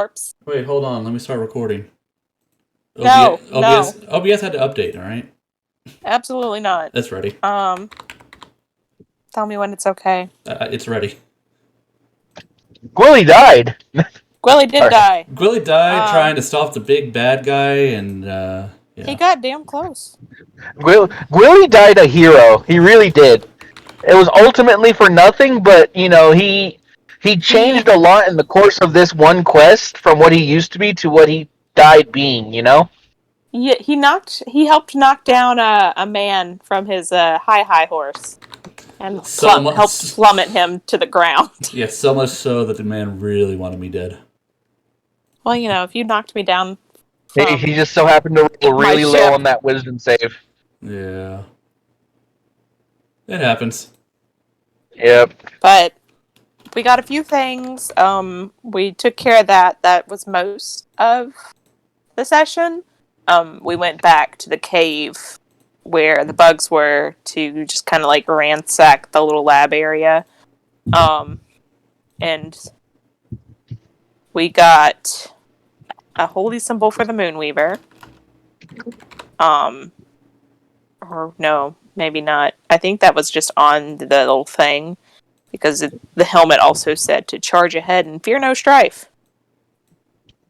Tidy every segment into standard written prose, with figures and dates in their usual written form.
corpse. Wait, hold on. Let me start recording. No, OBS had to update. All right, absolutely not. that's ready. Tell me when it's okay. It's ready. Gwilly died. Gwilly did die. Gwilly died trying to stop the big bad guy, and He got damn close. Gwilly died a hero. He really did. It was ultimately for nothing, but he changed a lot in the course of this one quest from what he used to be to what he died being. He helped knock down a man from his high horse and helped plummet him to the ground. Yeah, so much so that the man really wanted me dead. Well, if you knocked me down he just so happened to roll really low on that wisdom save. Yeah. It happens. Yep. But we got a few things. We took care of that. That was most of the session. We went back to the cave where the bugs were to just kind of like ransack the little lab area. And we got a holy symbol for the Moonweaver. Or no, maybe not. I think that was just on the little thing, because the helmet also said to charge ahead and fear no strife.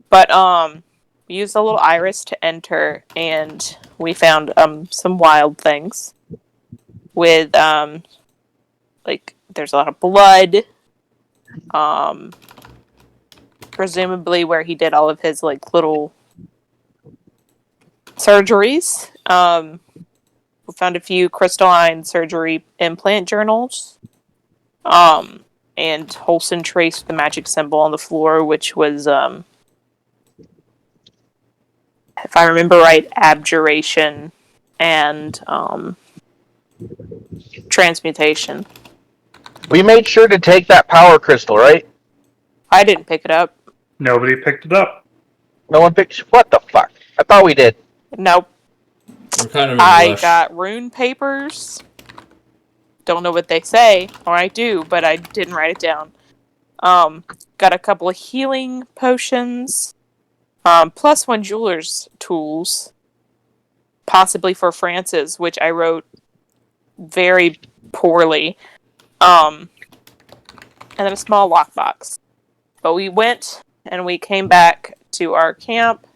But we used a little iris to enter, and we found some wild things with like there's a lot of blood. Presumably where he did all of his like little surgeries. We found a few crystalline surgery implant journals. And Holson traced the magic symbol on the floor, which was, if I remember right, abjuration and transmutation. We made sure to take that power crystal, right? I didn't pick it up. Nobody picked it up. No one picked. What the fuck? I thought we did. Nope. We're kind of in a I rush. got rune papers. Don't know what they say, or I do, but I didn't write it down. Got a couple of healing potions, plus one jeweler's tools, possibly for Francis, which I wrote very poorly. And then a small lockbox. But we went and we came back to our camp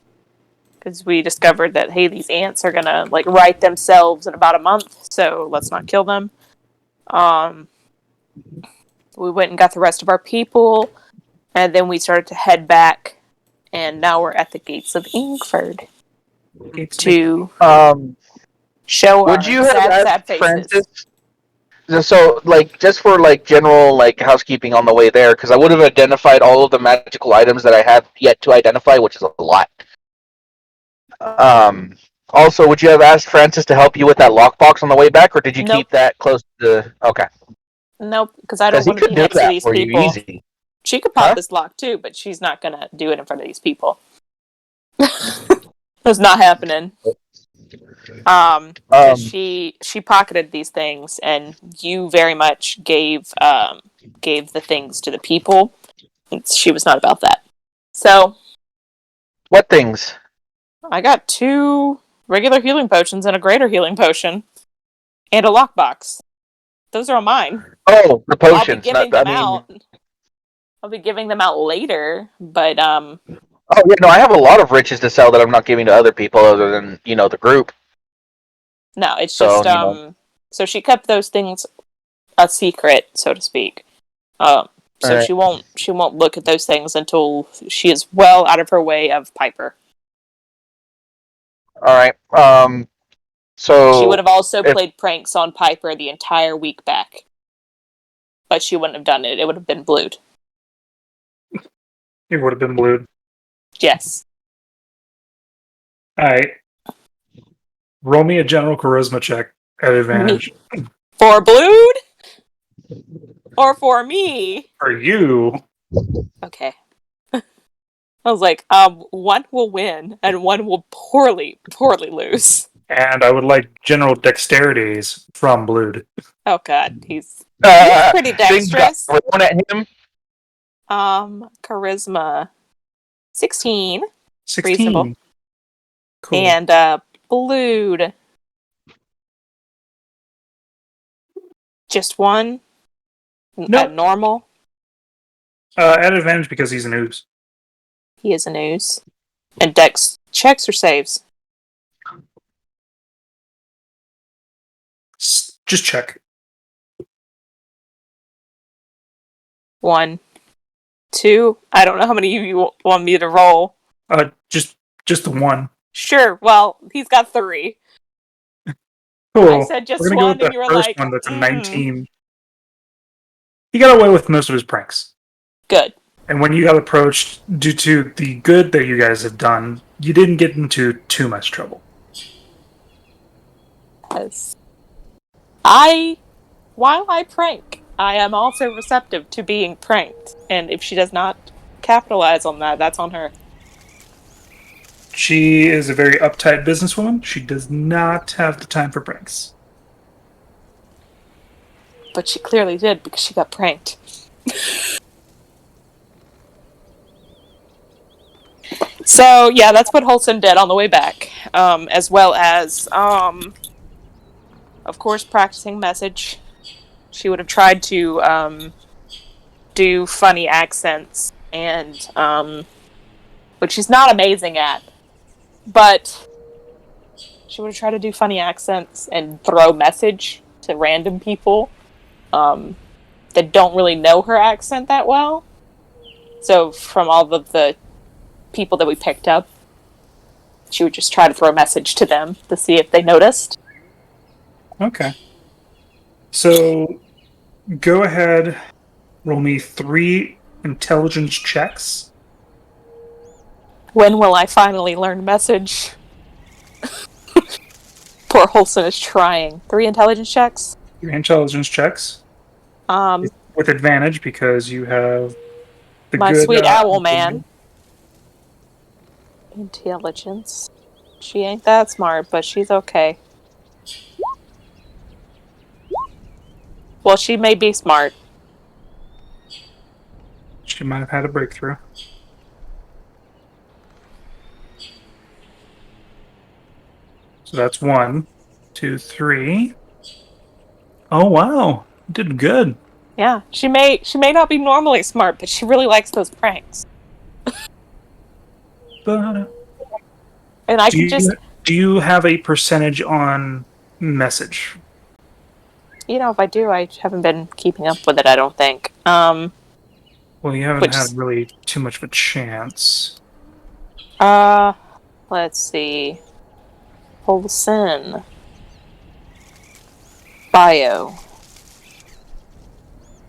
because we discovered that, hey, these ants are gonna like right themselves in about a month, so let's not kill them. We went and got the rest of our people, and then we started to head back, and now we're at the gates of Ingford to show would our you have sad faces. Francis? So, just for general housekeeping on the way there, because I would have identified all of the magical items that I have yet to identify, which is a lot. Also, would you have asked Francis to help you with that lockbox on the way back, or did you keep that close to? Okay. Nope, because I don't want to be next to these people. Easy. She could pop this lock too, but she's not gonna do it in front of these people. It's not happening. She pocketed these things, and you very much gave the things to the people. She was not about that. So, what things? I got 2 regular healing potions and a greater healing potion, and a lockbox. Those are all mine. Oh, the potions. I'll be giving them out. I'll be giving them out later, but Oh yeah, no, I have a lot of riches to sell that I'm not giving to other people other than the group. No, it's just So she kept those things a secret, so to speak. So right. she won't look at those things until she is well out of her way of Piper. All right. So she would have also played pranks on Piper the entire week back, but she wouldn't have done it. It would have been blued. It would have been blued. Yes. All right. Roll me a general charisma check at advantage. For blued? Or for me? For you. Okay. I was like, one will win and one will poorly lose. And I would like general dexterities from blued. Oh god, he's pretty dexterous. Thrown at him. Charisma. 16. 16. Reasonable. Cool. And blued. Just one? Nope. Normal? At advantage because he's an ooze. He is an ooze. And Dex checks or saves? Just check. 1, 2. I don't know how many you want me to roll. Just the one. Sure, well, he's got 3. Cool. I said just We're gonna go one, with and the you were first like, one that's a 19. He got away with most of his pranks. Good. And when you got approached, due to the good that you guys have done, you didn't get into too much trouble. Yes. While I prank, I am also receptive to being pranked. And if she does not capitalize on that, that's on her. She is a very uptight businesswoman. She does not have the time for pranks. But she clearly did because she got pranked. So, yeah, that's what Holson did on the way back. As well as, of course, practicing message. She would have tried to do funny accents, and which she's not amazing at. But she would have tried to do funny accents and throw message to random people that don't really know her accent that well. So from all of the people that we picked up, she would just try to throw a message to them to see if they noticed. Okay. So go ahead, roll me 3 intelligence checks. When will I finally learn message? Poor Holson is trying. 3 intelligence checks. 3 intelligence checks. With advantage because you have the My good. sweet owl man. Intelligence. She ain't that smart, but she's okay. Well, she may be smart. She might have had a breakthrough. So that's 1, 2, 3. Oh wow, you did good. Yeah, she may not be normally smart, but she really likes those pranks. But And I do can just, you have a percentage on message? if I do, I haven't been keeping up with it, I don't think. Well, you haven't Which, had really too much of a chance. let's see. Holson. Bio.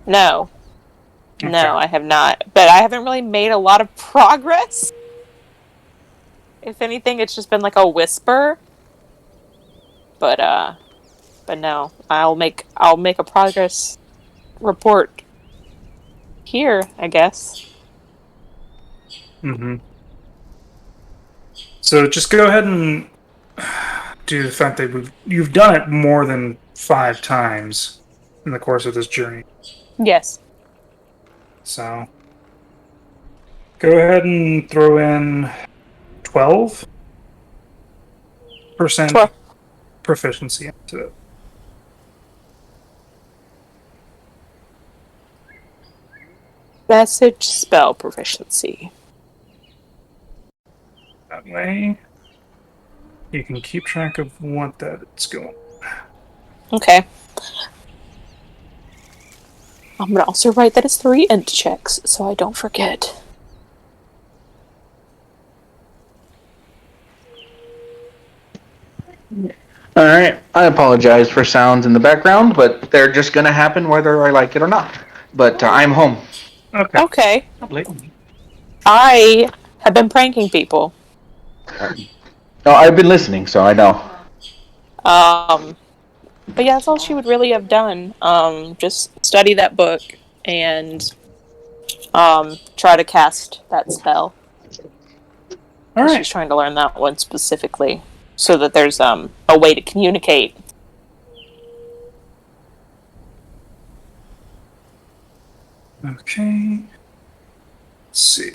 No. Okay. No, I have not. But I haven't really made a lot of progress. If anything, it's just been like a whisper. But no. I'll make a progress report here, I guess. Mm-hmm. So just go ahead and do the fact that you've done it more than 5 times in the course of this journey. Yes. So go ahead and throw in 12% 12. proficiency into it. Message spell proficiency. That way, you can keep track of what that it's going. Okay. I'm gonna also write that it's 3 int checks, so I don't forget. All right. I apologize for sounds in the background, but they're just going to happen whether I like it or not. But I'm home. Okay. Okay. I have been pranking people. No, I've been listening, so I know. But yeah, that's all she would really have done. Just study that book and try to cast that spell. All right. She's trying to learn that one specifically, so that there's a way to communicate. Okay. Let's see.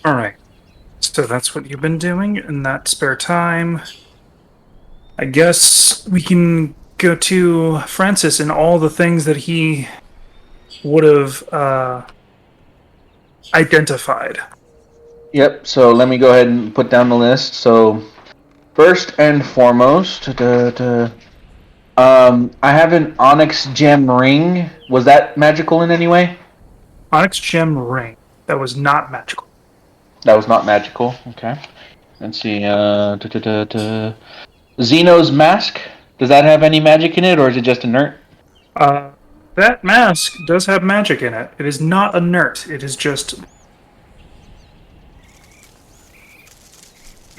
All right. So that's what you've been doing in that spare time. I guess we can go to Francis and all the things that he would have identified. Yep. So let me go ahead and put down the list. So first and foremost, I have an onyx gem ring. Was that magical in any way? Onyx gem ring. That was not magical. That was not magical. Okay. Let's see. Zeno's mask. Does that have any magic in it, or is it just inert? That mask does have magic in it. It is not inert. It is just.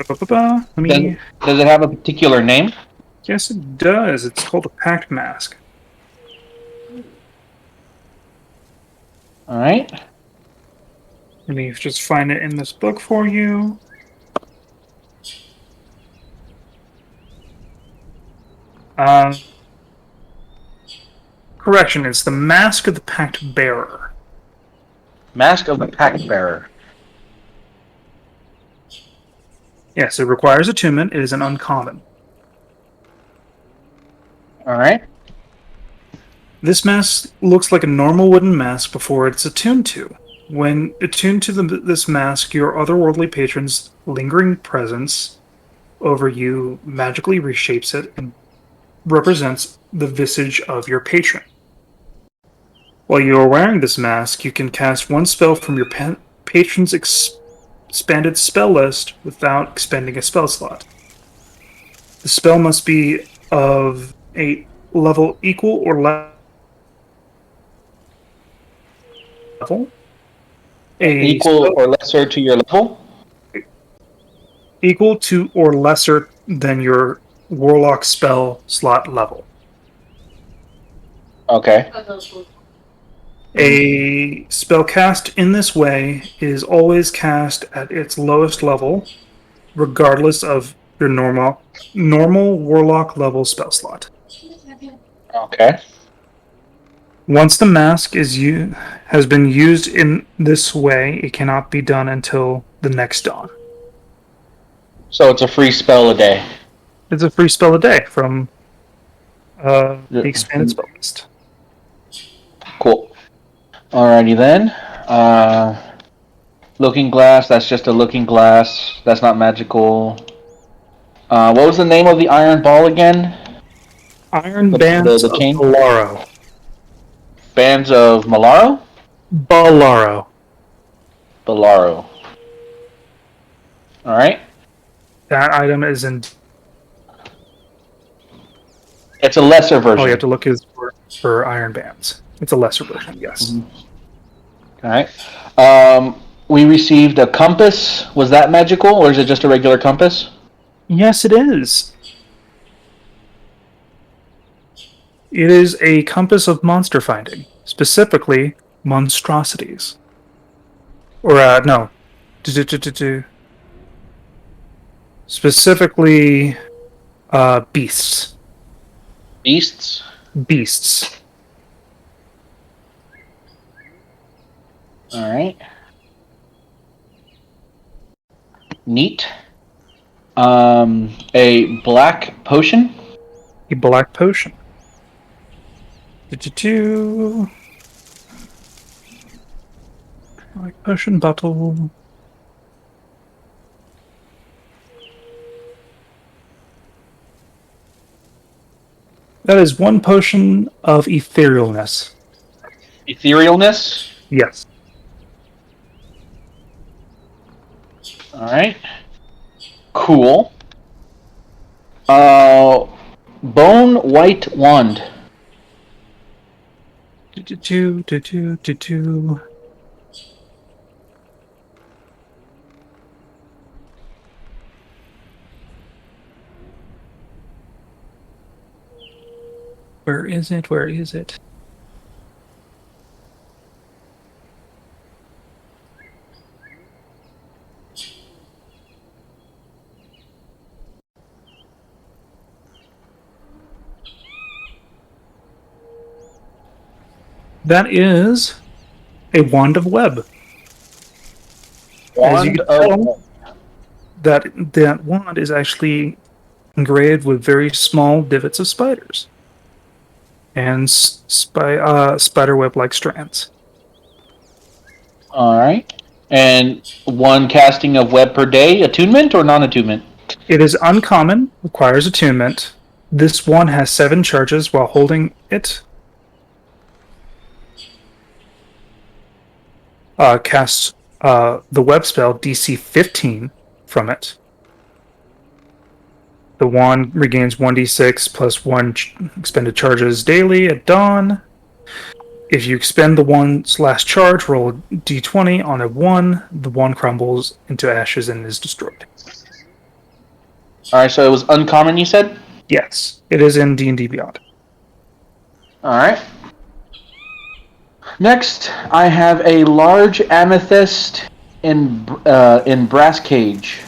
Let me. Does it have a particular name? Yes, it does. It's called a pact mask. All right. Let me just find it in this book for you. Correction, it's the Mask of the Pact Bearer. Mask of the Pact Bearer. Yes, it requires attunement. It is an uncommon. All right. This mask looks like a normal wooden mask before it's attuned to. When attuned to this mask, your otherworldly patron's lingering presence over you magically reshapes it and represents the visage of your patron. While you are wearing this mask, you can cast one spell from your patron's expanded spell list without expending a spell slot. The spell must be of a level equal or level. Equal or lesser to your level? Equal to or lesser than your warlock spell slot level. Okay. A spell cast in this way is always cast at its lowest level, regardless of your normal warlock level spell slot. Okay. Once the mask has been used in this way, it cannot be done until the next dawn. So it's a free spell a day. It's a free spell a day from the expanded spell list. Cool. Alrighty then. Looking glass. That's just a looking glass. That's not magical. What was the name of the iron ball again? Iron Bands of chain? Balaro. Bands of Malaro? Balaro. Balaro. Alright. That item is in. It's a lesser version. All you have to look is for Iron Bands. It's a lesser version, yes. Mm-hmm. Alright. We received a compass. Was that magical, or is it just a regular compass? Yes, it is. It is a compass of monster finding, specifically monstrosities. Or, no. Specifically, beasts. Beasts? Beasts. Alright. Neat. A black potion? A black potion. Black potion bottle. That is one potion of etherealness. Etherealness? Yes. Alright. Cool. Bone white wand. Where is it? Where is it? That is a wand of web. As you Wand can of tell, that wand is actually engraved with very small divots of spiders and spider web-like strands. All right. And one casting of web per day, attunement or non-attunement? It is uncommon, requires attunement. This one has 7 charges while holding it. Casts the web spell DC 15 from it. The wand regains 1d6 plus 1 expended charges daily at dawn. If you expend the one's last charge, roll a d20. On a 1, the wand crumbles into ashes and is destroyed. All right, so it was uncommon, you said? Yes, it is in D&D Beyond. All right. Next, I have a large amethyst in brass cage.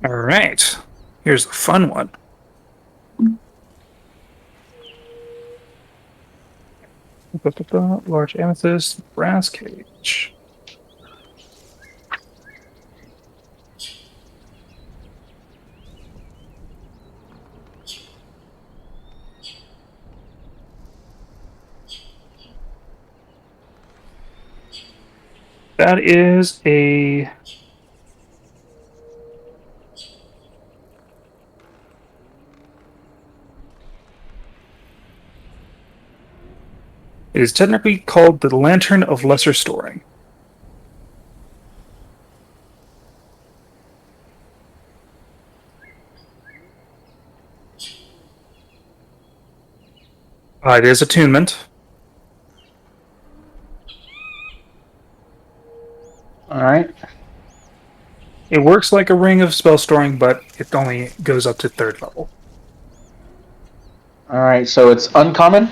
All right, here's the fun one. Large amethyst, brass cage. That is a It is technically called the Lantern of Lesser Storing. It is attunement. All right. It works like a ring of spell storing, but it only goes up to 3rd level. All right, so it's uncommon?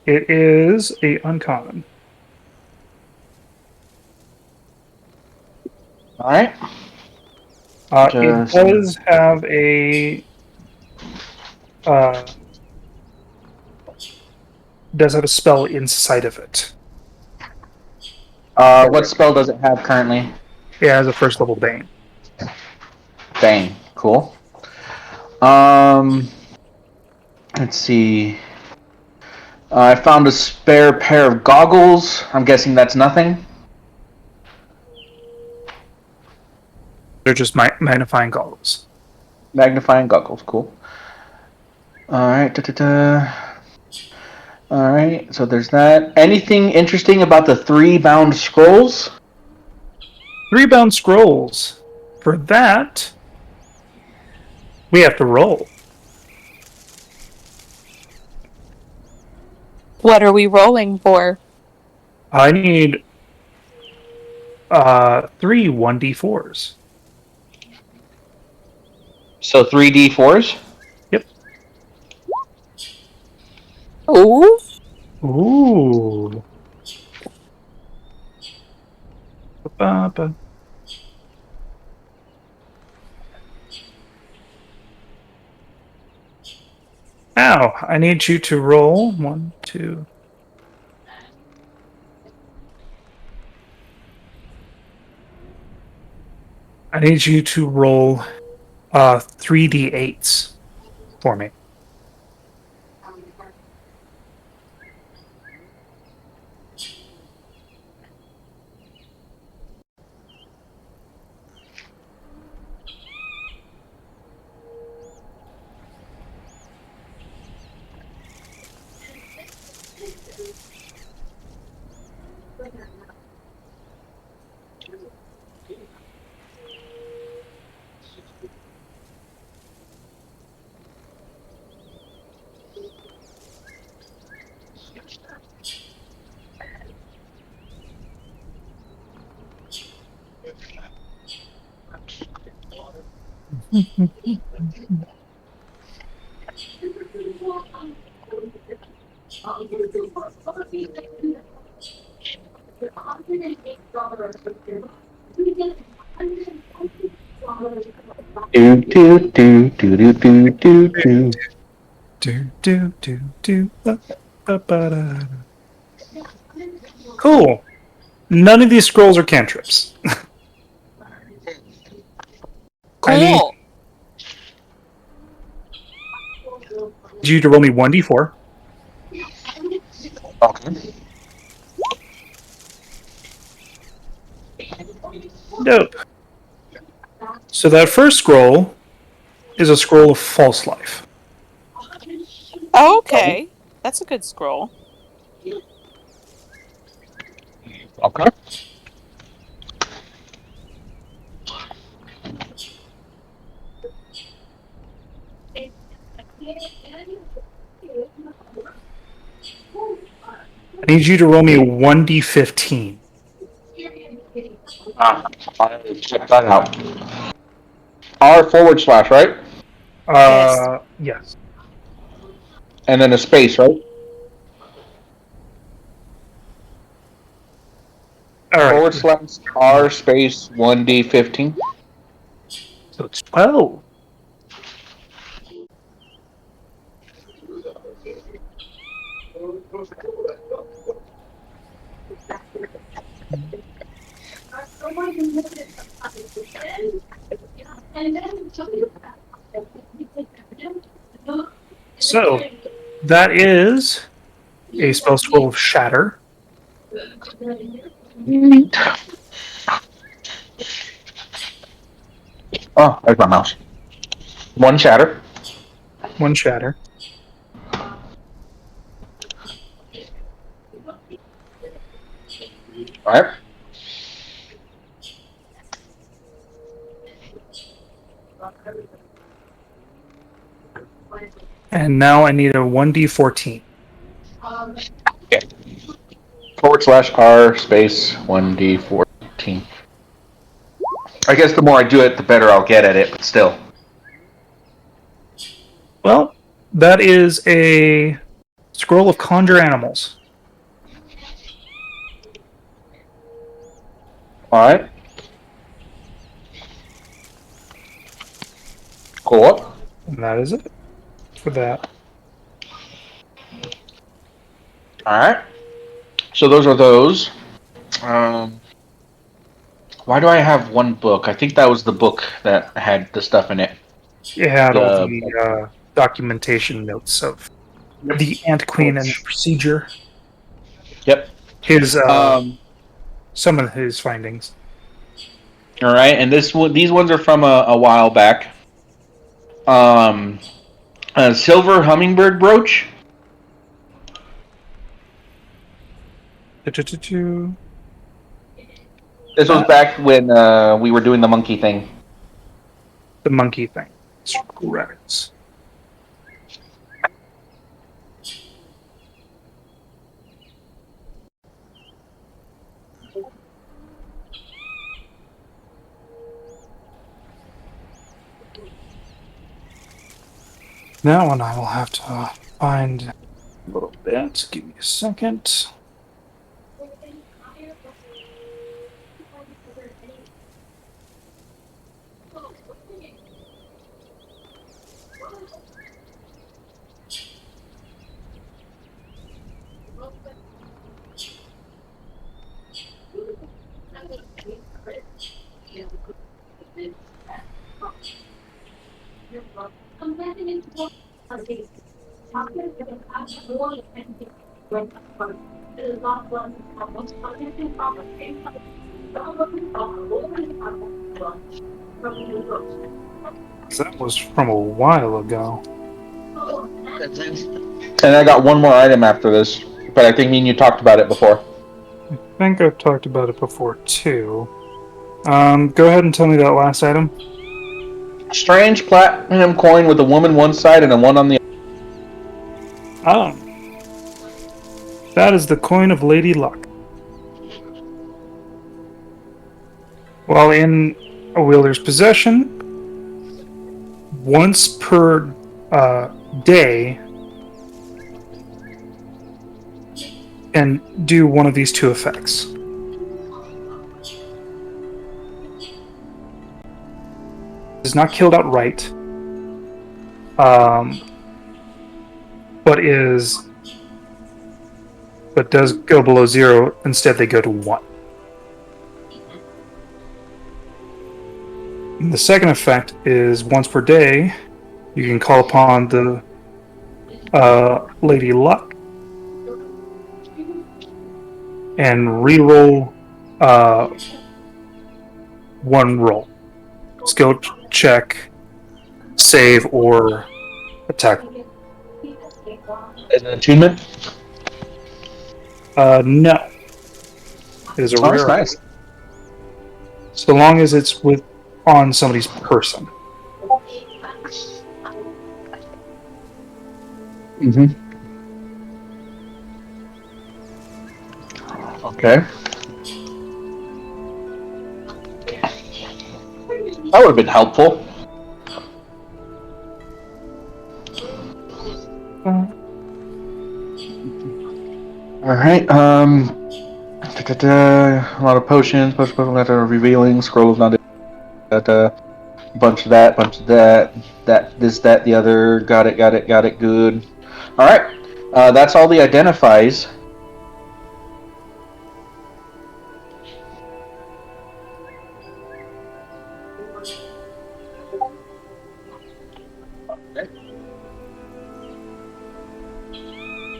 It is a uncommon. All right. It does have a spell inside of it. What spell does it have currently? It has a 1st level Bane. Bang. Cool. Let's see. I found a spare pair of goggles. I'm guessing that's nothing. They're just magnifying goggles. Magnifying goggles. Cool. All right. All right. So there's that. Anything interesting about the 3 bound scrolls? 3 bound scrolls. For that, we have to roll. What are we rolling for? I need 3 1d4s. So 3d4s? Yep. Ooh. Ooh. Ba-ba. Ow, I need you to roll 1, 2. I need you to roll 3d8s for me. Do do do do do do do do. Ba-ba-da. Cool. None of these scrolls are cantrips. I need Cool. you to roll me 1d4. Okay. Dope. So that first scroll is a scroll of false life. Okay. That's a good scroll. Okay. I need you to roll me a 1d15. I'll check that out. R// right? Yes. Yes. And then a space, right? All right. /R space 1D15. So it's 12. So that is a spell scroll of shatter. Oh, there's my mouse. One shatter. One shatter. All right. And now I need a 1d14. Okay. /R space 1D14. I guess the more I do it, the better I'll get at it, but still. Well, that is a scroll of conjure animals. All right. Cool. And that is it for that. All right. So those are those. Why do I have one book? I think that was the book that had the stuff in it. It had all The- the documentation notes of the Ant Queen and the procedure. Yep. His some of his findings. All right, and these ones are from a while back. A silver hummingbird brooch. Do-do-do-do. This was back when we were doing the monkey thing. The monkey thing. Correct. That one I will have to find a little bit. Give me a second. That was from a while ago. And I got one more item after this, but I think me and you talked about it before. I think I've talked about it before too. Go ahead and tell me that last item. Strange platinum coin with a woman one side and a one on the Oh. That is the coin of Lady Luck. While in a wielder's possession, once per day, and do one of these two effects. Is not killed outright, but does go below 0. Instead, they go to 1. And the second effect is once per day, you can call upon the Lady Luck and re-roll one roll. Skill check, save, or attack. Is it an attunement? No. It is a Oh, that's rare. nice. So long as it's on somebody's person. Mm-hmm. Okay. That would have been helpful. All right. A lot of potions, revealing, scroll of not bunch of that, this, that, the other. Got it. Good. All right. That's all the identifies.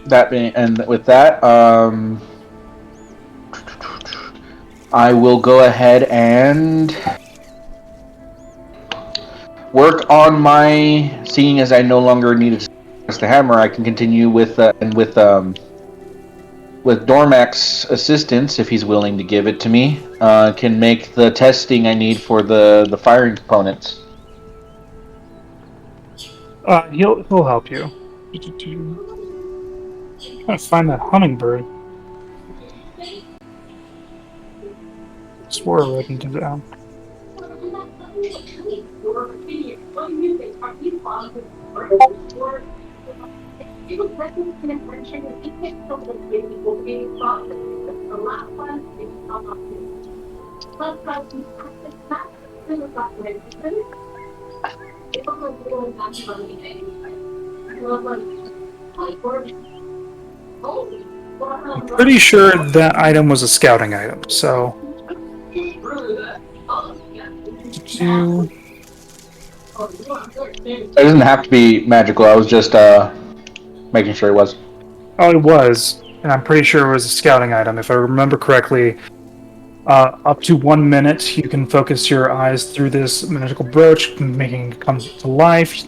That being, and with that, I will go ahead and work on my. Seeing as I no longer need the hammer, I can continue with Dormac's assistance, if he's willing to give it to me. Can make the testing I need for the firing components. He'll help you. Trying to find that hummingbird. Swore I wrote it down. I'm pretty sure that item was a scouting item, so. It doesn't have to be magical. I was just making sure it was. Oh, it was, and I'm pretty sure it was a scouting item. If I remember correctly, up to 1 minute, you can focus your eyes through this magical brooch, making it come to life,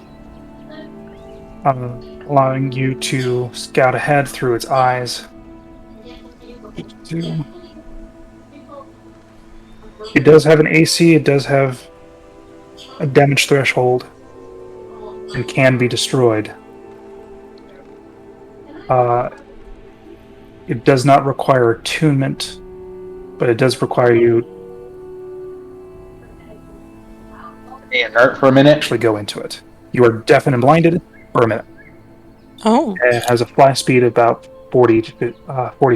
allowing you to scout ahead through its eyes. It does have an AC, it does have a damage threshold, and can be destroyed. It does not require attunement, but it does require you Be inert for a minute. actually go into it. You are deaf and blinded for a minute. Oh. It has a fly speed of about 40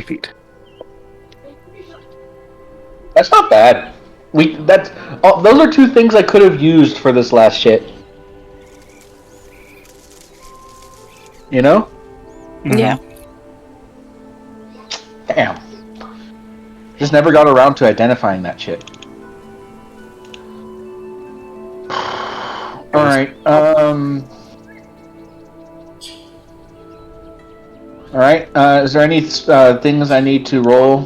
feet. That's not bad. Those are two things I could have used for this last shit. You know? Mm-hmm. Yeah. Damn. Just never got around to identifying that shit. Alright, Alright, is there any things I need to roll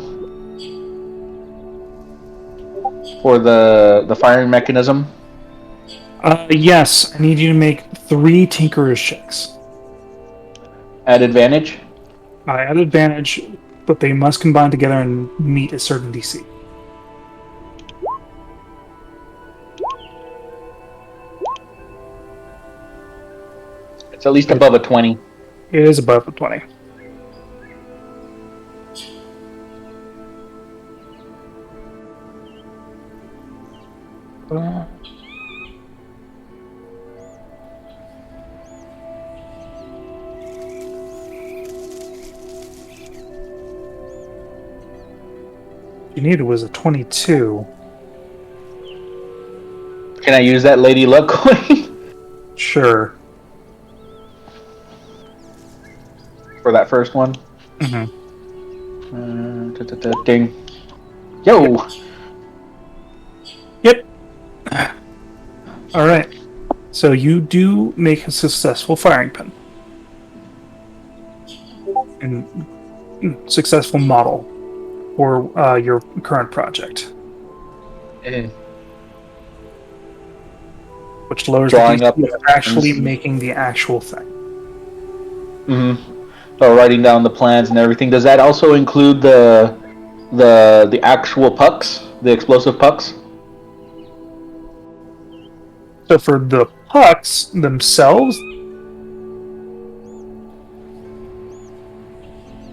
for the firing mechanism? Yes, I need you to make 3 Tinkerer's checks. At advantage? At advantage, but they must combine together and meet a certain DC. It's at least above a 20. It is above the 20. You needed was a 22. Can I use that Lady Luck coin Sure. for that first one? Mm-hmm. Ding. Yo! Yep. All right. So you do make a successful firing pin. And successful model for your current project. Which lowers Drawing the up DC of actually plans. making the actual thing. Mm-hmm. So writing down the plans and everything. Does that also include the actual pucks, the explosive pucks? So for the pucks themselves,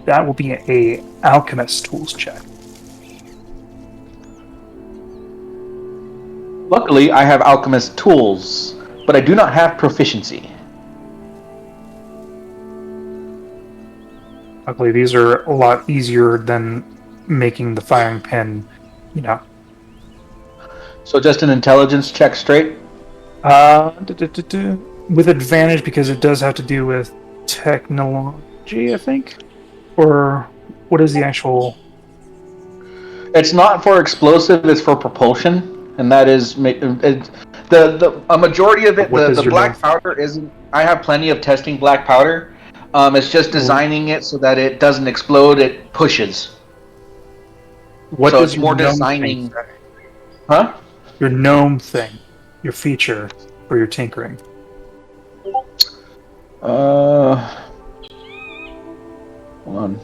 that will be a alchemist tools check. Luckily, I have alchemist tools, but I do not have proficiency. Luckily, these are a lot easier than making the firing pin, you know. So just an intelligence check straight? With advantage because it does have to do with technology, I think? Or what is the actual... It's not for explosive, it's for propulsion, and that is... a majority of it, What does the your black gnome- powder isn't... I have plenty of testing black powder. It's just designing it so that it doesn't explode, it pushes. What So does it's your more gnome designing... thing say? Huh? Your gnome thing. Your feature for your tinkering. Hold on.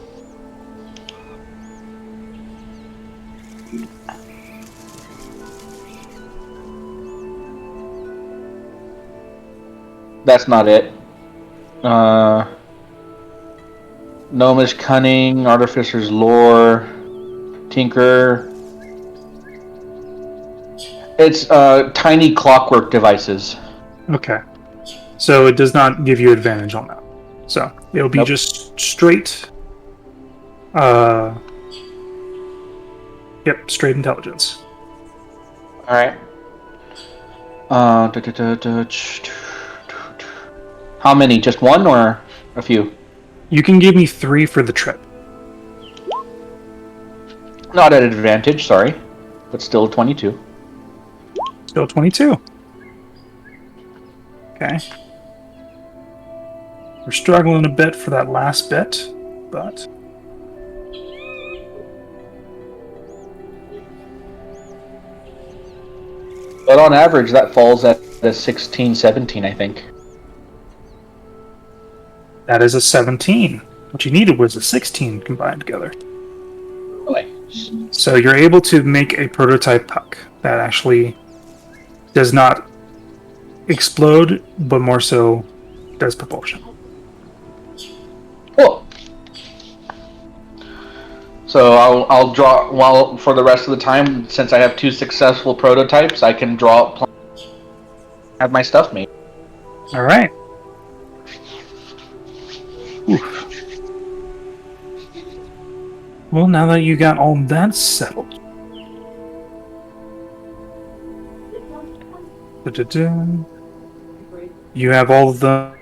That's not it. Gnomish cunning, artificer's lore, tinker. It's tiny clockwork devices. Okay. So it does not give you advantage on that. So it'll be Nope. just straight. Yep, straight intelligence. All right. How many? Just one or a few? You can give me 3 for the trip. Not at advantage, sorry, but still 22. Still 22. Okay. We're struggling a bit for that last bit, but... But on average, that falls at a 16, 17, I think. That is a 17. What you needed was a 16 combined together. So you're able to make a prototype puck that actually does not explode, but more so does propulsion. Cool. So I'll draw, for the rest of the time, since I have 2 successful prototypes, I can draw up plans, have my stuff made. All right. Oof. Well, now that you got all that settled, you have all the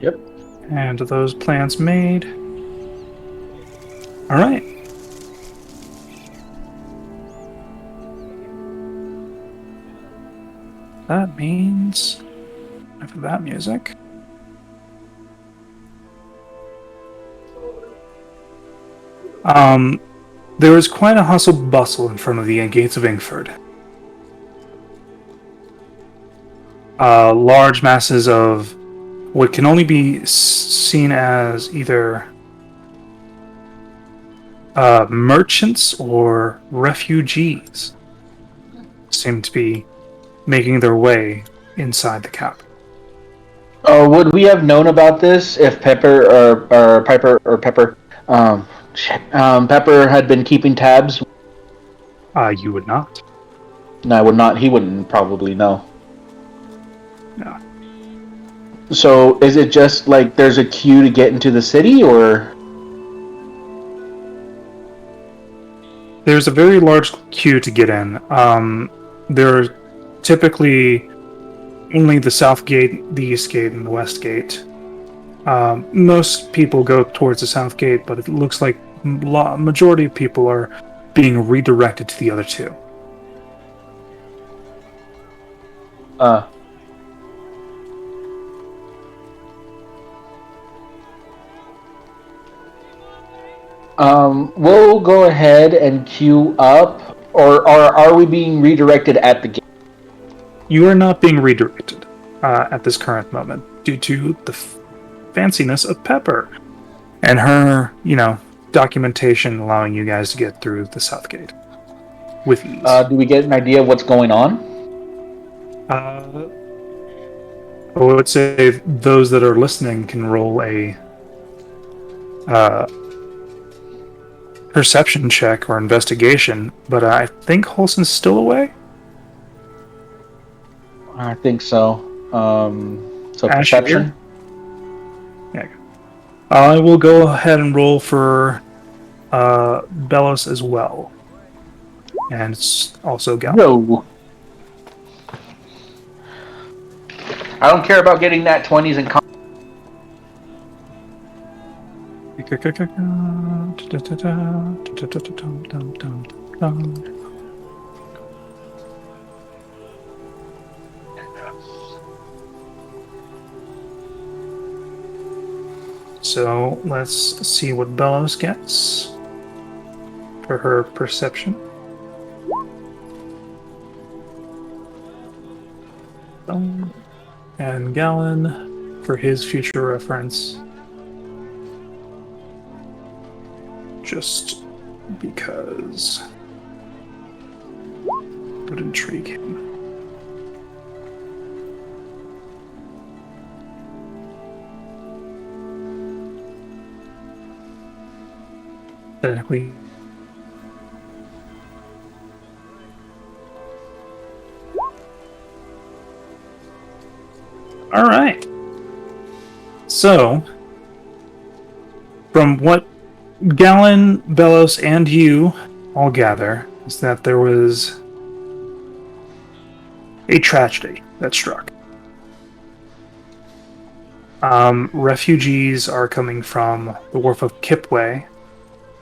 Yep. and those plans made. All right. That means after that music. There is quite a hustle bustle in front of the gates of Ingford. Large masses of what can only be seen as either merchants or refugees seem to be making their way inside the cap. Would we have known about this if Pepper Pepper had been keeping tabs? You would not. No, I would not. He wouldn't probably know. No. So is it just like there's a queue to get into the city, or? There's a very large queue to get in. There are typically only the south gate, the east gate, and the west gate. Most people go towards the south gate, but it looks like majority of people are being redirected to the other two. We'll go ahead and queue up, or are we being redirected at the gate? You are not being redirected at this current moment due to the fanciness of Pepper and her, documentation allowing you guys to get through the south gate with ease. Do we get an idea of what's going on? I would say those that are listening can roll a perception check or investigation, but I think Holson's still away. I think so. So Ash, perception. Yeah. I will go ahead and roll for Belos as well, and it's also Gal. No. I don't care about getting that 20s and. So let's see what Bellows gets for her perception. And Gallon for his future reference. Just because it would intrigue him. Technically, all right. So, from what Gallon, Bellows, and you all gather, is that there was a tragedy that struck. Refugees are coming from the wharf of Kipway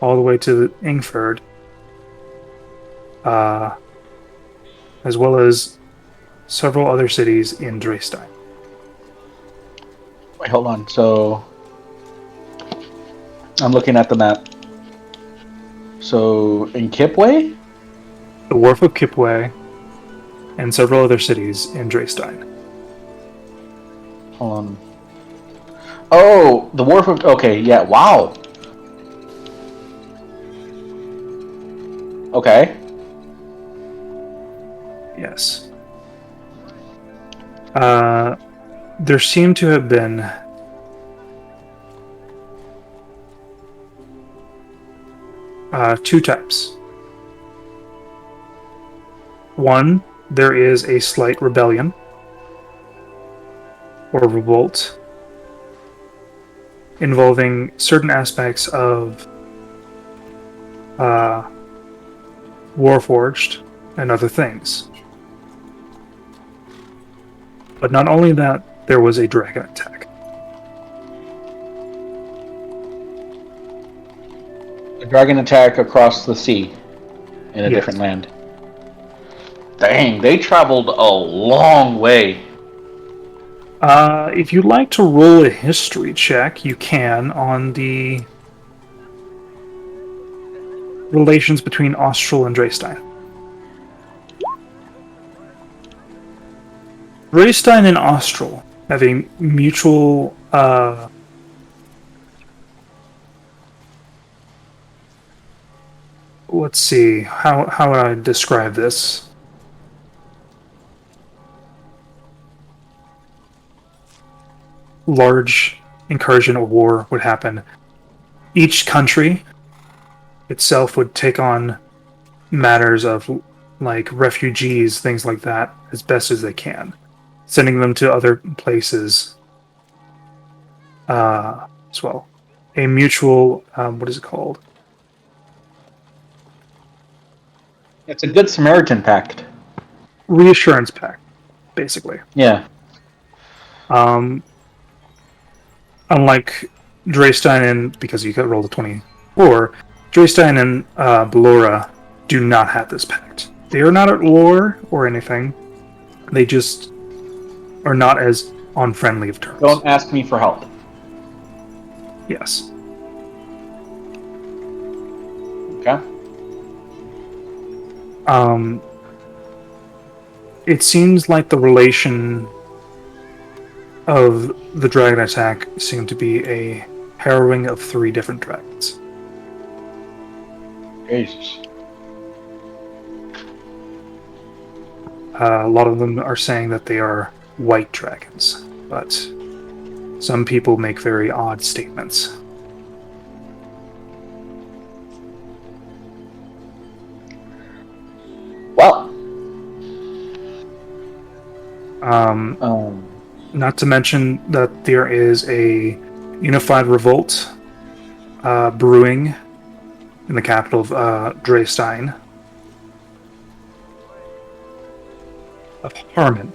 all the way to Ingford, as well as several other cities in Dresden. Wait, hold on. So, I'm looking at the map. So, in Kipway? The wharf of Kipway and several other cities in Dresden. Hold on. Oh, the wharf of... Okay, yeah, wow. Okay. Yes. There seem to have been two types. One, there is a slight rebellion or revolt involving certain aspects of Warforged and other things. But not only that, there was a dragon attack. A dragon attack across the sea in a different land. Dang, they traveled a long way. If you'd like to roll a history check, you can on the relations between Austral and Dresden. Dresden and Austral have a mutual let's see, how would I describe this? Large incursion or war would happen. Each country itself would take on matters of like refugees, things like that, as best as they can, sending them to other places as well. A mutual, what is it called? It's a good Samaritan pact. Reassurance pact, basically. Yeah. Unlike Dreystein and, because you got rolled a 24, Dreystein and Ballora do not have this pact. They are not at war or anything. They just are not as on friendly of terms. Don't ask me for help. Yes. Okay. It seems like the relation of the dragon attack seemed to be a harrowing of 3 different dragons. Jesus. A lot of them are saying that they are white dragons, but some people make very odd statements. Well. Not to mention that there is a unified revolt brewing in the capital of Dreystein of Harmon.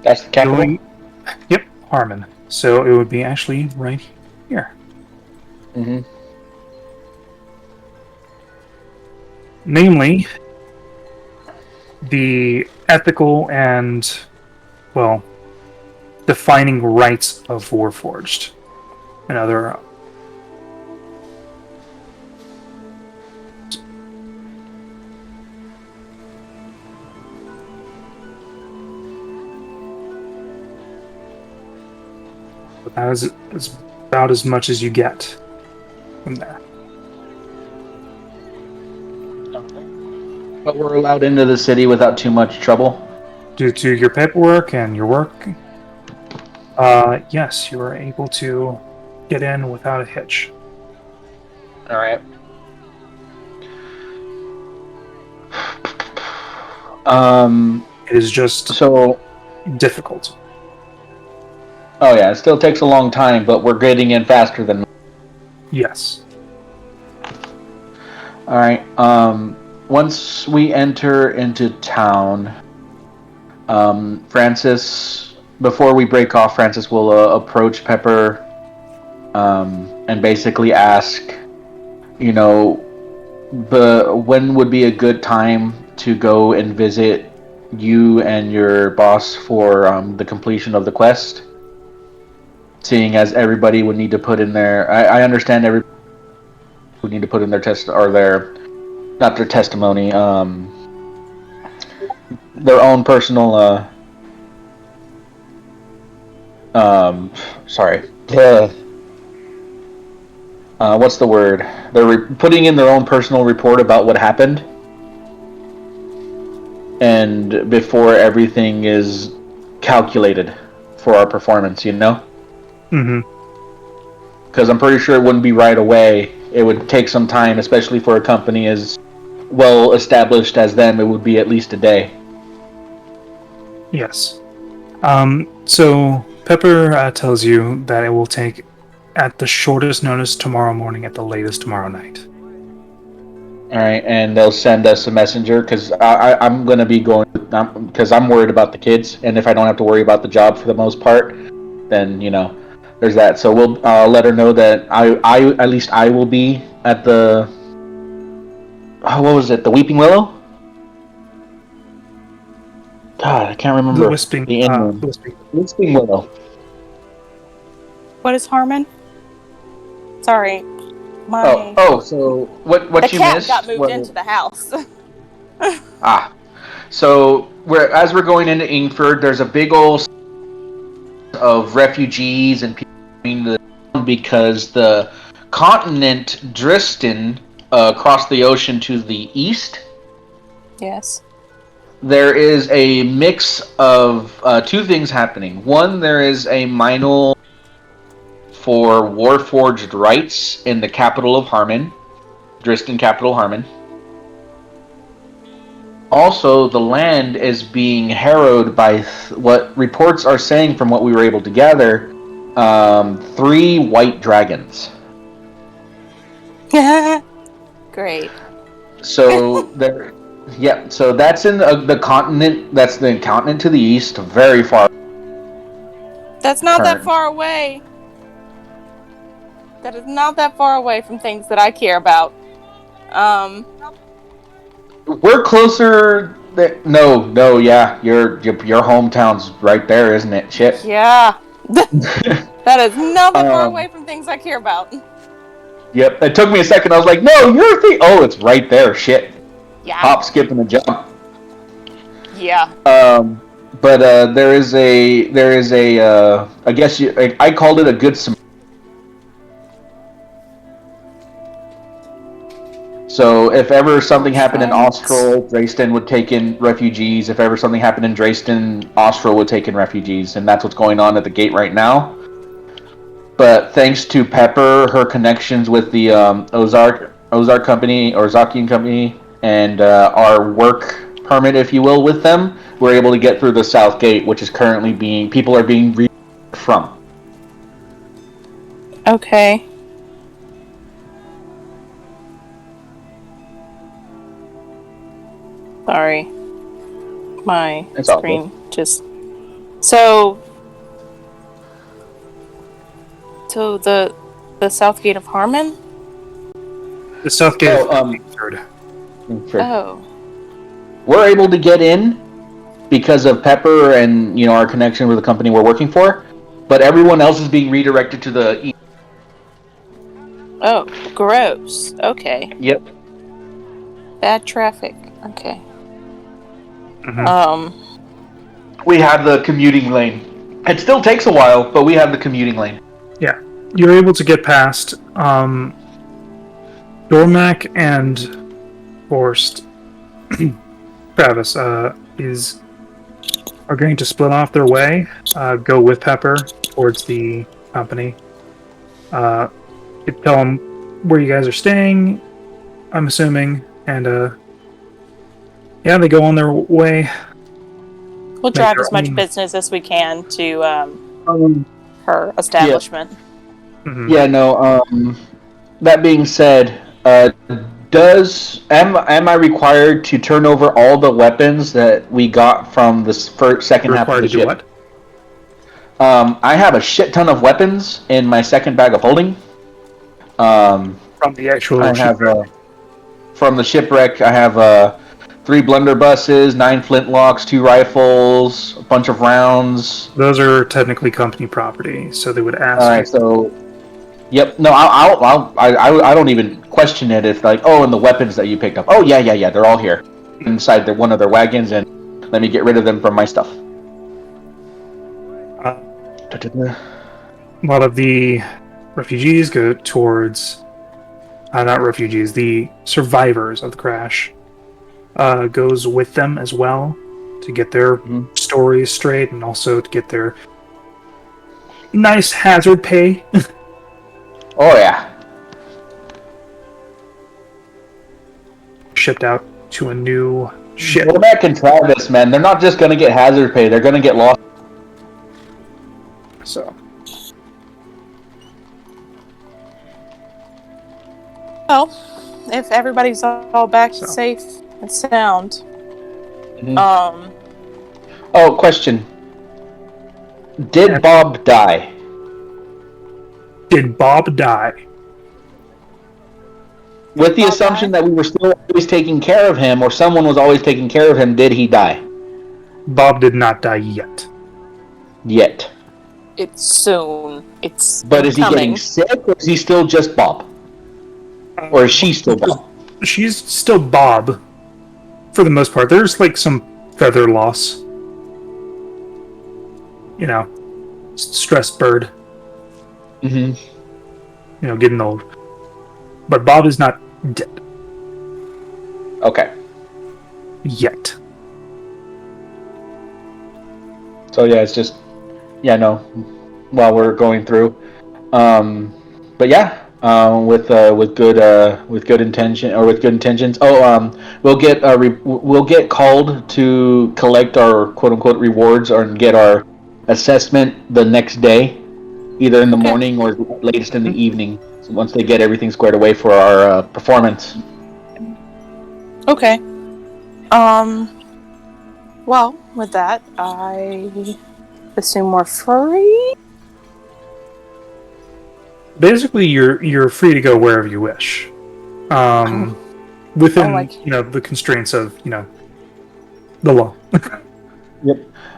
That's the capital? Yep, Harmon. So it would be actually right here. Mm-hmm. Namely, the ethical and, well, defining rights of Warforged. And other. But that is about as much as you get from there. But we're allowed into the city without too much trouble? Due to your paperwork and your work, yes, you are able to get in without a hitch. Alright. It is just So... difficult. Oh yeah, it still takes a long time, but we're getting in faster than... Yes. Alright, once we enter into town, Francis, before we break off, Francis will approach Pepper and basically ask, you know, when would be a good time to go and visit you and your boss for the completion of the quest? Seeing as everybody would need to put in their... I understand everybody would need to put in their test, or their... not their testimony, their own personal, sorry. What's the word? They're putting in their own personal report about what happened. And before everything is calculated for our performance, you know? Mm-hmm. Because I'm pretty sure it wouldn't be right away. It would take some time, especially for a company as well established as them. It would be at least a day. Yes. So Pepper tells you that it will take at the shortest notice tomorrow morning, at the latest tomorrow night. Alright, and they'll send us a messenger, because I'm going to be going, because I'm worried about the kids, and if I don't have to worry about the job for the most part, then, you know, there's that. So we'll let her know that I at least I will be at the, what was it, the Weeping Willow? God, I can't remember. The Wisping, Wisping Willow. What is Harmon? Sorry. So what the you cat missed got moved was... into the house. So as we're going into Ingford, there's a big old of refugees and people because the continent Dristan across the ocean to the east. Yes. There is a mix of 2 things happening. One, there is a minor for Warforged rights in the capital of Harmon, Driston capital Harmon. Also, the land is being harrowed by what reports are saying, from what we were able to gather, 3 white dragons. Great. So there, yeah. So that's in the continent. That's the continent to the east, very far. That's not that Turn. far away. That is not that far away from things that I care about. We're closer. No, yeah. Your hometown's right there, isn't it? Shit. Yeah. That is not that far Um, away from things I care about. Yep. It took me a second. I was like, no, you're the. Oh, it's right there. Shit. Yeah. Hop, skip, and a jump. Yeah. But there is a I guess I called it a good Samaritan. So if ever something happened in Austral, Dresden would take in refugees. If ever something happened in Dresden, Austral would take in refugees, and that's what's going on at the gate right now. But thanks to Pepper, her connections with the Ozark company, or Zakian company, and our work permit, if you will, with them, we're able to get through the South Gate, which is currently people are being from. Okay. Sorry. My screen just... So the South Gate of Harmon? The South Gate of Harmon. Oh. We're able to get in because of Pepper and our connection with the company we're working for, but everyone else is being redirected to the east. Oh, gross. Okay. Yep. Bad traffic. Okay. Mm-hmm. We have the commuting lane. It still takes a while, but we have the commuting lane. Yeah. You're able to get past Dormac and Forrest. Travis are going to split off their way, go with Pepper towards the company. Tell them where you guys are staying, I'm assuming, and yeah, they go on their way. We'll drive as much business as we can to her establishment. Yeah. Mm-hmm. Yeah, no, that being said, am I required to turn over all the weapons that we got from the second half of the ship? What? I have a shit ton of weapons in my second bag of holding. From the actual shipwreck. From the shipwreck, I have 3 blunderbusses, 9 flintlocks, 2 rifles, a bunch of rounds. Those are technically company property, so they would ask. All right, so yep. No, I don't even question it if and the weapons that you picked up. Oh yeah, they're all here inside one of their wagons, and let me get rid of them from my stuff. A lot of the refugees go towards, not refugees, the survivors of the crash goes with them as well to get their stories straight and also to get their nice hazard pay. Oh yeah. Shipped out to a new ship. Go back and try this, man. They're not just going to get hazard pay. They're going to get lost. So. Well, if everybody's all back safe and sound. Mm-hmm. Oh, question. Did Bob die? Did Bob die? With the assumption that we were still always taking care of him, or someone was always taking care of him, did he die? Bob did not die yet. Yet. It's soon. It's But is he coming. getting sick, or is he still just Bob? Or is she still Bob? She's still Bob, for the most part. There's some feather loss. Stressed bird. Mm-hmm. Getting old. But Bob is not dead. Okay. Yet. So yeah, it's just... Yeah, no. While we're going through... But yeah, with good intention or with good intentions. We'll get called to collect our quote unquote rewards or get our assessment the next day, either in the Okay. morning or latest in the evening. So once they get everything squared away for our performance. Okay. Well, with that, I assume we're free. Basically, you're free to go wherever you wish, within the constraints of the law, Yep.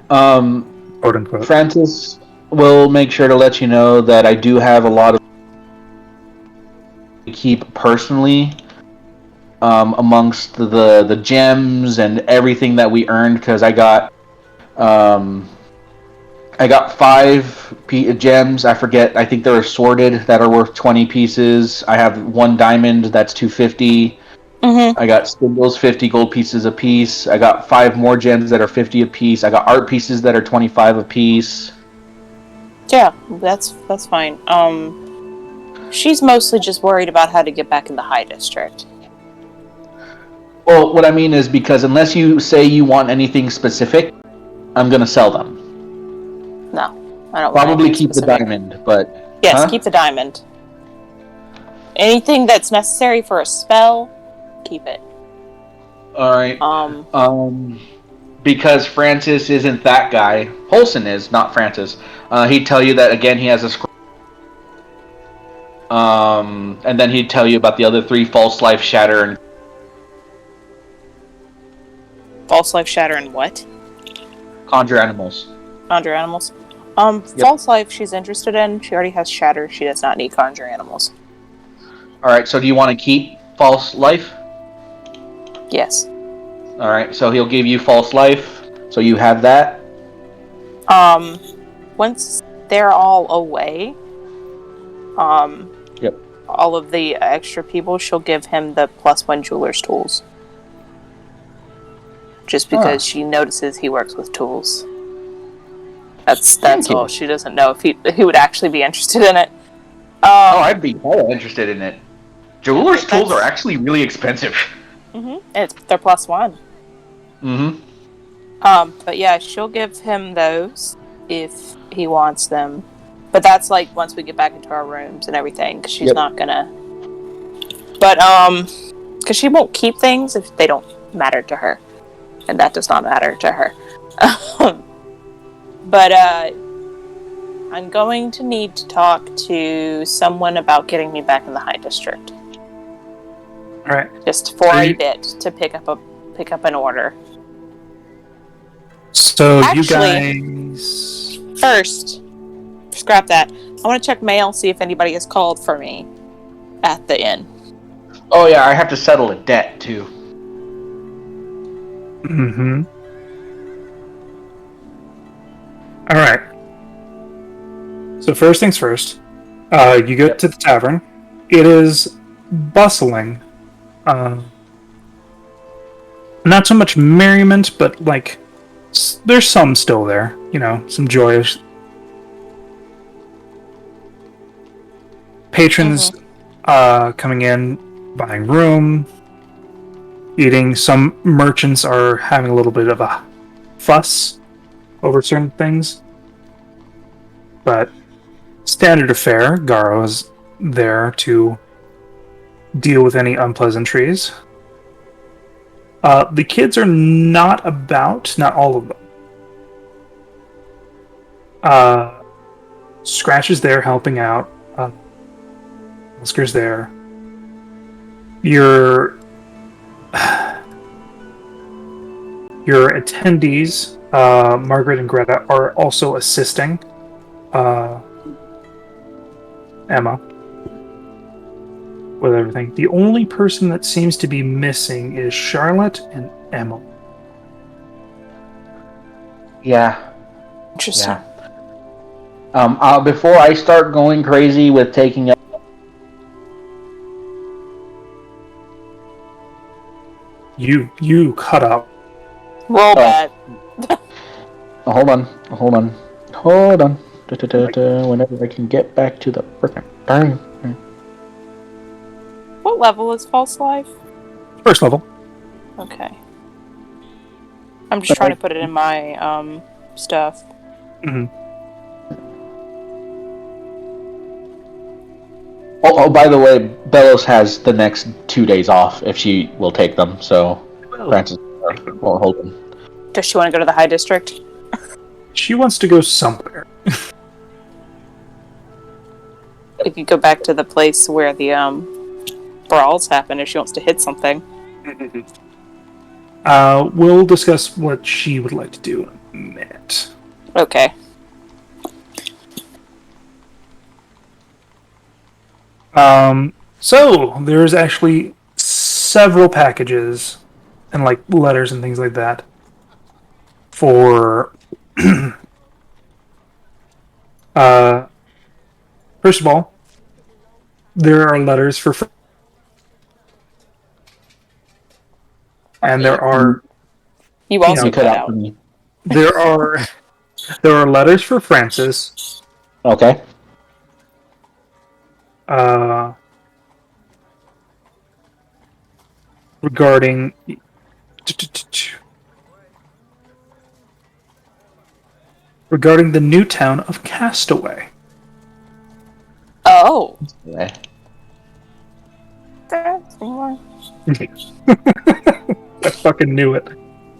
quote unquote. Francis will make sure to let you know that I do have a lot of to keep personally amongst the gems and everything that we earned because I got 5 gems. I forget. I think they're assorted that are worth 20 pieces. I have 1 diamond that's 250. Mm-hmm. I got spindles 50 gold pieces a piece. I got 5 more gems that are 50 a piece. I got art pieces that are 25 a piece. Yeah, that's fine. She's mostly just worried about how to get back in the high district. Well, what I mean is because unless you say you want anything specific, I'm gonna sell them. No, I don't. Probably want keep specific. the diamond, but Yes, keep the diamond. Anything that's necessary for a spell, keep it. All right. Because Francis isn't that guy. Holson is, not Francis. He'd tell you that again. He has a scroll. And then he'd tell you about the other 3: false life, shatter, and False life, shatter, and what? conjure animals. Conjure animals. Yep. False life she's interested in. She already has shatter. She does not need conjure animals. All right. So do you want to keep false life? Yes. All right. So he'll give you false life. So you have that. Once they're all away, Yep. all of the extra people, she'll give him the +1 jeweler's tools. Just because she notices he works with tools. That's all. She doesn't know if he would actually be interested in it. I'd be hella interested in it. Jeweler's tools are actually really expensive. Mm-hmm. They're +1. Mm-hmm. But yeah, she'll give him those if he wants them. But that's like once we get back into our rooms and everything, because she's not gonna. But because she won't keep things if they don't matter to her, and that does not matter to her. But I'm going to need to talk to someone about getting me back in the high district. All right. Just for a bit to pick up an order. So Actually, you guys first, scrap that. I want to check mail, see if anybody has called for me at the inn. Oh yeah, I have to settle a debt too. Mm-hmm. All right. So first things first, you go to the tavern. It is bustling. Not so much merriment, but like there's some still there. Some joyous patrons coming in, buying room, eating. Some merchants are having a little bit of a fuss over certain things, but standard affair. Garo is there to deal with any unpleasantries. The kids are not about, not all of them. Scratch is there helping out. Oscar's there. Your attendees, Margaret and Greta, are also assisting Emma with everything. The only person that seems to be missing is Charlotte and Emma. Yeah. Interesting. Yeah. Before I start going crazy with taking up. You cut up. Roll bad. Hold on. Whenever I can get back to the frickin' darn. What level is False Life? First level. Okay. I'm just trying to put it in my stuff. Mm-hmm. Oh, by the way, Bellows has the next 2 days off if she will take them, so Francis won't hold them. Does she want to go to the High District? She wants to go somewhere. We could go back to the place where the brawls happen if she wants to hit something. We'll discuss what she would like to do in a minute. Okay. So there's actually several packages and like letters and things like that for first of all, there are letters for and there are You also You cut cut out out. for me. there are letters for Francis. Okay. Regarding the new town of Castaway. Oh. Yeah. That's more. I fucking knew it.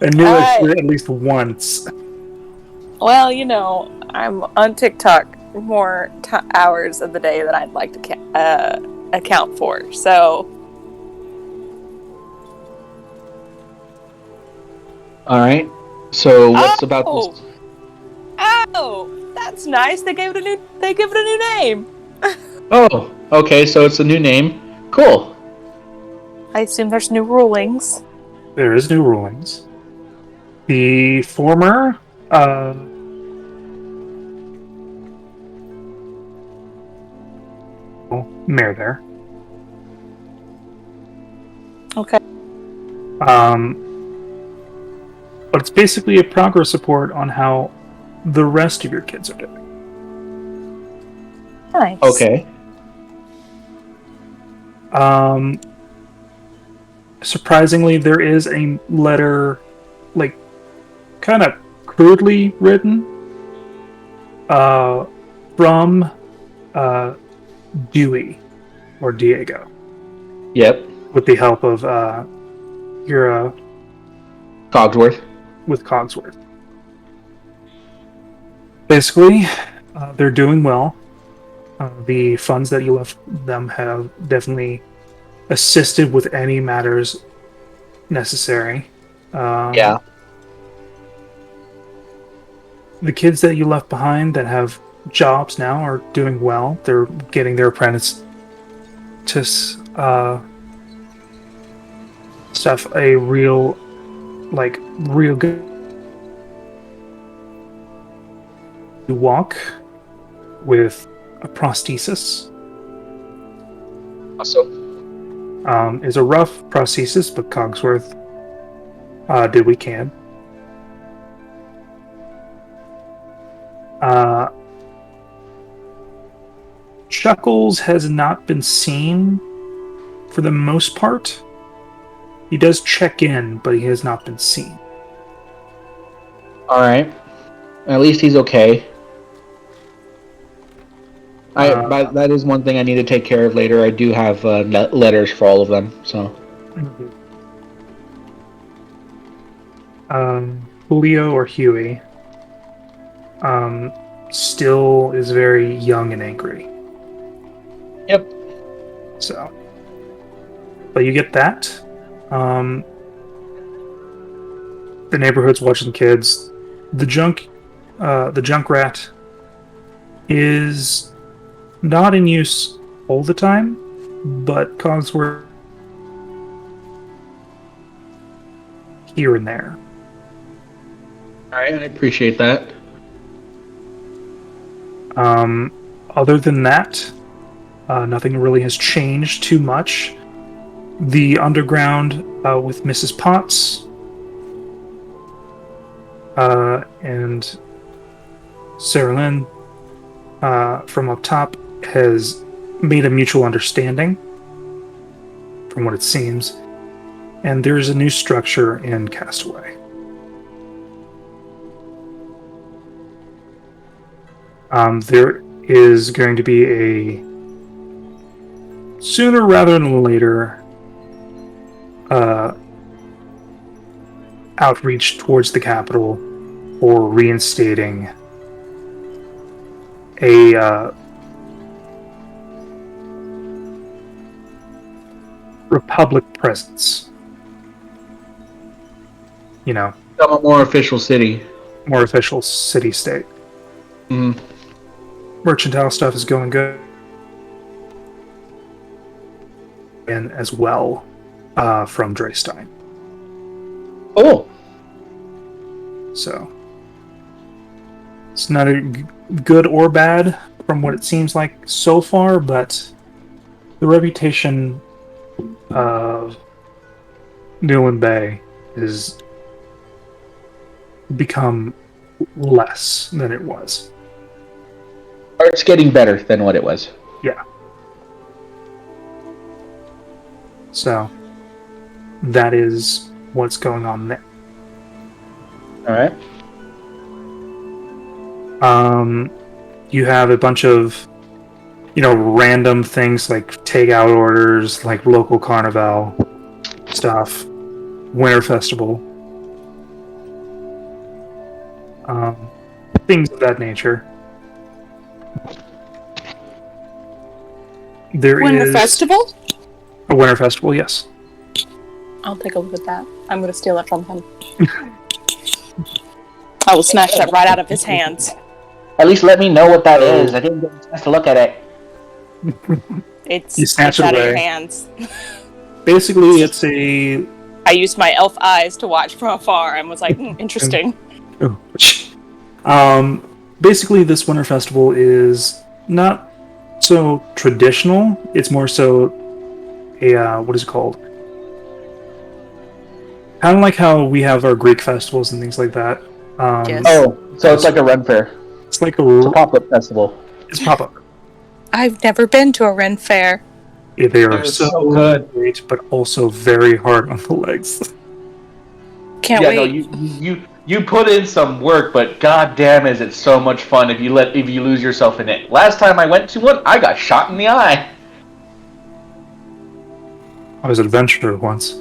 I knew it at least once. Well, you know, I'm on TikTok more hours of the day than I'd like to account for. So, All right. So what's about this? Oh, that's nice. They give it a new name. Oh, okay. So it's a new name. Cool. I assume there's new rulings. There is new rulings. The former mayor there. Okay. But it's basically a progress report on how the rest of your kids are doing. Nice. Okay. Surprisingly, there is a letter, like, kind of crudely written, from Dewey, or Diego. Yep. With the help of your Cogsworth. with Cogsworth. Basically, they're doing well. The funds that you left them have definitely assisted with any matters necessary. Yeah. The kids that you left behind that have jobs now are doing well. They're getting their apprentice to stuff a real good walk with a prosthesis. Awesome. Is a rough prosthesis, but Cogsworth did we can. Chuckles has not been seen for the most part. He does check in, but he has not been seen. All right. At least he's okay. That is one thing I need to take care of later. I do have letters for all of them, so. Julio or Huey still is very young and angry. Yep. So, but you get that. The neighborhood's watching kids. The junk rat is not in use all the time, but Cogsworth here and there. All right, I appreciate that. Other than that, nothing really has changed too much. The underground with Mrs. Potts and Sarah Lynn from up top has made a mutual understanding, from what it seems, and there's a new structure in Castaway. There is going to be a sooner rather than later outreach towards the capital for reinstating a Republic presence. You know, Become a more official city. more official city-state. Mm. Mercantile stuff is going good. And as well from Dreystein. Oh. So it's not good or bad from what it seems like so far, but the reputation of Newland Bay has become less than it was. Or it's getting better than what it was. Yeah. So that is what's going on there. All right. You have a bunch of, random things like takeout orders, like local carnival stuff, winter festival, things of that nature. There Winter is Festival? a winter festival, yes. I'll take a look at that. I'm going to steal it from him. I will snatch that right out of his hands. At least let me know what that is. I didn't get a chance to look at it. You snatch it out of away. your hands. Basically, it's a... I used my elf eyes to watch from afar and was like, interesting. Basically, this winter festival is not so traditional. It's more so a, what is it called? Kind of like how we have our Greek festivals and things like that. Yes. Oh, so it's like a Ren Fair. It's like It's a pop-up festival. It's pop-up. I've never been to a Ren Fair. Yeah, they are It's so so good. great, but also very hard on the legs. Can't Yeah, wait. no, you put in some work, but goddamn, is it so much fun if you lose yourself in it. Last time I went to one, I got shot in the eye. I was an adventurer once.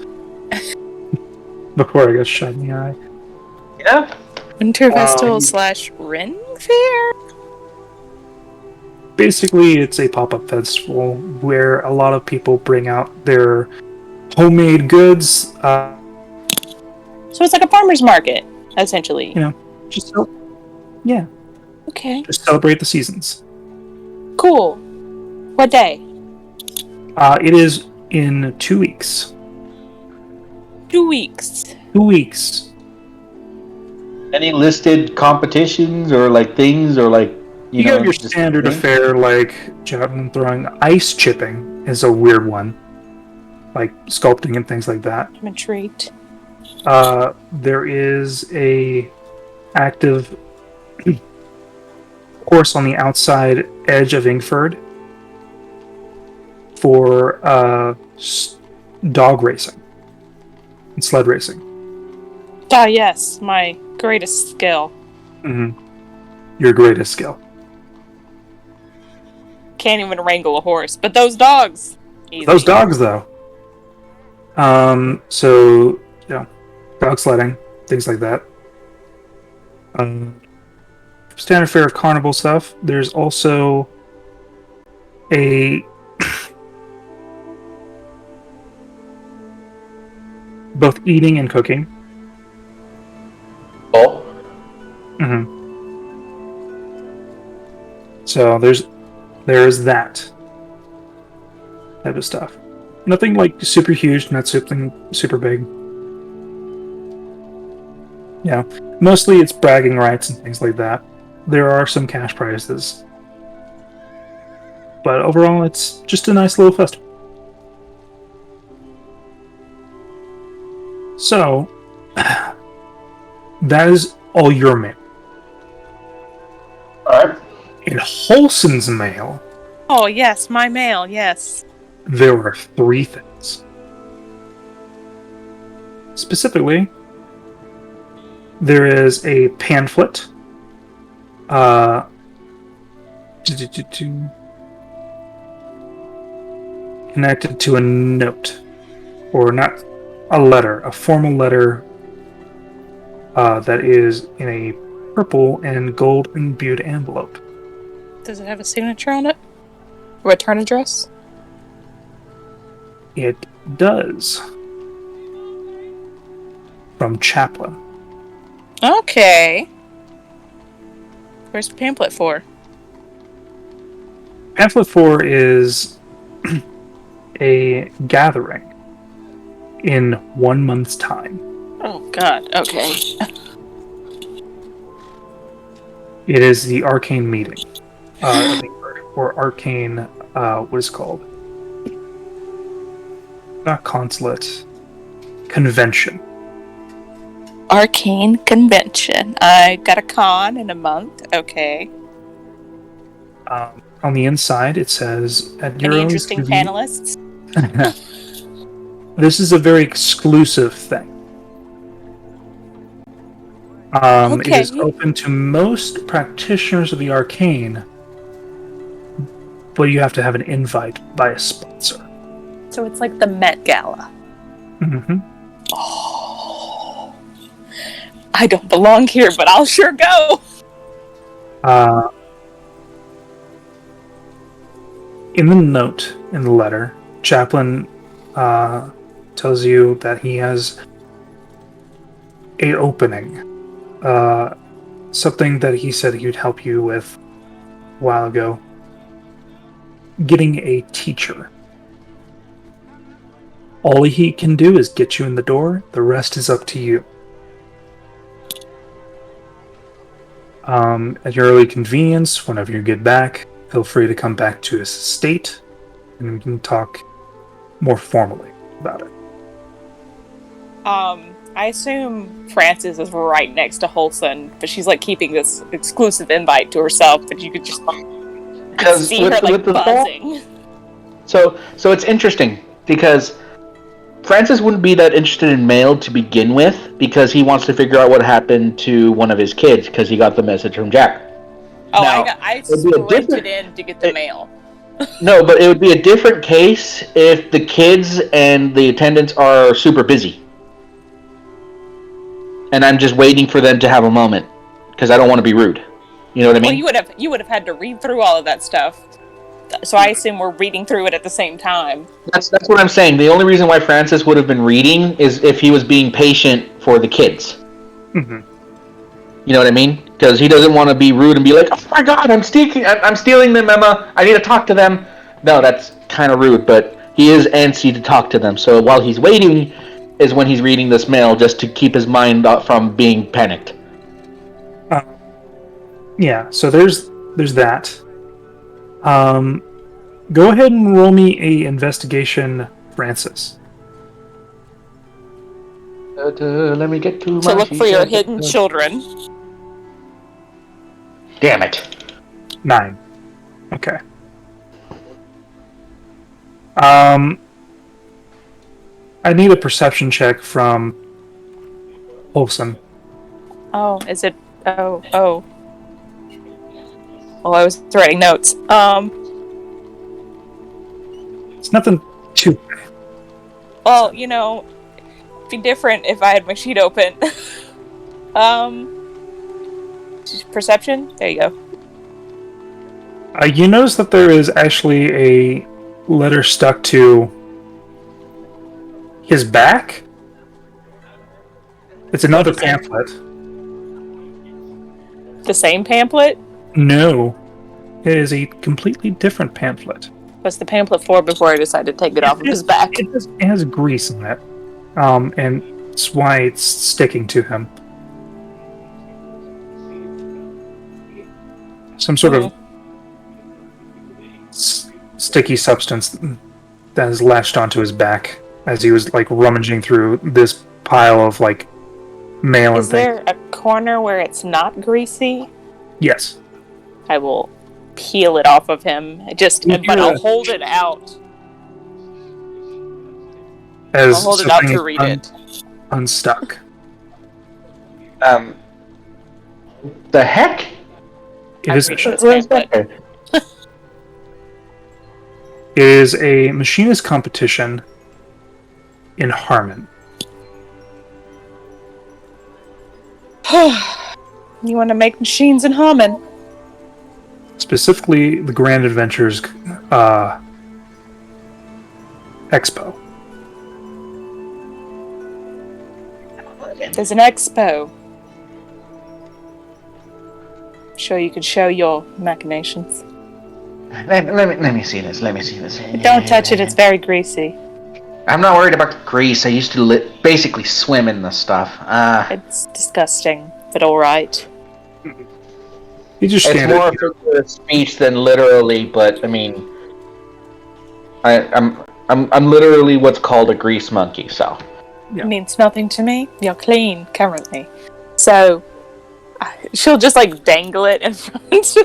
Before I got shot in the eye. Yeah. Winter Festival / Ren Fair? Basically, it's a pop-up festival where a lot of people bring out their homemade goods. So it's like a farmer's market, essentially. Just celebrate the seasons. Cool. What day? It is in 2 weeks. 2 weeks. 2 weeks. Any listed competitions or like things or like You have your standard affair like javelin throwing. Ice chipping is a weird one, like sculpting and things like that. I'm intrigued. There is a active course on the outside edge of Ingford for dog racing and sled racing. Ah, yes, my greatest skill. Mm-hmm. Your greatest skill. Can't even wrangle a horse, but those dogs. Easy. Those dogs, though. So, dog sledding, things like that. Standard fare of carnival stuff. There's also a both eating and cooking. Oh. Mm-hmm. So there is that type of stuff. Nothing like super huge, not something super big. Yeah, mostly it's bragging rights and things like that. There are some cash prizes, but overall it's just a nice little festival. So that is all your mail. All right. In Wholeson's mail, Oh, yes, my mail, yes. there were 3 things. Specifically, there is a pamphlet connected to a note, or not a letter, a formal letter that is in a purple and gold imbued envelope. Does it have a signature on it? Return address? It does. From Chaplin. Okay. Where's the pamphlet for? Pamphlet 4 is a gathering in 1 month's time. Oh, God, okay. It is the arcane meeting. Or arcane, what is it called? Not consulate. Convention. Arcane Convention. I got a con in a month. Okay. On the inside, it says, at your Any own interesting convenience- panelists? This is a very exclusive thing. It is open to most practitioners of the arcane, but you have to have an invite by a sponsor. So it's like the Met Gala. Mm-hmm. Oh. I don't belong here, but I'll sure go. In the note, in the letter, Chaplin tells you that he has an opening. Something that he said he would help you with a while ago. Getting a teacher. All he can do is get you in the door. The rest is up to you. At your early convenience, whenever you get back, feel free to come back to his estate, and we can talk more formally about it. I assume Frances is right next to Holson, but she's like keeping this exclusive invite to herself, but you could just see her like buzzing. So it's interesting because Francis wouldn't be that interested in mail to begin with because he wants to figure out what happened to one of his kids because he got the message from Jack. Oh, Now, I sprinted in to get the mail. No, but it would be a different case if the kids and the attendants are super busy. And I'm just waiting for them to have a moment because I don't want to be rude. You know what I mean? Well, you would have had to read through all of that stuff. So I assume we're reading through it at the same time. That's what I'm saying. The only reason why Francis would have been reading is if he was being patient for the kids. Mm-hmm. You know what I mean? Because he doesn't want to be rude and be like, "Oh my God, I'm stealing them, Emma. I need to talk to them." No, that's kind of rude. But he is antsy to talk to them. So while he's waiting, is when he's reading this mail just to keep his mind from being panicked. Yeah. So there's that. Go ahead and roll me a investigation, Francis. Let me get to So look for your hidden children. Damn it. 9. Okay. I need a perception check from Olson. Oh, is it? Oh. Well, I was writing notes. It's nothing too. Well, you know, it'd be different if I had my sheet open. Perception? There you go. You notice that there is actually a letter stuck to his back. It's another pamphlet. The same pamphlet? No, it is a completely different pamphlet. What's the pamphlet for before I decided to take it off of his back? It has grease in it, and it's why it's sticking to him. Some sort of sticky substance that is latched onto his back as he was like rummaging through this pile of like mail and things. Is there a corner where it's not greasy? Yes. I will peel it off of him. But I'll hold it out. As I'll hold it out something to read it. Unstuck. The heck? It is, Where's that? it is a machinist competition in Harmon. You want to make machines in Harmon? Specifically, the Grand Adventures Expo. There's an expo. I'm sure you could show your machinations. Let me see this. Don't touch it, it's very greasy. I'm not worried about the grease. I used to basically swim in the stuff. It's disgusting, but alright. You just It's more a figure of speech than literally, but I mean, I'm literally what's called a grease monkey. So Yeah. It means nothing to me. You're clean currently, so she'll just like dangle it in front.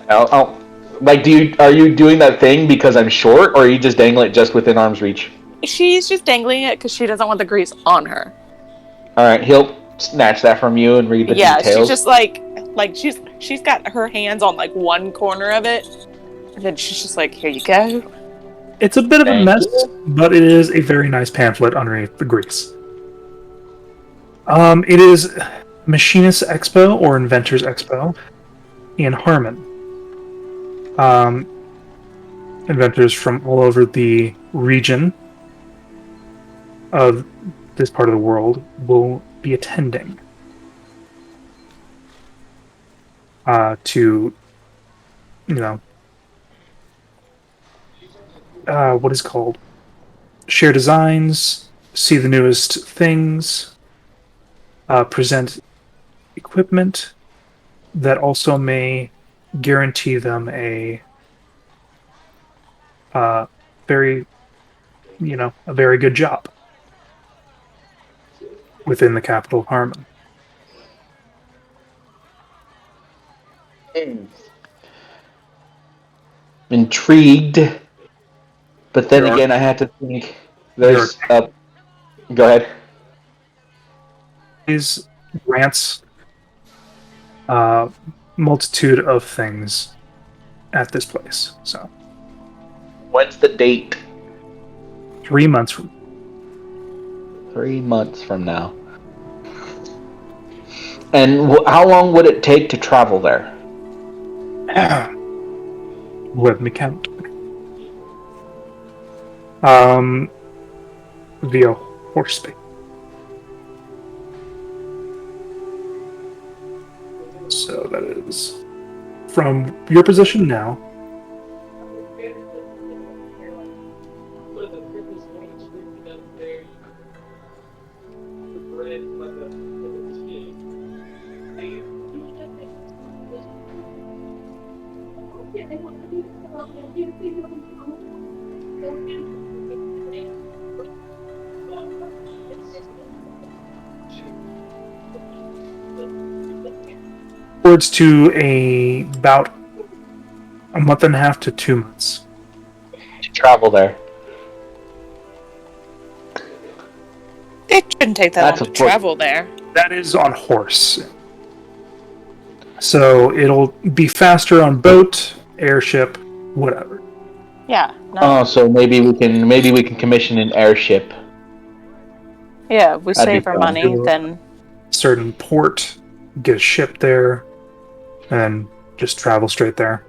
I'll like, are you doing that thing because I'm short, or are you just dangling it just within arm's reach? She's just dangling it because she doesn't want the grease on her. All right, he'll snatch that from you and read the details. Yeah, she's just like she's got her hands on like one corner of it, and then she's just like, here you go. It's a bit of a Thank mess, you. but it is a very nice pamphlet underneath the grease. It is Machinist Expo or Inventors Expo in Harmon. Inventors from all over the region of this part of the world will be attending to, what is called share designs, see the newest things, present equipment that also may guarantee them a very good job within the capital of Harmon. Intrigued, but then again, I had to think. There's go ahead. These grants multitude of things at this place. So When's the date? 3 months from 3 months from now. And how long would it take to travel there? let me count. Via horse space. So that is from your position now. Towards to about a month and a half to 2 months. To travel there. It shouldn't take that That's long to a travel there. That is on horse. So it'll be faster on boat, airship, whatever. Yeah. No. Oh, so maybe we can commission an airship. Yeah, we That'd save be our fun. money, then Certain port, get a ship there, and just travel straight there.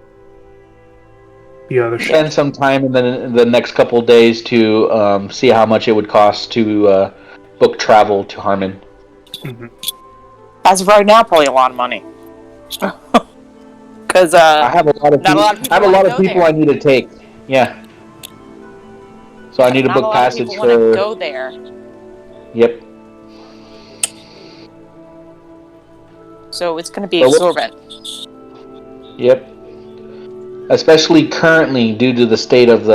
The other ship. Spend some time in the next couple of days to see how much it would cost to book travel to Harmon. Mm-hmm. as of right now, probably a lot of money. Because I have a lot of not a lot of people. I have a people lot wanna of go people there. I need to take. Yeah. So I need to not a book lot of passage people want to for. go there. Yep. So it's going to be Well, exorbitant. Yep. Especially currently due to the state of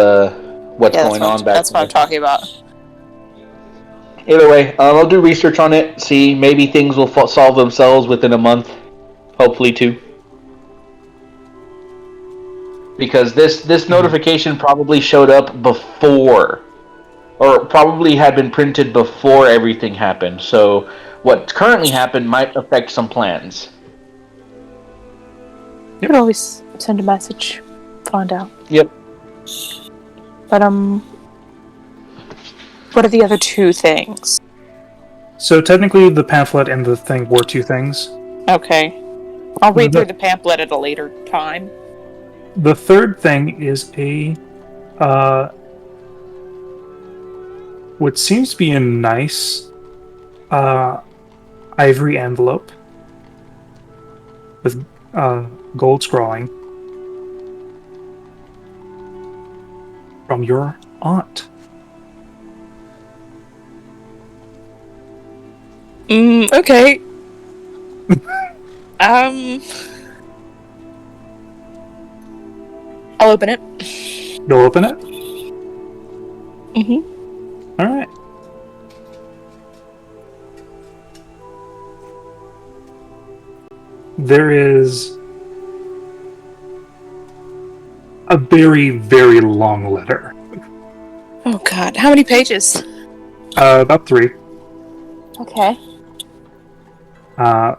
what's going on back That's what I'm there. talking about. Either way, I'll do research on it. See, maybe things will solve themselves within a month. Hopefully, too. because this notification probably showed up before, or probably had been printed before everything happened. So what currently happened might affect some plans. You could always send a message, find out. Yep. But what are the other two things? So technically, the pamphlet and the thing were two things. Okay. I'll read The- through the pamphlet at a later time. The third thing is a what seems to be a nice ivory envelope with gold scrawling from your aunt. Okay. I'll open it. You'll open it? Mm-hmm. Alright. There is a very, very long letter. Oh god, how many pages? About 3. Okay.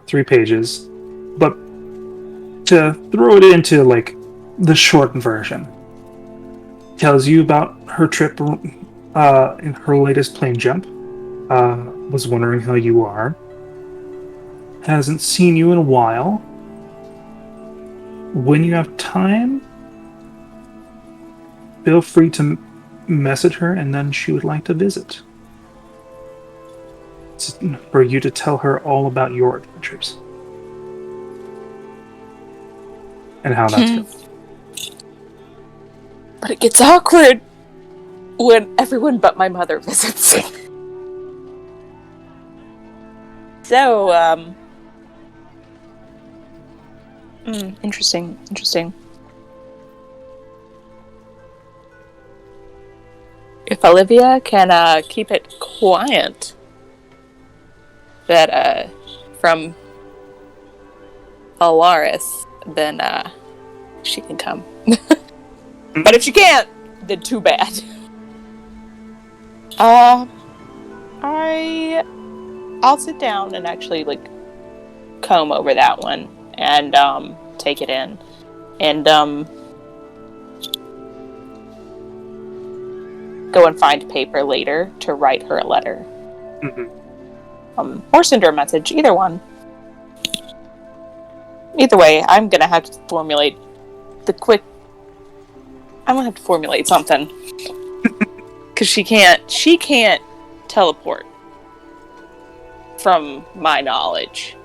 3 pages. But to throw it into, like, the short version, tells you about her trip in her latest plane jump. Was wondering how you are. Hasn't seen you in a while. When you have time, feel free to message her, and then she would like to visit. It's for you to tell her all about your adventures. And how that's going. But it gets awkward when everyone but my mother visits. So, interesting. If Olivia can keep it quiet, that from Alaris, then she can come. But if she can't, then too bad. I'll sit down and actually comb over that one and take it in and go and find paper later to write her a letter. Mm-hmm. Or send her a message, either one. Either way, I'm gonna have to formulate something. Because she can't teleport from my knowledge.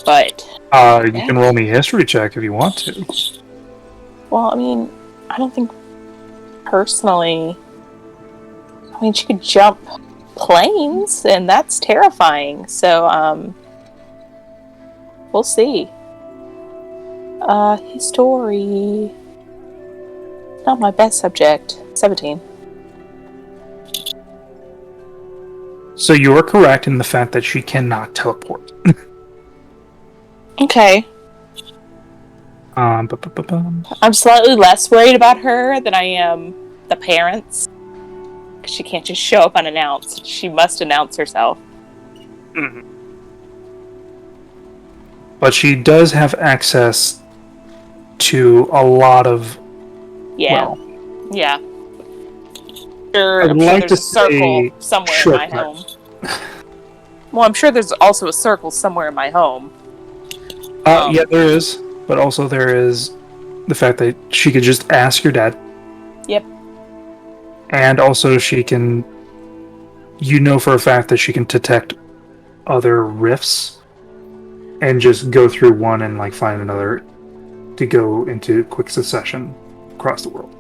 But You can roll me a history check if you want to. well, I mean, I don't think personally. I mean, she could jump planes, and that's terrifying. So, we'll see. History. Not my best subject. 17. So you are correct in the fact that she cannot teleport. Okay. I'm slightly less worried about her than I am the parents. 'Cause she can't just show up unannounced. She must announce herself. Mm-hmm. But she does have access to a lot of... Yeah. Well, Yeah. Sure, I'd I'm like sure there's to a circle say somewhere in my shortcuts. home. Well, I'm sure there's also a circle somewhere in my home. Yeah, there is. But also there is the fact that she could just ask your dad. Yep. And also she can... You know for a fact that she can detect other rifts and just go through one and find another to go into quick succession across the world.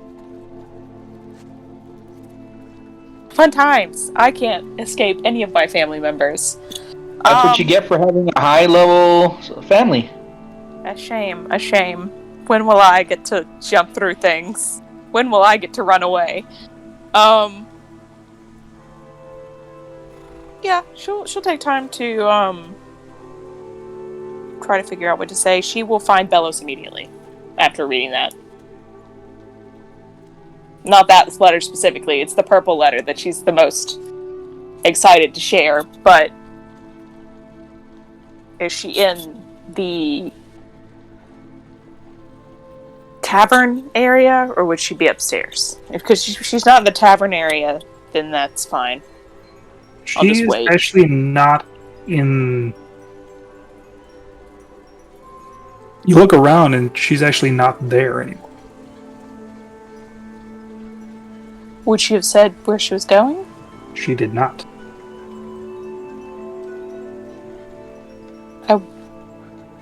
Fun times. I can't escape any of my family members. That's what you get for having a high-level family. A shame. When will I get to jump through things? When will I get to run away? Yeah, she'll take time to try to figure out what to say. She will find Bellows immediately. after reading that. Not that letter specifically, it's the purple letter that she's the most excited to share, but is she in the tavern area, or would she be upstairs? Because she's not in the tavern area, then that's fine. I'll She just is wait. actually not in. You look around and she's actually not there anymore. Would she have said where she was going? She did not. I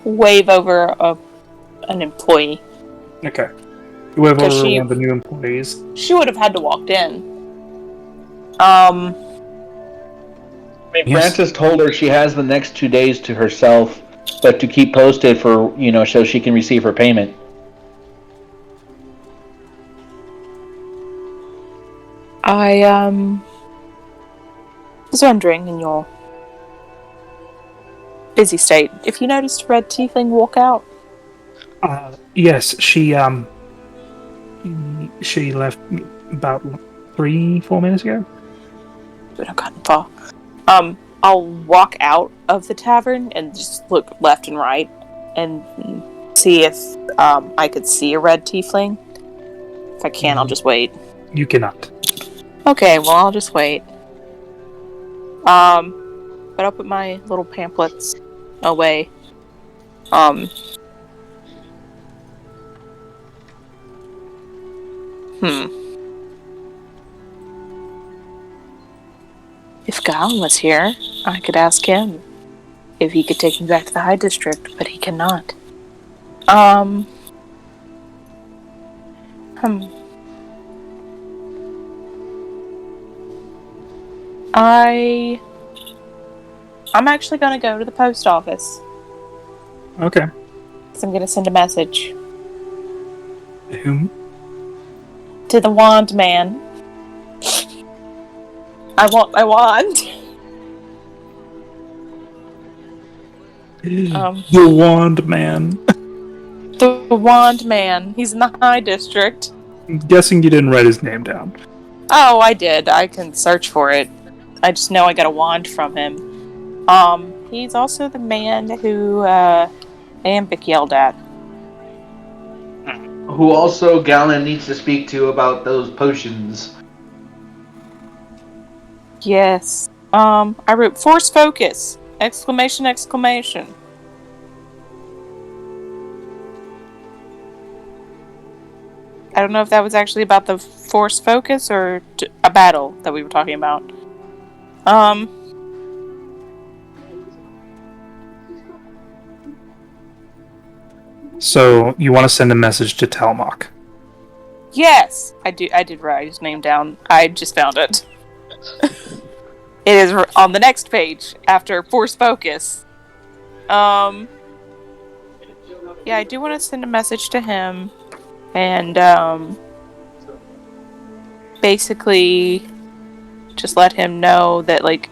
wave over an employee. Okay. Whoever Does she- one of the new employees. She would have had to walk in. I mean, Yes. Francis told her she has the next 2 days to herself, but to keep posted for, so she can receive her payment. I was wondering, in your busy state, if you noticed a red tiefling walk out. Yes, she left about 3-4 minutes ago. We don't gotten far. I'll walk out of the tavern and just look left and right and see if I could see a red tiefling. If I can, I'll just wait. You cannot. Okay, well, I'll just wait. But I'll put my little pamphlets away. If Galen was here, I could ask him if he could take me back to the High District, but he cannot. I'm actually gonna go to the post office. Okay. Because I'm gonna send a message Whom? to the wand man. I want my wand. The Wand Man. The wand man. He's in the High District. I'm guessing you didn't write his name down. Oh, I did. I can search for it. I just know I got a wand from him. He's also the man who, Ambic yelled at. Who also Galen needs to speak to about those potions. Yes. I wrote force focus! Exclamation, exclamation. I don't know if that was actually about the force focus or a battle that we were talking about. So you want to send a message to Talmok? Yes! I did write his name down. I just found it. It is on the next page after force focus. Yeah, I do want to send a message to him and basically just let him know that, like,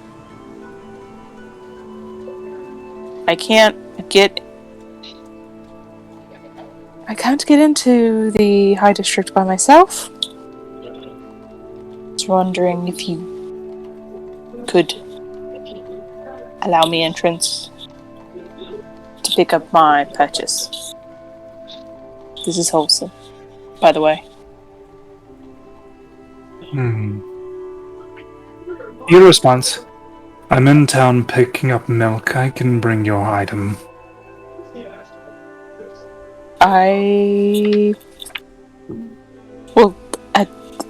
I can't get into the High District by myself. Just wondering if you could allow me entrance to pick up my purchase. This is wholesome, by the way. Your response. I'm in town picking up milk. I can bring your item.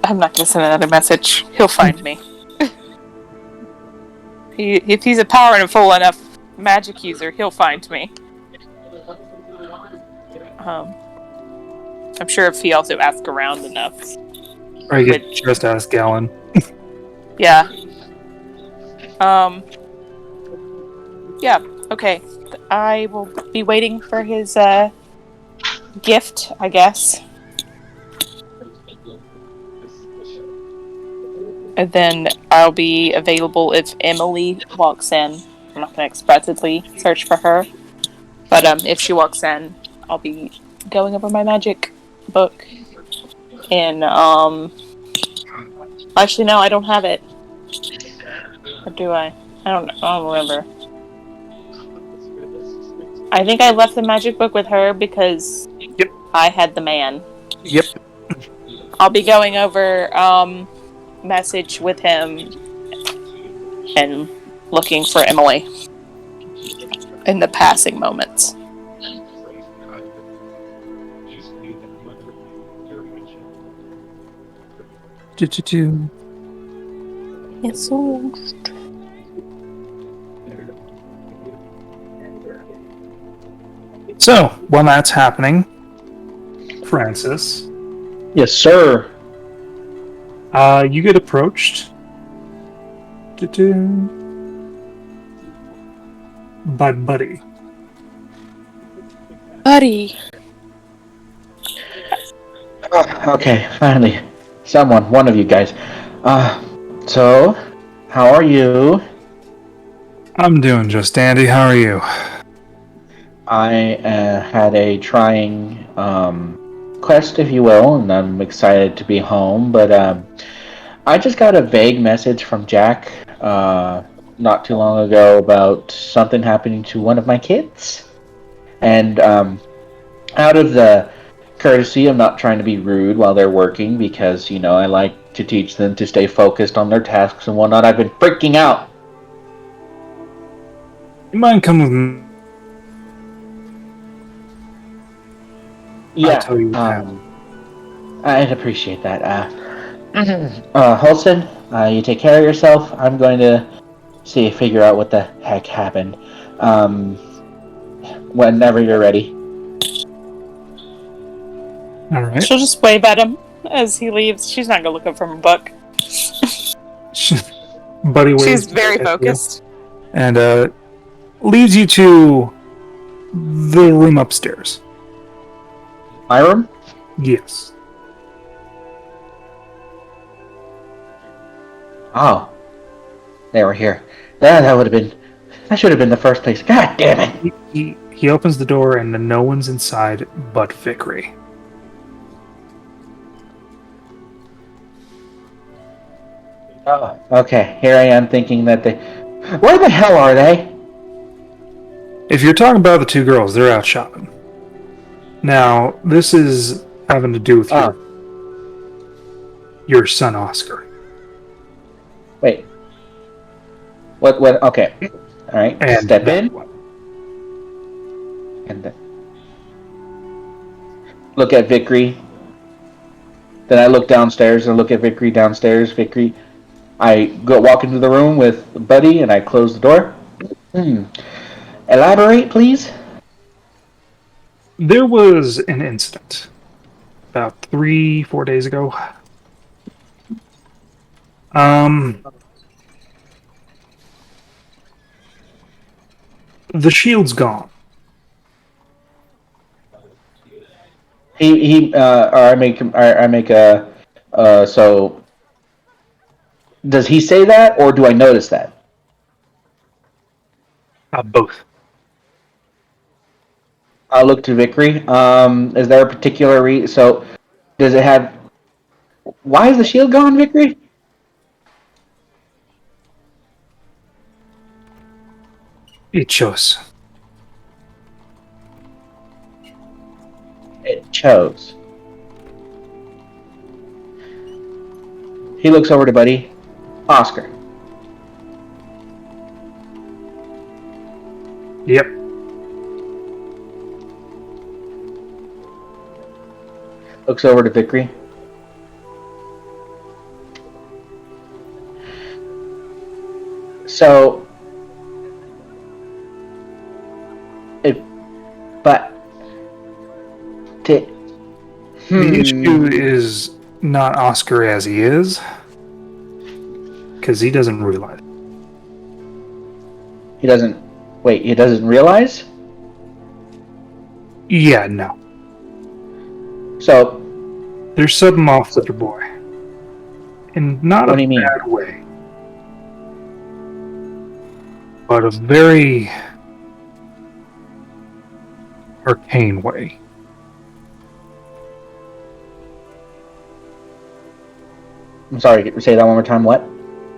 I'm not gonna send another message. He'll find me. If he's a powerful enough magic user, he'll find me. I'm sure if he also asks around enough. Or you could just ask Galen. Yeah. Yeah, okay. I will be waiting for his, gift, I guess. And then I'll be available if Emily walks in. I'm not going to expressly search for her. But if she walks in, I'll be going over my magic book. And, actually, no, I don't have it. Or do I? I don't remember. I think I left the magic book with her because Yep. I had the man. Yep. I'll be going over, message with him and looking for Emily in the passing moments. Yes, so. So, while that's happening, Francis, Yes, sir. you get approached by Buddy. Buddy. Okay, finally. One of you guys. So, how are you? I'm doing just dandy. How are you? I had a trying quest, if you will, and I'm excited to be home, but I just got a vague message from Jack not too long ago about something happening to one of my kids. And out of the courtesy of not trying to be rude while they're working, because, you know, I like to teach them to stay focused on their tasks and whatnot, I've been freaking out. You mind coming with me? Yeah, I'll tell you what happened. I'd appreciate that. Holston, you take care of yourself. I'm going to figure out what the heck happened. Whenever you're ready. All right. She'll just wave at him as he leaves. She's not gonna look up from her book. Buddy waves. She's very focused. And leads you to the room upstairs. My room? Yes. Oh. They were here. That should have been the first place. God damn it. He opens the door and no one's inside but Vickery. Oh, okay. Here I am thinking that where the hell are they? If you're talking about the two girls, they're out shopping. Now, this is having to do with your son, Oscar. Wait. What, okay. Alright, And step in. And then look at Vickery. Then I look downstairs and look at Vickery downstairs. Vickery. I walk into the room with Buddy and I close the door. Elaborate, please. There was an incident about 3-4 days ago. The shield's gone. I make a, so, does he say that, or do I notice that? Both. I'll look to Vickery. Is there a particular so, does it have, why is the shield gone, Vickery? It chose. It chose. He looks over to Buddy. Oscar. Yep. Looks over to Vickery. So, The issue is not Oscar as he is, because he doesn't realize. He doesn't. Wait, he doesn't realize? Yeah, no. So, there's something off with your boy. In not what do a you mean? bad way, but a very arcane way. I'm sorry, say that one more time. What?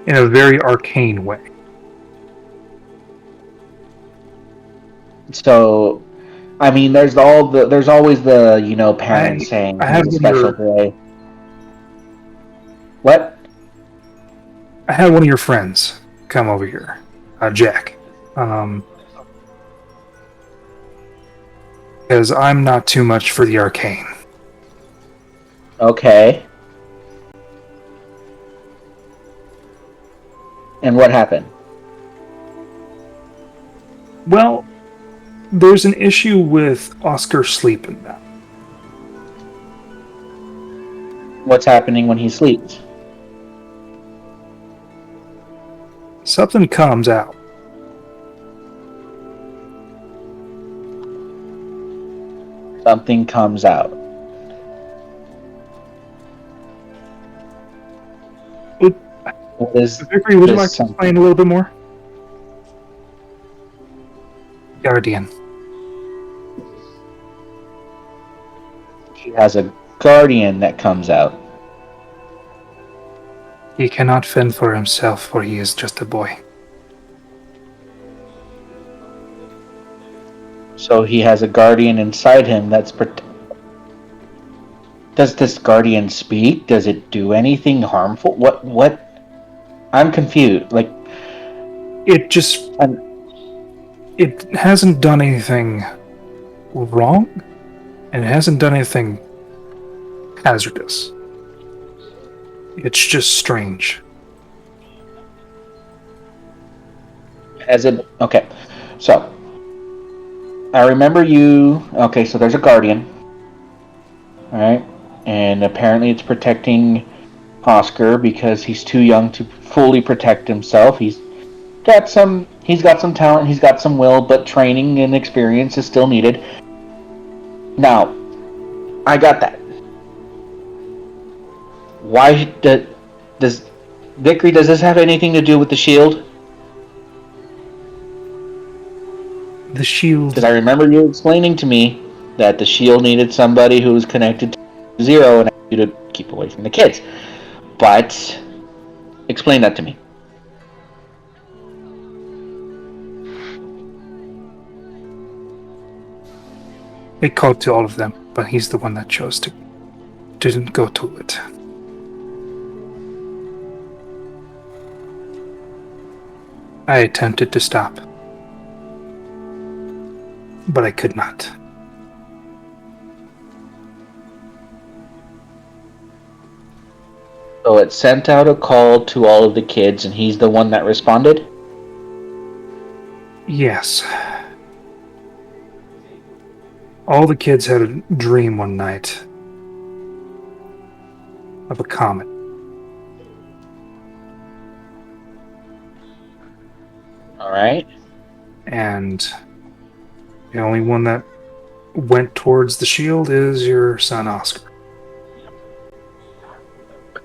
In a very arcane way. So, I mean, there's always the parents saying I he's had a one of special your boy. What? I had one of your friends come over here, Jack. Because I'm not too much for the arcane. Okay. And what happened? Well, there's an issue with Oscar sleeping now. What's happening when he sleeps? Something comes out. Something comes out. What is Vickery, would you this like to something? explain a little bit more? Guardian. He has a guardian that comes out. He cannot fend for himself, for he is just a boy. So he has a guardian inside him that's Does this guardian speak? Does it do anything harmful? What? I'm confused. Like, It just... It hasn't done anything wrong, and it hasn't done anything hazardous. It's just strange. has it? Okay, so I remember you. Okay, so there's a guardian. All right, and apparently it's protecting Oscar because he's too young to fully protect himself. He's got some talent, he's got some will, but training and experience is still needed. Now, I got that. Why does Vickery, does this have anything to do with the shield? The shield... Because I remember you explaining to me that the shield needed somebody who was connected to Zero and you to keep away from the kids. But explain that to me. It called to all of them, but he's the one that chose to didn't go to it. I attempted to stop, but I could not. So it sent out a call to all of the kids and he's the one that responded? Yes. All the kids had a dream one night of a comet. Alright. And the only one that went towards the shield is your son, Oscar.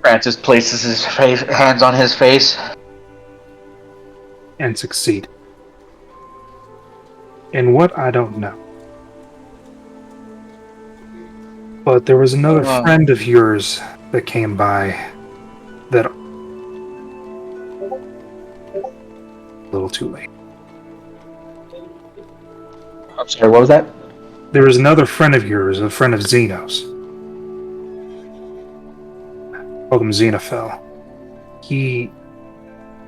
Francis places his hands on his face. And succeed. In what, I don't know. But there was another friend of yours that came by that... a little too late. I'm sorry, what was that? There was another friend of yours, a friend of Zeno's. Called him Xenophil. He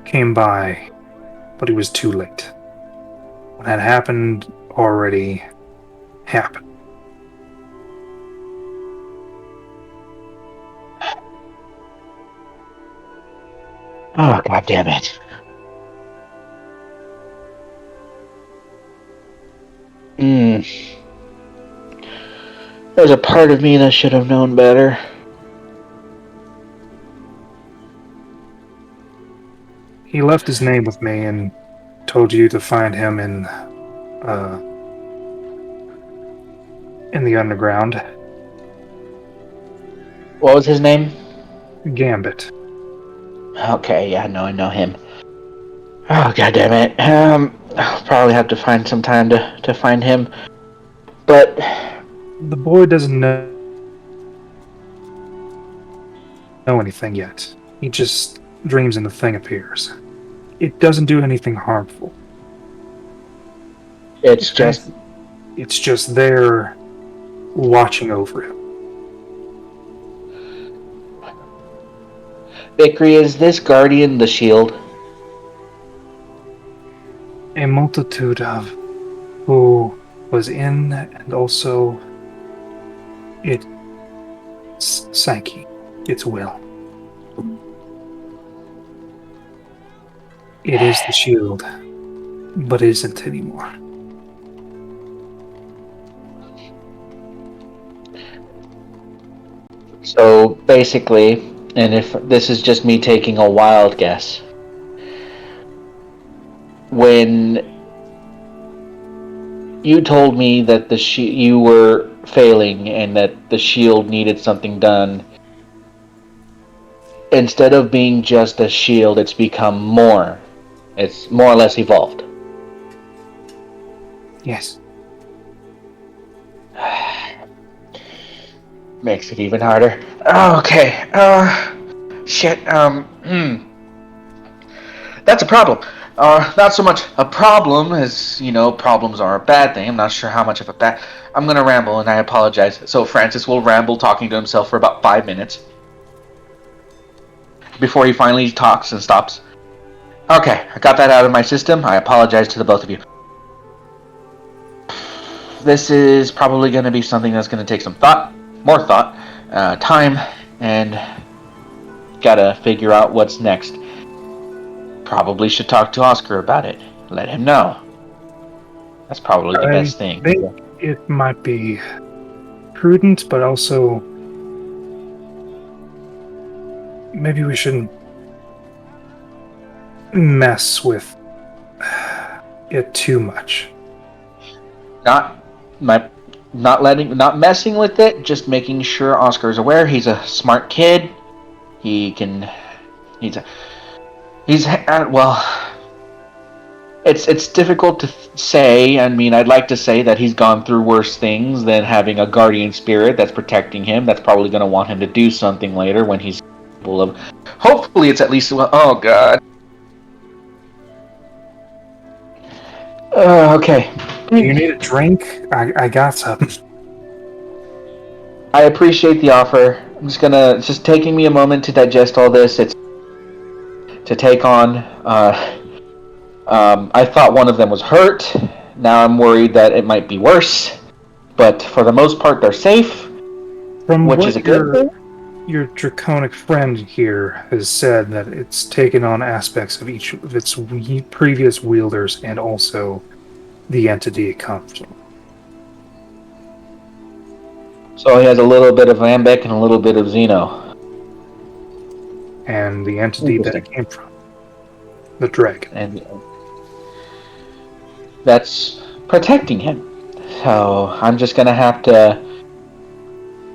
came by, but he was too late. What had happened already happened. Oh, god damn it. There's a part of me that should have known better. He left his name with me and told you to find him in the underground. What was his name? Gambit. Okay, yeah, I know him. Oh, god damn it. I'll probably have to find some time to find him. But The boy doesn't know anything yet. he just dreams and the thing appears. It doesn't do anything harmful. It's just It's just there watching over him. Vickery, is this guardian the shield? A multitude of who was in and also its psyche, its will. It is the shield, but isn't anymore. So basically, and if this is just me taking a wild guess, when you told me that you were failing and that the shield needed something done, instead of being just a shield, it's become more. It's more or less evolved. Yes. Makes it even harder. Okay. Shit. That's a problem. Not so much a problem as, problems are a bad thing. I'm not sure how much of a bad... I'm gonna ramble, and I apologize. So Francis will ramble, talking to himself for about 5 minutes. Before he finally talks and stops. Okay, I got that out of my system. I apologize to the both of you. This is probably going to be something that's going to take some thought, more thought, time, and gotta figure out what's next. Probably should talk to Oscar about it. Let him know. That's probably the best thing. I think it might be prudent, but also maybe we shouldn't mess with it too much. Not messing with it, just making sure Oscar's aware. He's a smart kid. It's difficult to say. I mean, I'd like to say that he's gone through worse things than having a guardian spirit that's protecting him. That's probably going to want him to do something later when he's capable of. Hopefully, it's at least. Oh God. Okay. Do you need a drink? I got something. I appreciate the offer. It's just taking me a moment to digest all this. It's to take on. I thought one of them was hurt. Now I'm worried that it might be worse. But for the most part, they're safe. From which what is a good thing. Your draconic friend here has said that it's taken on aspects of each of its previous wielders and also the entity it comes from. So he has a little bit of Lambic and a little bit of Xeno. And the entity that it came from. The dragon. And that's protecting him. So I'm just going to have to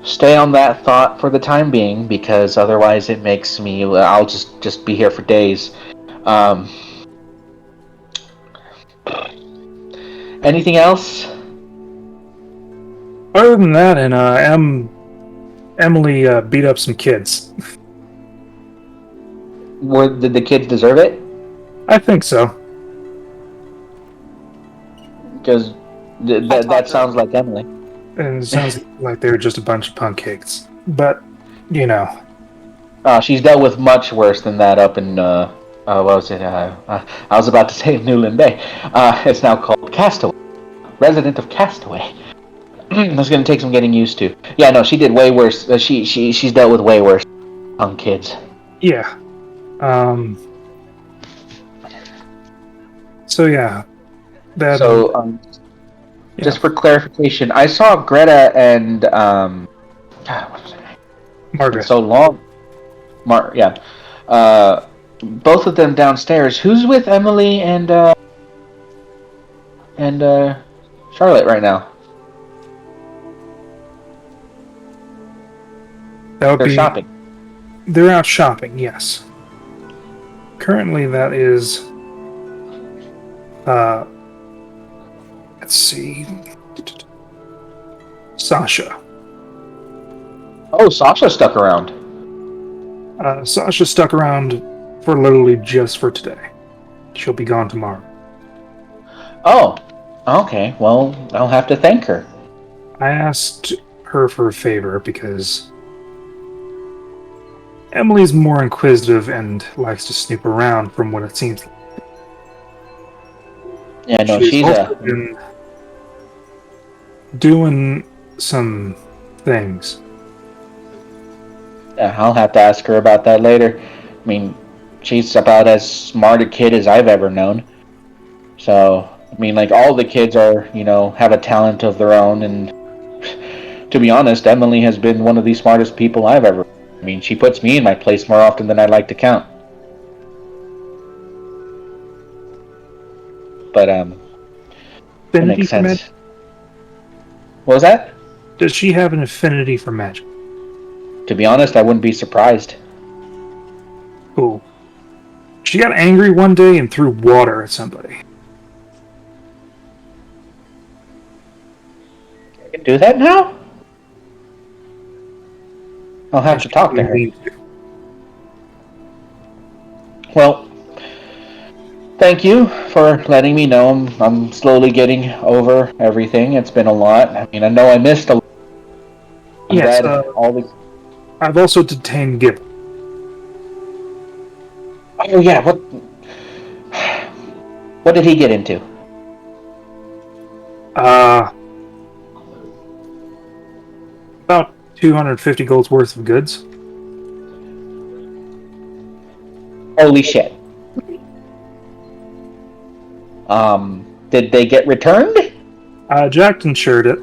stay on that thought for the time being, because otherwise it makes me... I'll just be here for days. Anything else? Other than that, and Emily beat up some kids. Did the kids deserve it? I think so. Because that sounds like Emily. And it sounds like they were just a bunch of punk cakes. But, She's dealt with much worse than that up in, what was it? I was about to say Newland Bay. It's now called Castaway. Resident of Castaway. That's going to take some getting used to. Yeah, no, she did way worse. She's dealt with way worse punk kids. Yeah. So, yeah. Just for clarification, I saw Greta and God, what was her name? Margaret. So long. Yeah. Both of them downstairs. Who's with Emily and Charlotte right now? They're shopping. They're out shopping, yes. Currently, that is... let's see... Sasha. Oh, Sasha stuck around. Sasha stuck around for literally just for today. She'll be gone tomorrow. Oh, okay. Well, I'll have to thank her. I asked her for a favor because Emily's more inquisitive and likes to snoop around from what it seems like. Yeah, no, She's she's also a. been doing some things. Yeah, I'll have to ask her about that later. I mean, she's about as smart a kid as I've ever known. So, I mean, like, all the kids are, have a talent of their own. And to be honest, Emily has been one of the smartest people I've ever. I mean, she puts me in my place more often than I'd like to count. But, that Affinity makes for magic? sense. What was that? Does she have an affinity for magic? To be honest, I wouldn't be surprised. Cool. She got angry one day and threw water at somebody. I can do that now? I'll have And to she talk to didn't her. mean to. Well, thank you for letting me know. I'm slowly getting over everything. It's been a lot. I mean, I know I missed a lot. I'm Yes, glad all the... I've also detained Gib. Oh, yeah, what did he get into? About 250 gold's worth of goods. Holy shit. Did they get returned? Jack insured it.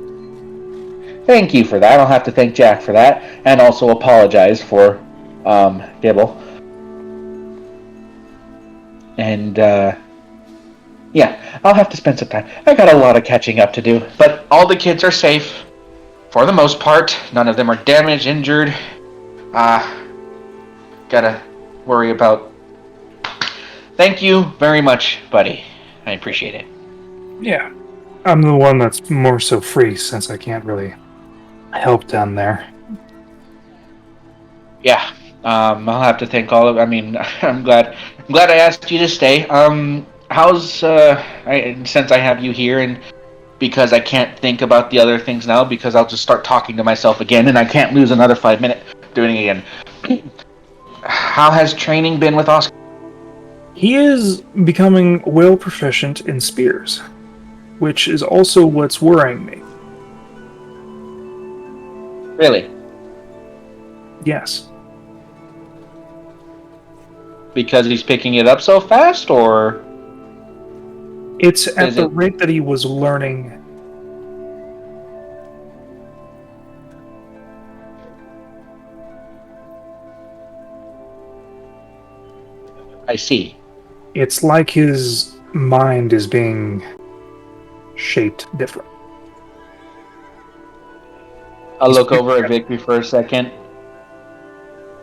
Thank you for that. I'll have to thank Jack for that, and also apologize for, Dibble. And, yeah, I'll have to spend some time. I got a lot of catching up to do, but all the kids are safe. For the most part, none of them are damaged, injured. Gotta worry about... Thank you very much, buddy. I appreciate it. Yeah. I'm the one that's more so free since I can't really help down there. Yeah, I'll have to thank all of... I mean, I'm glad I asked you to stay. How's, since I have you here, and because I can't think about the other things now, because I'll just start talking to myself again, and I can't lose another 5 minutes doing it again. How has training been with Oscar? He is becoming well proficient in spears, which is also what's worrying me. Really? Yes. Because he's picking it up so fast, or... It's at the rate that he was learning. I see. It's like his mind is being shaped different. I'll look over at Victory for a second.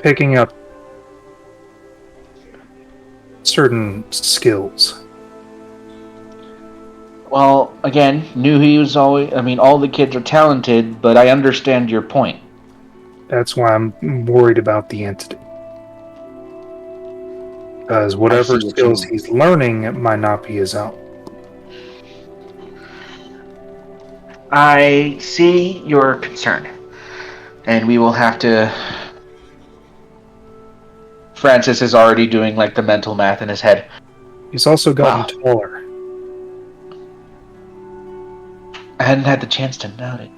Picking up certain skills. Well, again, knew he was always... I mean, all the kids are talented, but I understand your point. That's why I'm worried about the entity. Because whatever skills he's learning might not be his own. I see your concern. And we will have to... Francis is already doing, like, the mental math in his head. He's also gotten taller. I hadn't had the chance to note it.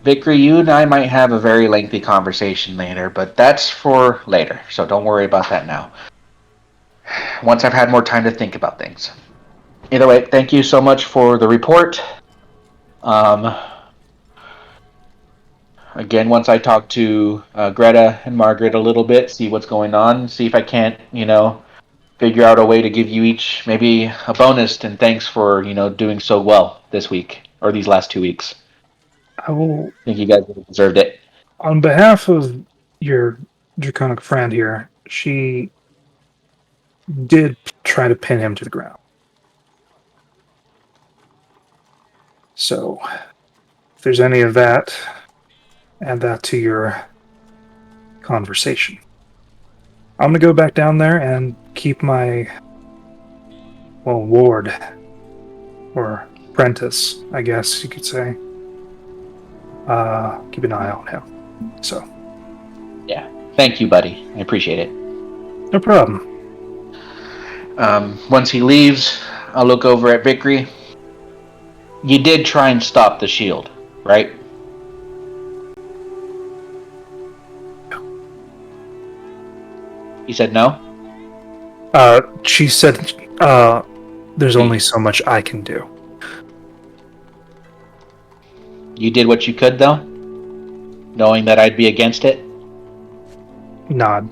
Vickery, you and I might have a very lengthy conversation later, but that's for later, so don't worry about that now. Once I've had more time to think about things. Either way, thank you so much for the report. Again, once I talk to Greta and Margaret a little bit, see what's going on, see if I can't, figure out a way to give you each maybe a bonus, and thanks for, doing so well this week, or these last 2 weeks. I think you guys deserved it. On behalf of your draconic friend here, she did try to pin him to the ground. So, if there's any of that, add that to your conversation. I'm gonna go back down there and keep my ward or apprentice, I guess you could say. Keep an eye on him. So. Yeah. Thank you, buddy. I appreciate it. No problem. Once he leaves, I'll look over at Vickery. You did try and stop the shield, right? He said no? She said, there's only so much I can do. You did what you could, though? Knowing that I'd be against it? Nod.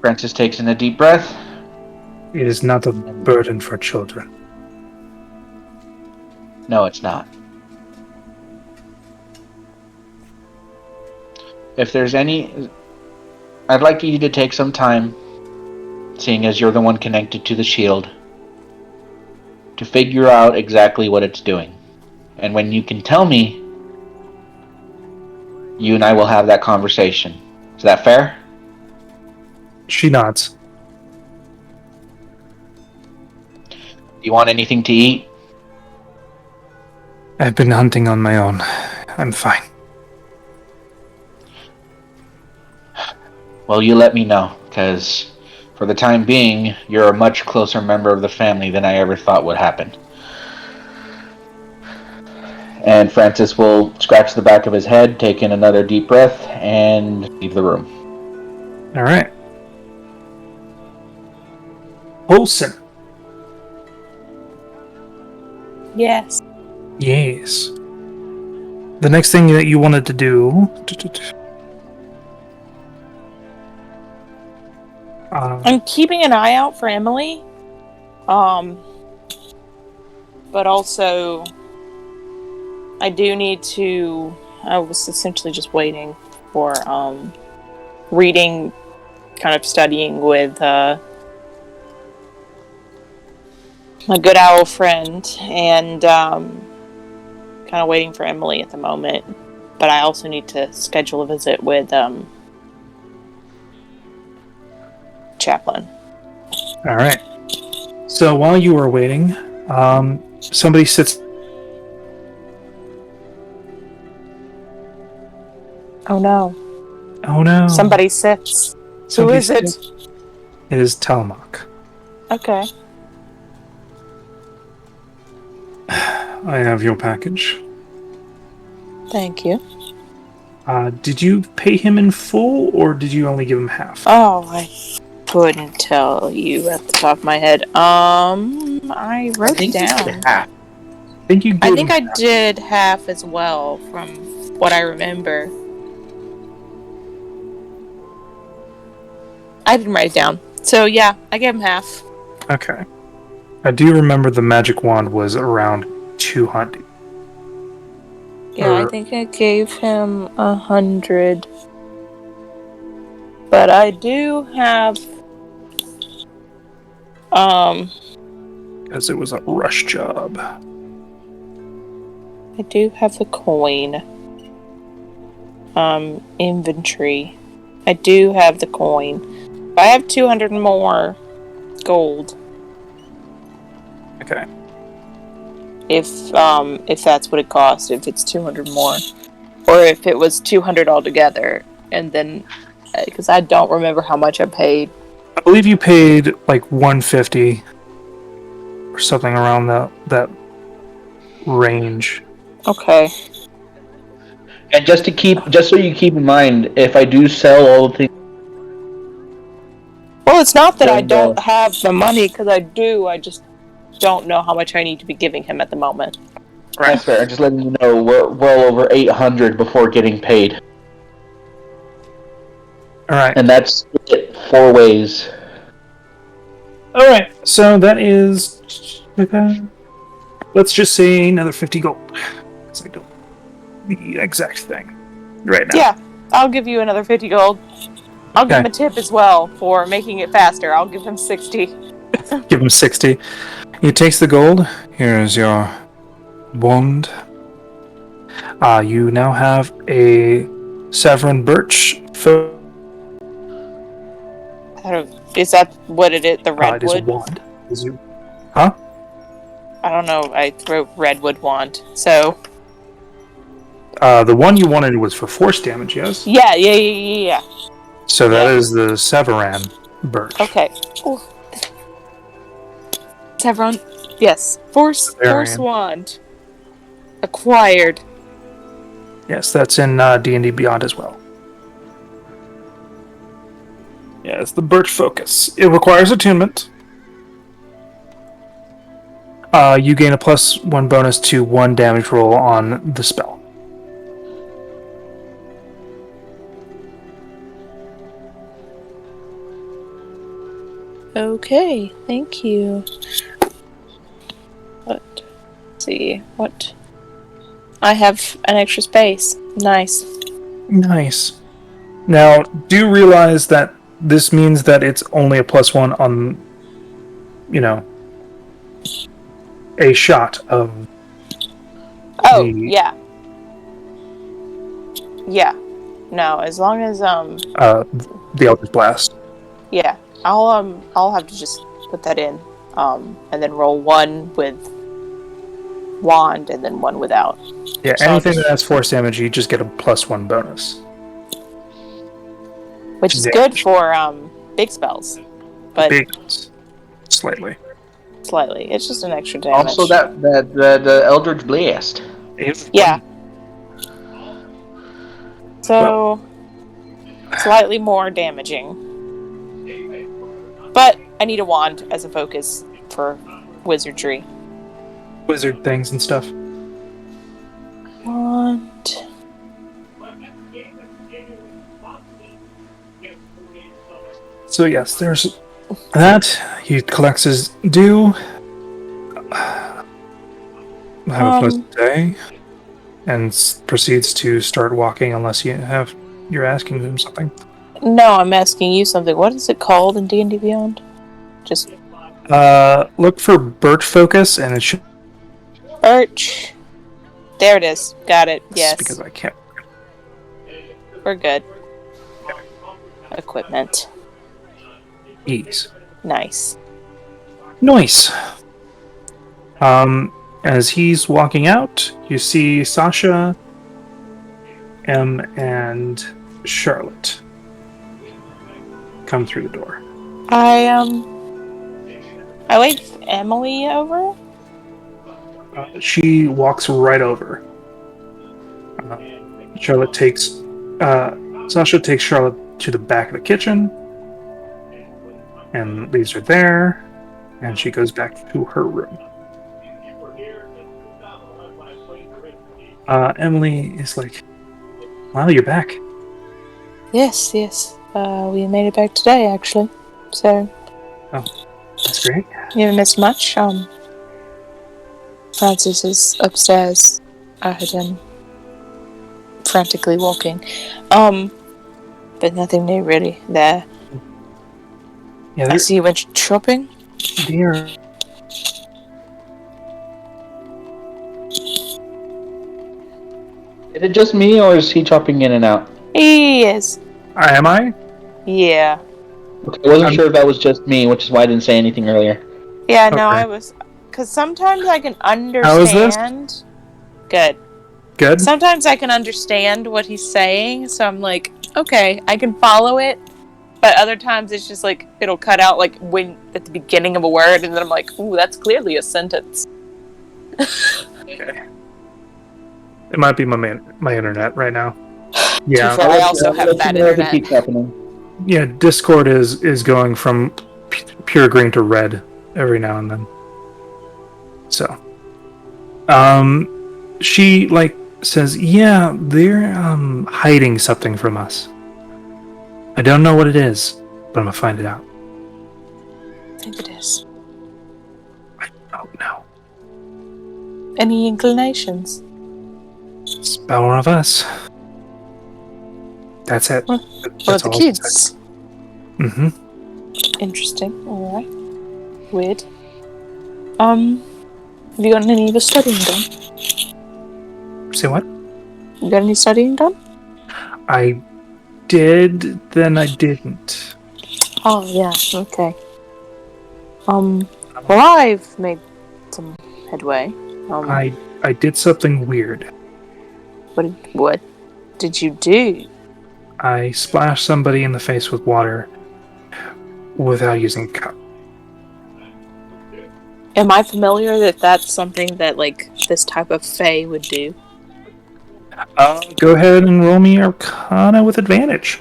Francis takes in a deep breath. It is not a burden for children. No, it's not. If there's any... I'd like you to take some time, seeing as you're the one connected to the shield, to figure out exactly what it's doing. And when you can tell me, you and I will have that conversation. Is that fair? She nods. Do you want anything to eat? I've been hunting on my own. I'm fine. Well, you let me know, because for the time being, you're a much closer member of the family than I ever thought would happen. And Francis will scratch the back of his head, take in another deep breath, and leave the room. All right. Olsen. Yes. Yes. The next thing that you wanted to do... I'm keeping an eye out for Emily. But also, I do need to... I was essentially just waiting for, reading, kind of studying with, my good owl friend, and, kind of waiting for Emily at the moment. But I also need to schedule a visit with, Chaplain. All right. So while you were waiting, somebody sits... Oh no. Oh no. Somebody sits. Who is it? It is Telmach. Okay. I have your package. Thank you. Did you pay him in full, or did you only give him half? Oh, I couldn't tell you at the top of my head. I wrote it down. Half. I think I did half as well, from what I remember. I didn't write it down. So yeah, I gave him half. Okay. I do remember the magic wand was around 200. Yeah, I think I gave him 100. But I do have... Because it was a rush job. I do have the coin. Inventory. I do have the coin. I have 200 more gold. Okay. If that's what it cost, if it's 200 more. Or if it was 200 altogether. And then, because I don't remember how much I paid. I believe you paid like 150 or something around that range. Okay. And just so you keep in mind, if I do sell all the things... Well, it's not that I don't have the money, because I do. I just don't know how much I need to be giving him at the moment. Right. That's fair. I'm just letting you know we're well over 800 before getting paid. Alright. And that's split 4 ways. Alright, so that is... Let's just say another 50 gold. Because I don't... The exact thing. Right now. Yeah, I'll give you another 50 gold. I'll give him a tip as well for making it faster. I'll give him 60. Give him 60. He takes the gold. Here's your wand. You now have a Severin Birch. Is that what it is? The It is a redwood? wand. Huh? I don't know. I wrote redwood wand. So The one you wanted was for force damage, yes? yeah. So that is the Severin Birch. Okay. Ooh. Sevron. Yes. Force wand. Acquired. Yes, that's in D&D Beyond as well. Yeah, it's the Birch Focus. It requires attunement. You gain a +1 bonus to 1 damage roll on the spell. Okay, thank you. Let's see what. I have an extra space. Nice. Nice. Now, do realize that this means that it's only a +1 on, a shot of. Oh, yeah. Yeah. No, as long as the Eldritch Blast. Yeah. I'll have to just put that in. And then roll 1 with wand and then 1 without. Yeah, So anything that has force damage, you just get a +1 bonus. Which is good for big spells. But big slightly. Slightly. It's just an extra damage. Also, the Eldritch Blast. Yeah. So, slightly more damaging. But I need a wand as a focus for wizardry. Wizard things and stuff. Wand. So yes, there's that. He collects his due. Have a pleasant day. And proceeds to start walking unless you're asking him something. No, I'm asking you something. What is it called in D&D Beyond? Just look for Birch Focus, and it should. Birch. There it is. Got it. Yes. Because I can't. We're good. Equipment. Ease. Nice. Nice. As he's walking out, you see Sasha, M, and Charlotte come through the door. I wait Emily over. She walks right over. Sasha takes Charlotte to the back of the kitchen and leaves her there, and she goes back to her room. Emily is like, "Wow, you're back." Yes. We made it back today, actually. So. Oh, that's great. You haven't missed much. Francis is upstairs. I heard him frantically walking. But nothing new really there. Yeah, I see you went shopping. Dear. Is it just me, or is he chopping in and out? He is. Am I? Yeah. Okay, I wasn't sure if that was just me, which is why I didn't say anything earlier. Yeah, no, Okay. I was... Because sometimes I can understand... How is this? Good. Good? Sometimes I can understand what he's saying, so I'm like, okay, I can follow it. But other times it's just like, it'll cut out like when at the beginning of a word, and then I'm like, ooh, that's clearly a sentence. Okay. It might be my internet right now. Yeah. Too far. I also have bad internet. Keeps happening. Yeah, Discord is going from pure green to red every now and then. So, she says, "Yeah, they're hiding something from us. I don't know what it is, but I'm gonna find it out." I think it is. I don't know. Any inclinations? It's about one of us. That's it. One of the kids. Mm-hmm. Interesting. Alright. Weird. Have you got any of your studying done? Say what? You got any studying done? I did, then I didn't. Oh, yeah, okay. Well, I've made some headway. I did something weird. What did you do? I splashed somebody in the face with water without using a cup. Am I familiar that that's something that, like, this type of fae would do? Go ahead and roll me Arcana with advantage.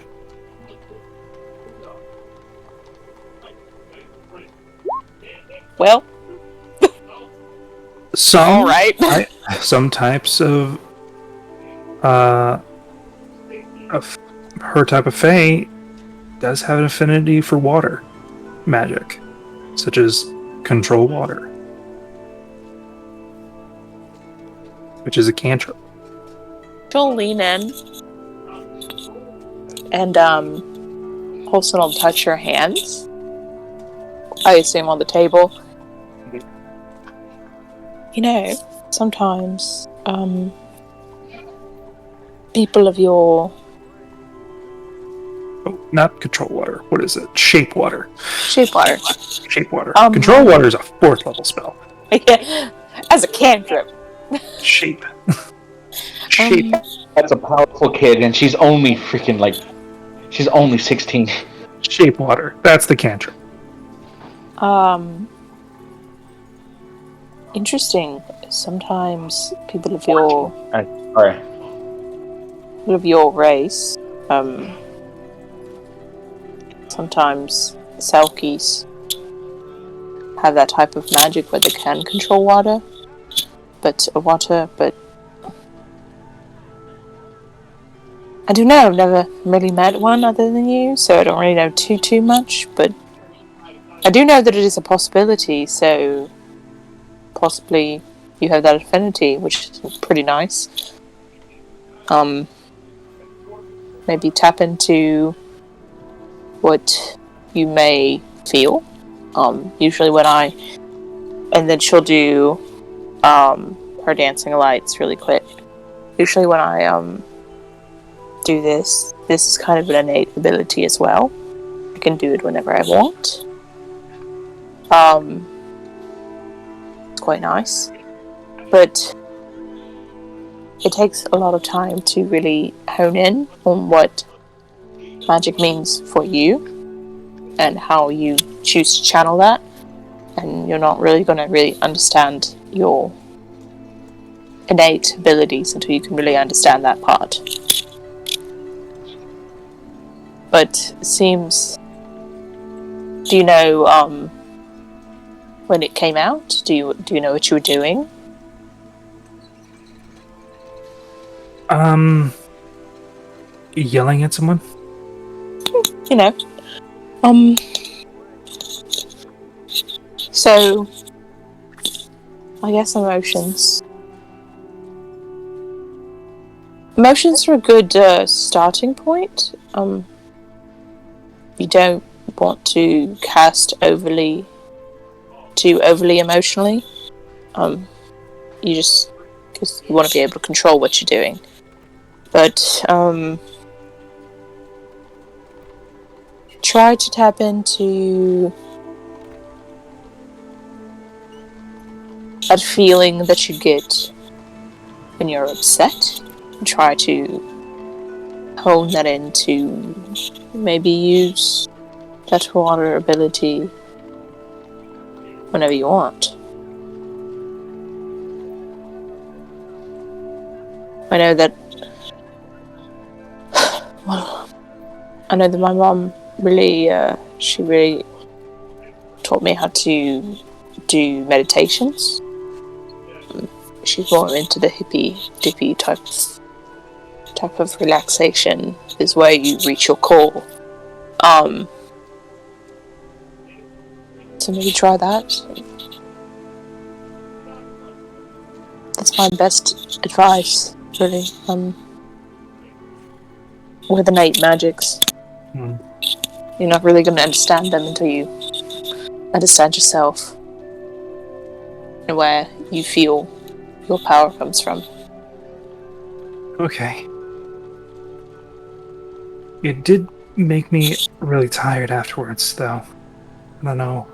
Well, Some, alright. some types of her type of fae does have an affinity for water magic, such as control water, which is a cantrip. She'll lean in and Holson will touch your hands. I assume on the table. You know, sometimes people of your Not control water. What is it? Shape water. shape water. Shape water. Control water is a 4th level spell. As a cantrip. Shape. Shape. That's a powerful kid, and she's only she's only 16. Shape water. That's the cantrip. Interesting. Sometimes people of your race, sometimes Selkies have that type of magic where they can control water, but I don't know, I've never really met one other than you, so I don't really know too much, but I do know that it is a possibility, so possibly you have that affinity, which is pretty nice. Maybe tap into what you may feel. Usually and then she'll do her dancing lights really quick. Usually when I do this is kind of an innate ability as well. I can do it whenever I want. It's quite nice, but it takes a lot of time to really hone in on what magic means for you and how you choose to channel that, and you're not really going to really understand your innate abilities until you can really understand that part. But it seems... Do you know when it came out? Do you know what you were doing? Yelling at someone? You know. So, I guess emotions. Emotions are a good starting point. You don't want to cast overly emotionally. You just, because you want to be able to control what you're doing. But try to tap into that feeling that you get when you're upset, and try to hone that into maybe use that water ability whenever you want. I know that my mom really she really taught me how to do meditations. She's more into the hippie dippy type of relaxation, is where you reach your core. So maybe try that. That's my best advice, really. With innate magics, you're not really going to understand them until understand yourself and where you feel your power comes from. Okay. It did make me really tired afterwards, though. I don't know.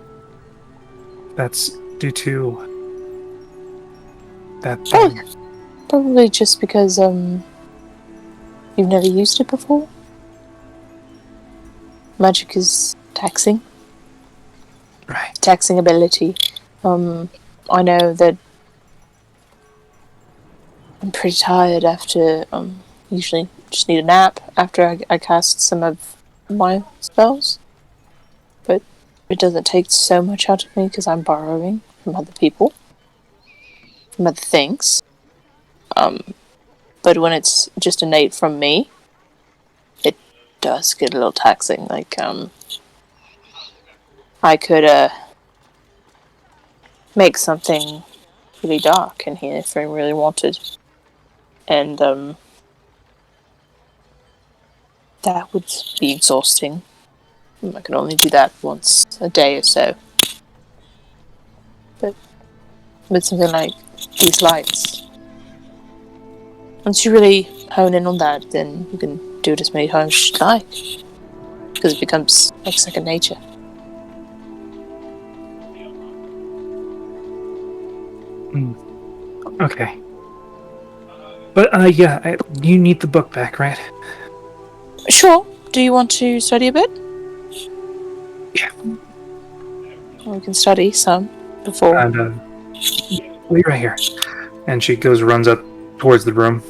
That's due to that thing. Probably just because you've never used it before. Magic is taxing. Right. Taxing ability. I know that I'm pretty tired after usually just need a nap after I cast some of my spells. But it doesn't take so much out of me because I'm borrowing from other people, from other things. But when it's just innate from me, it does get a little taxing. Like, I could make something really dark in here if I really wanted. And that would be exhausting. I can only do that once a day or so. But with something like these lights, once you really hone in on that, then you can do it as many times as you like. Because it becomes like second nature. Okay. But, yeah, you need the book back, right? Sure. Do you want to study a bit? Yeah. Well, we can study some before. And, wait right here. And she runs up towards the room.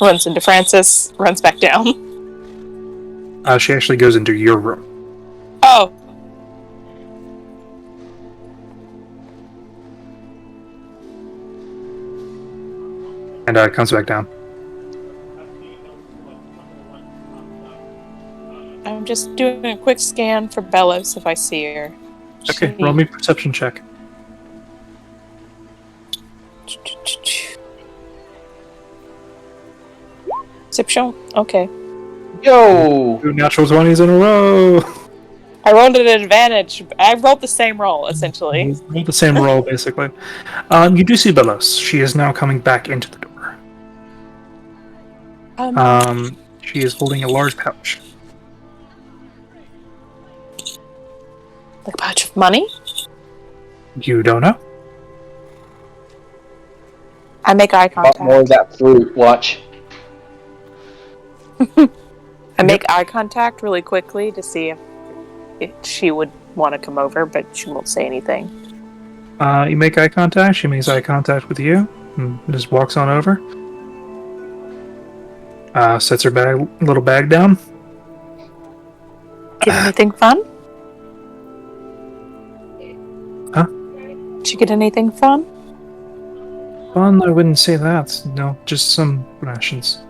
Runs into Francis, runs back down. She actually goes into your room. Oh! And, comes back down. I'm just doing a quick scan for Bellows if I see her. Okay, roll me a perception check. Perception? Okay. Yo! 2 natural 20s in a row! I rolled an advantage. I rolled the same roll, essentially. You rolled the same roll, basically. You do see Bellows. She is now coming back into the door. She is holding a large pouch. Like a pouch of money? You don't know? I make eye A lot contact. more of that fruit, watch. I make eye contact really quickly to see if she would want to come over, but she won't say anything. You make eye contact. She makes eye contact with you. And just walks on over. Sets her little bag down. Get anything fun? Huh? Did you get anything fun? Fun? I wouldn't say that. No, just some rations.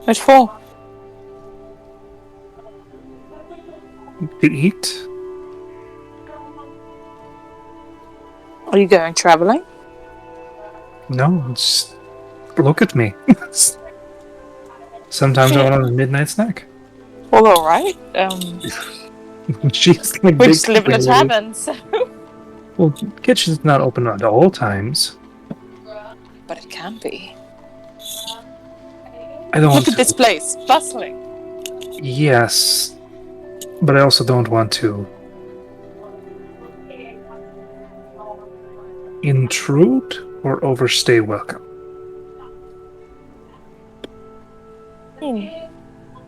What for? To eat? Are you going traveling? No, just look at me. Sometimes I want a midnight snack. Well, alright. She's like We big just live in a lady. tavern, so... Well, kitchen's not open at all times. But it can be. I don't want Look at to. this place, bustling. Yes, but I also don't want to intrude or overstay welcome.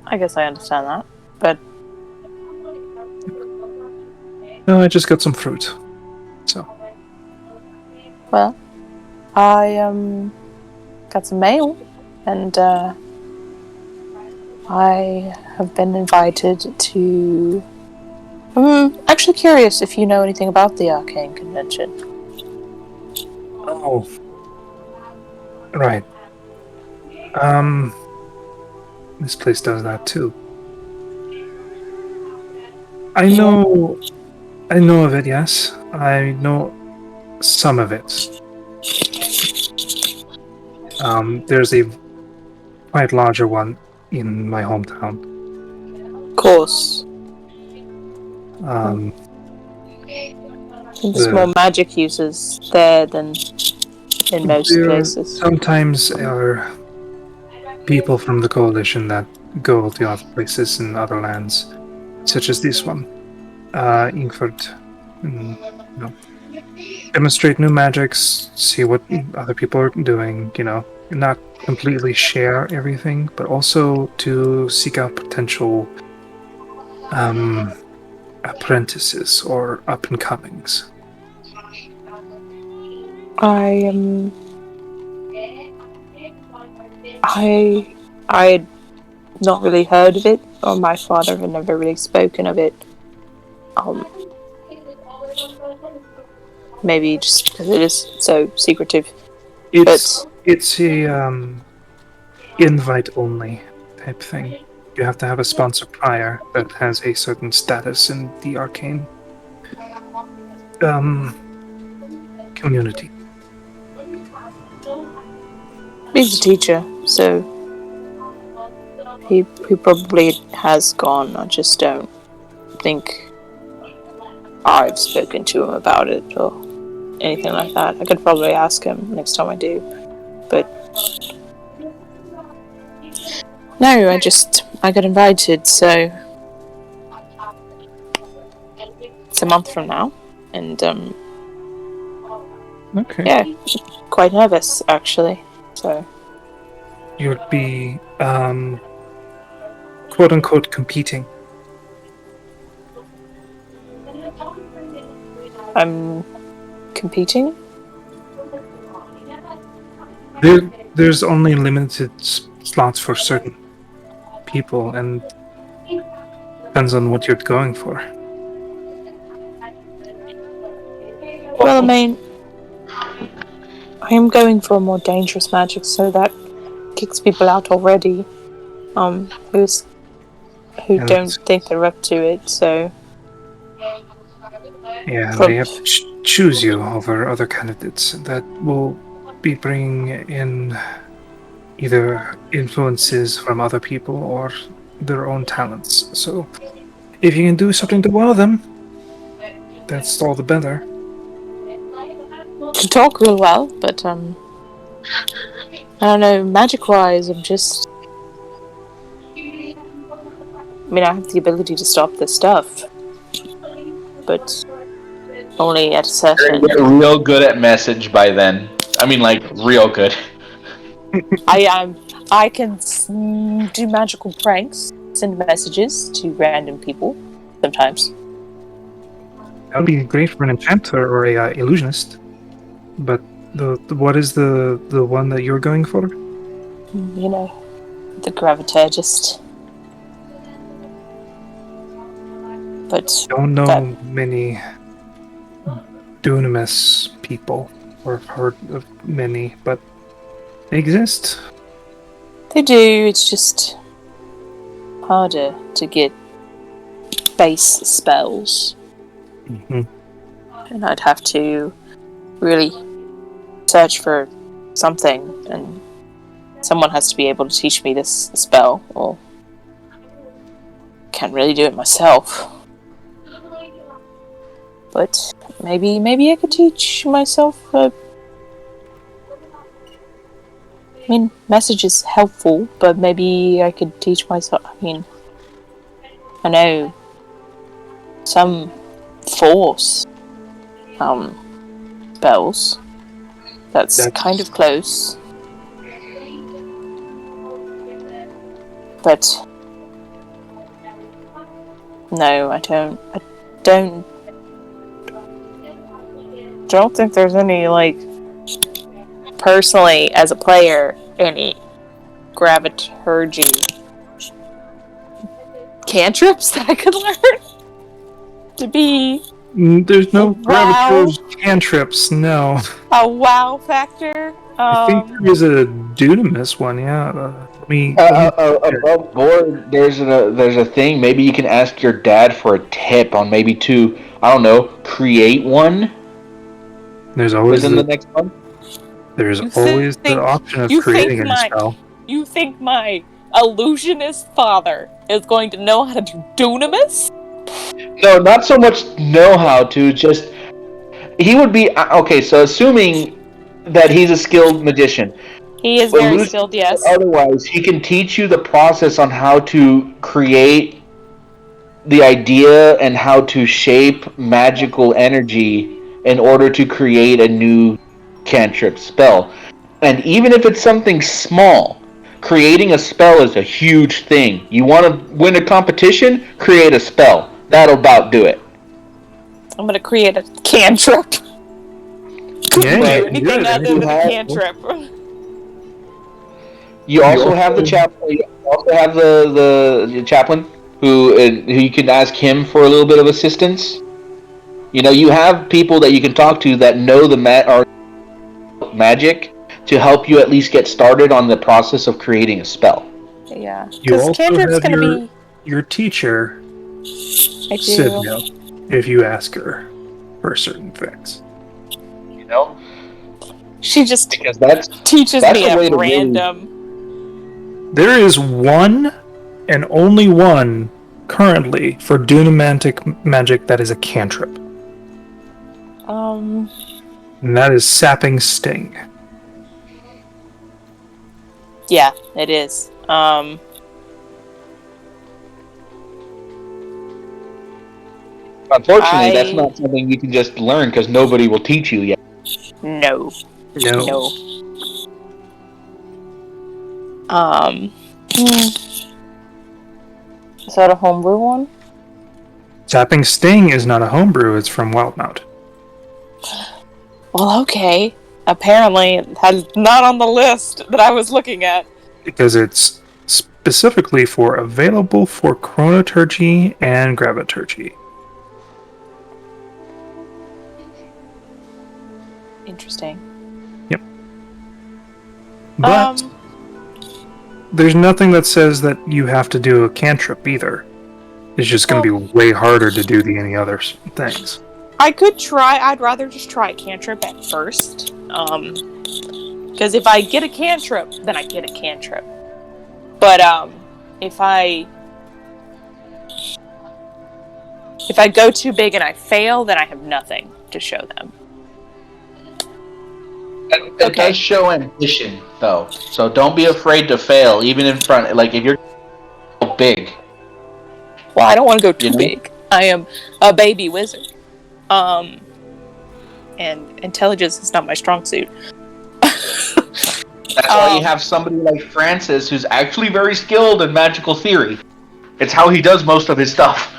I guess I understand that, but No, I just got some fruit. So, well, I got some mail, and I have been invited to. I'm actually curious if you know anything about the Arcane Convention. oh, right. This place does that too. I know of it, yes. I know some of it. There's a quite larger one in my hometown. course. There's more magic users there than in most There places. sometimes are people from the coalition that go to other places in other lands, such as this one, Ingford. Demonstrate new magics, see what other people are doing. Not completely share everything, but also to seek out potential apprentices or up and comings. I had not really heard of it, or my father had never really spoken of it. Maybe just because it is so secretive. It's a invite only type thing. You have to have a sponsor prior that has a certain status in the arcane community. He's a teacher, so he probably has gone. I just don't think I've spoken to him about it or anything like that. I could probably ask him next time I do, but no, I got invited, so it's a month from now, and Okay. yeah, quite nervous actually. So You would be quote unquote competing. I'm competing. There's only limited slots for certain people, and depends on what you're going for. Well, I mean, I am going for a more dangerous magic, so that kicks people out already. Who don't think they're up to it. So yeah, they have to choose you over other candidates that will be bringing in either influences from other people or their own talents. So if you can do something to wow them, that's all the better. To talk real well, but I don't know, magic-wise, I have the ability to stop this stuff, but only at a certain... You're real good at message by then. I mean, like, real good. I can do magical pranks, send messages to random people, sometimes. That would be great for an enchanter or a illusionist. But what is the one that you're going for? The graviturgist. But don't know many dunamis people, or have heard of many, but they exist. They do, it's just harder to get base spells. Mm-hmm. And I'd have to really search for something, and someone has to be able to teach me this spell, or can't really do it myself. But maybe I could teach myself. Message is helpful, but maybe I could teach myself. I know some force spells. That's kind of close. But no, I don't think there's any, personally, as a player, any graviturgy cantrips that I could learn to be... There's no graviturgy cantrips, no. A wow factor? I think there is a dunamis one, yeah. Above board, there's a thing. Maybe you can ask your dad for a tip on maybe to, I don't know, create one. There's always the next one. There's always the option of creating a spell. You think my illusionist father is going to know how to do dunamis? No, not so much know how to, just he would be okay. So assuming that he's a skilled magician, He is very skilled, yes. otherwise, he can teach you the process on how to create the idea and how to shape magical energy in order to create a new cantrip spell. And even if it's something small, creating a spell is a huge thing. You want to win a competition? Create a spell. That'll about do it. I'm gonna create a cantrip. Yeah, Right. Do anything other than a cantrip. You also have the chaplain. You also have the chaplain who you can ask him for a little bit of assistance. You know, you have people that you can talk to that know the magic to help you at least get started on the process of creating a spell. Yeah, You because also cantrip's have gonna be. your teacher, I do. Sivno, if you ask her for certain things. You know, She just because that's teaches that's me a way at to really- random. There is one and only one currently for Dunamantic magic that is a cantrip, and that is Sapping Sting. Yeah, it is. Unfortunately, that's not something you can just learn because nobody will teach you yet. No. No. Is that a homebrew one? Sapping Sting is not a homebrew, it's from Wildmount. Well, okay. Apparently, that's not on the list that I was looking at. Because it's specifically for available for chronoturgy and graviturgy. Interesting. Yep. But there's nothing that says that you have to do a cantrip either. It's just going to be way harder to do than any other things. I could try. I'd rather just try a cantrip at first. Because if I get a cantrip, then I get a cantrip. But if I go too big and I fail, then I have nothing to show them. It does show ambition, though. So don't be afraid to fail, even in front. Like if you're big. Well, I don't want to go too big. I am a baby wizard. And intelligence is not my strong suit. That's why you have somebody like Francis, who's actually very skilled in magical theory. It's how he does most of his stuff.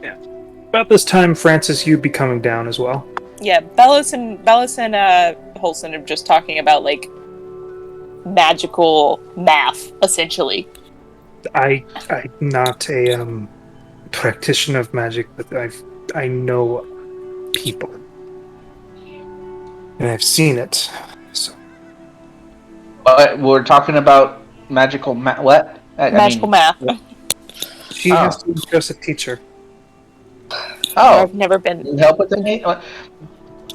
Yeah. About this time, Francis, you'd be coming down as well. Yeah, Bellis and Holson are just talking about like magical math, essentially. I'm not a practitioner of magic, but I know people, and I've seen it. So. We're talking about magical math. What? Magical math. She has to impress a teacher. Oh, I've never been. Help with the.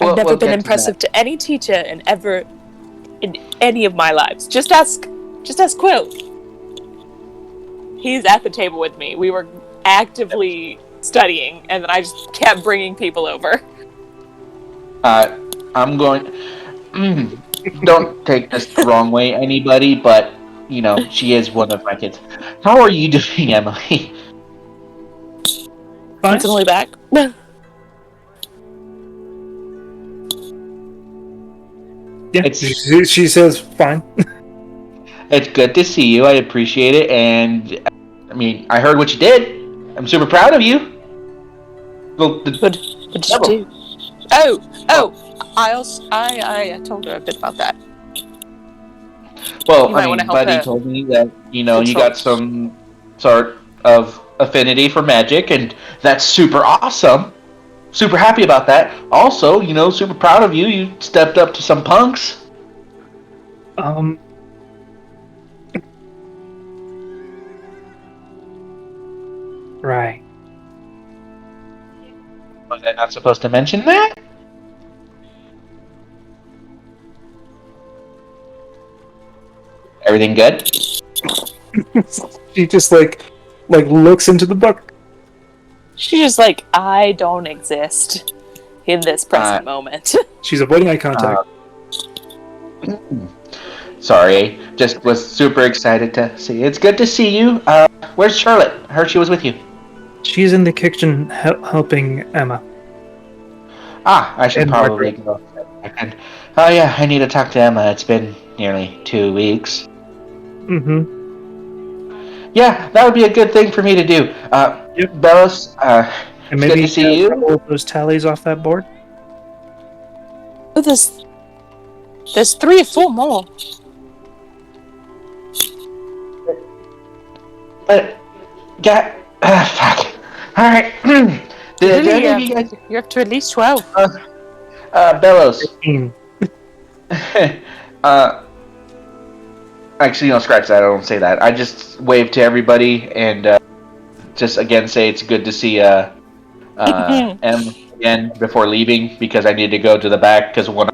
I've never been impressive to any teacher in any of my lives. Just ask Quill. He's at the table with me. We were actively studying, and then I just kept bringing people over. I'm going. Don't take this the wrong way, anybody, but you know she is one of my kids. How are you doing, Emily? Fine. Only back. Yeah, she says fine. It's good to see you. I appreciate it, and I mean, I heard what you did. I'm super proud of you. Well, what did you do? I told her a bit about that. Well, I mean, Buddy told me that you got some sort of affinity for magic, and that's super awesome. Super happy about that. Also, super proud of you. You stepped up to some punks. Right. Was I not supposed to mention that? everything good? She just like looks into the book. She's just like, I don't exist in this present moment. She's avoiding eye contact. Sorry, just was super excited to see you. It's good to see you. Where's Charlotte? I heard she was with you. She's in the kitchen helping Emma. I should And probably go. Oh yeah, I need to talk to Emma. It's been nearly 2 weeks. Mm-hmm. Yeah, that would be a good thing for me to do. Yep. Bellos, And it's maybe good to see a couple you. of those tallies off that board. Oh, there's 3 or 4 more. But, fuck. Alright. Did any of you guys... You're up to at least 12. Bellows. 15. Actually, no, scratch that. I don't say that. I just wave to everybody and just again say it's good to see Em again before leaving because I need to go to the back because I want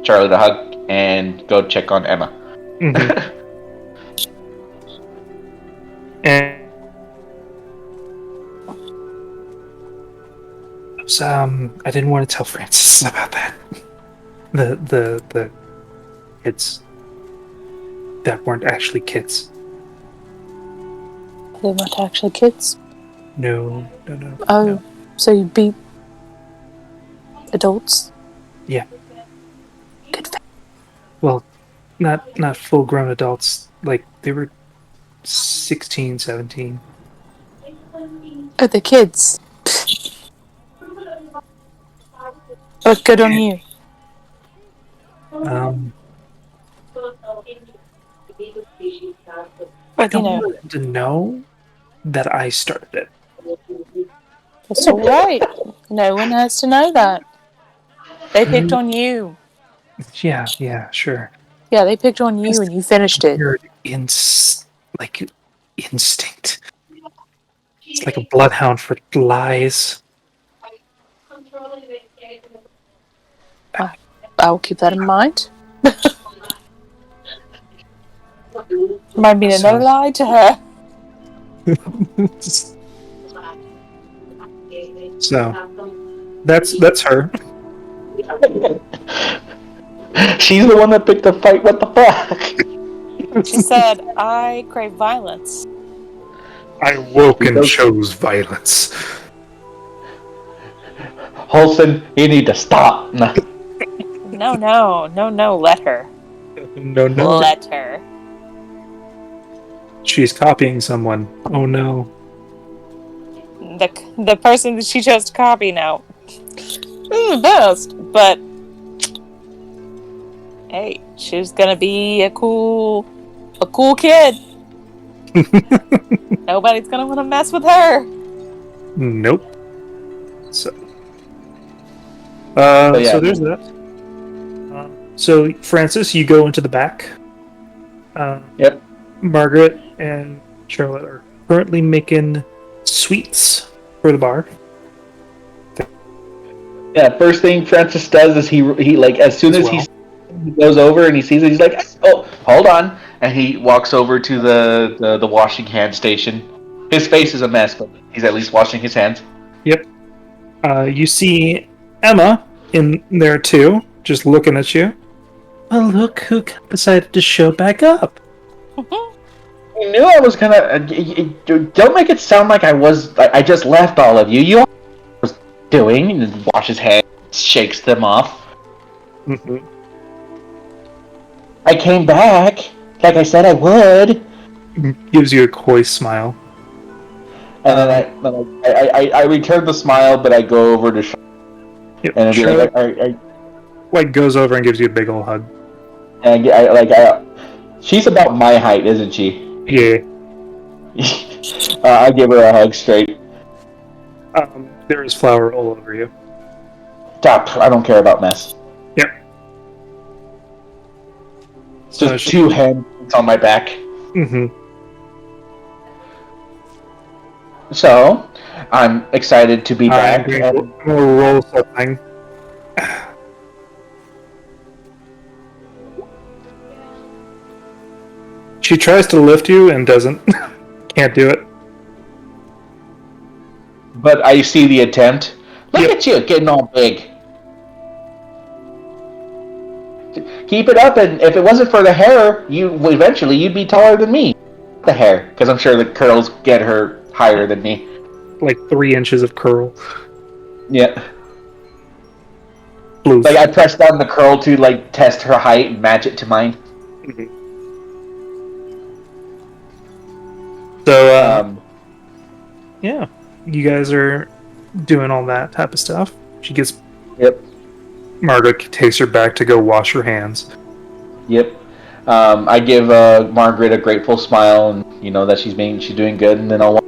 Charlie to hug and go check on Emma. Mm-hmm. And I didn't want to tell Francis about that. The kids that weren't actually kids. They weren't actually kids. No. Oh, no. so you'd be adults? Yeah. Good. Well, not full-grown adults. Like, they were 16, 17. Oh, the kids. Oh, good on you. I But, you don't know, want them to know that I started it. it's alright. No one has to know that. They picked on you. Yeah, sure. Yeah, they picked on you and you finished it. Weird instinct. It's like a bloodhound for lies. I'll keep that in mind. Remind me to no lie to her. So that's her. She's the one that picked the fight. What the fuck? She said, I crave violence. I woke and chose violence. Holson, you need to stop. No. No, let her. No. Let her. She's copying someone. Oh no. The person that she chose to copy now. The best, but hey, she's gonna be a cool kid. Nobody's gonna want to mess with her. Nope. So there's that. So Francis, you go into the back. Yep. Margaret and Charlotte are currently making sweets for the bar. Yeah, first thing Francis does is he like as soon as he goes over and he sees it, he's like, oh, hold on, and he walks over to the washing hand station. His face is a mess, but he's at least washing his hands. Yep. You see Emma in there too, just looking at you. Well, look who decided to show back up. I knew I was gonna. Don't make it sound like I just left all of you. You all was doing and washes hands, shakes them off. Mm-hmm. I came back, like I said I would. Gives you a coy smile. And then I return the smile, but I go over to Yep. and be Charlotte, like, goes over and gives you a big old hug. and she's about my height, isn't she? Yeah. I give her a hug straight. There is flour all over you. Stop! I don't care about mess. Yep. It's just 2 hands on my back. Mm-hmm. So, I'm excited to be back. I'm gonna roll something. She tries to lift you and doesn't. Can't do it. But I see the attempt. Look Yep. at you getting all big. Keep it up, and if it wasn't for the hair, you'd be taller than me. The hair, because I'm sure the curls get her higher than me. Like 3 inches of curl. Yeah. Bloof. Like, I pressed down the curl to, like, test her height and match it to mine. So, yeah. You guys are doing all that type of stuff. She gets... Yep. Margaret takes her back to go wash her hands. Yep. I give Margaret a grateful smile, and you know that she's doing good, and then I'll.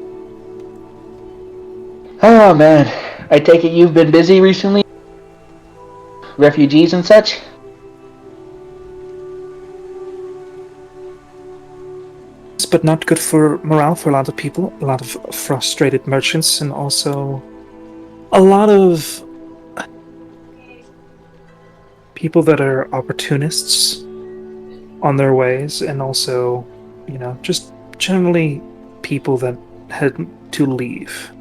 Oh man, I take it you've been busy recently. Refugees and such. But not good for morale for a lot of people. A lot of frustrated merchants, and also a lot of people that are opportunists on their ways, and also, just generally people that had to leave.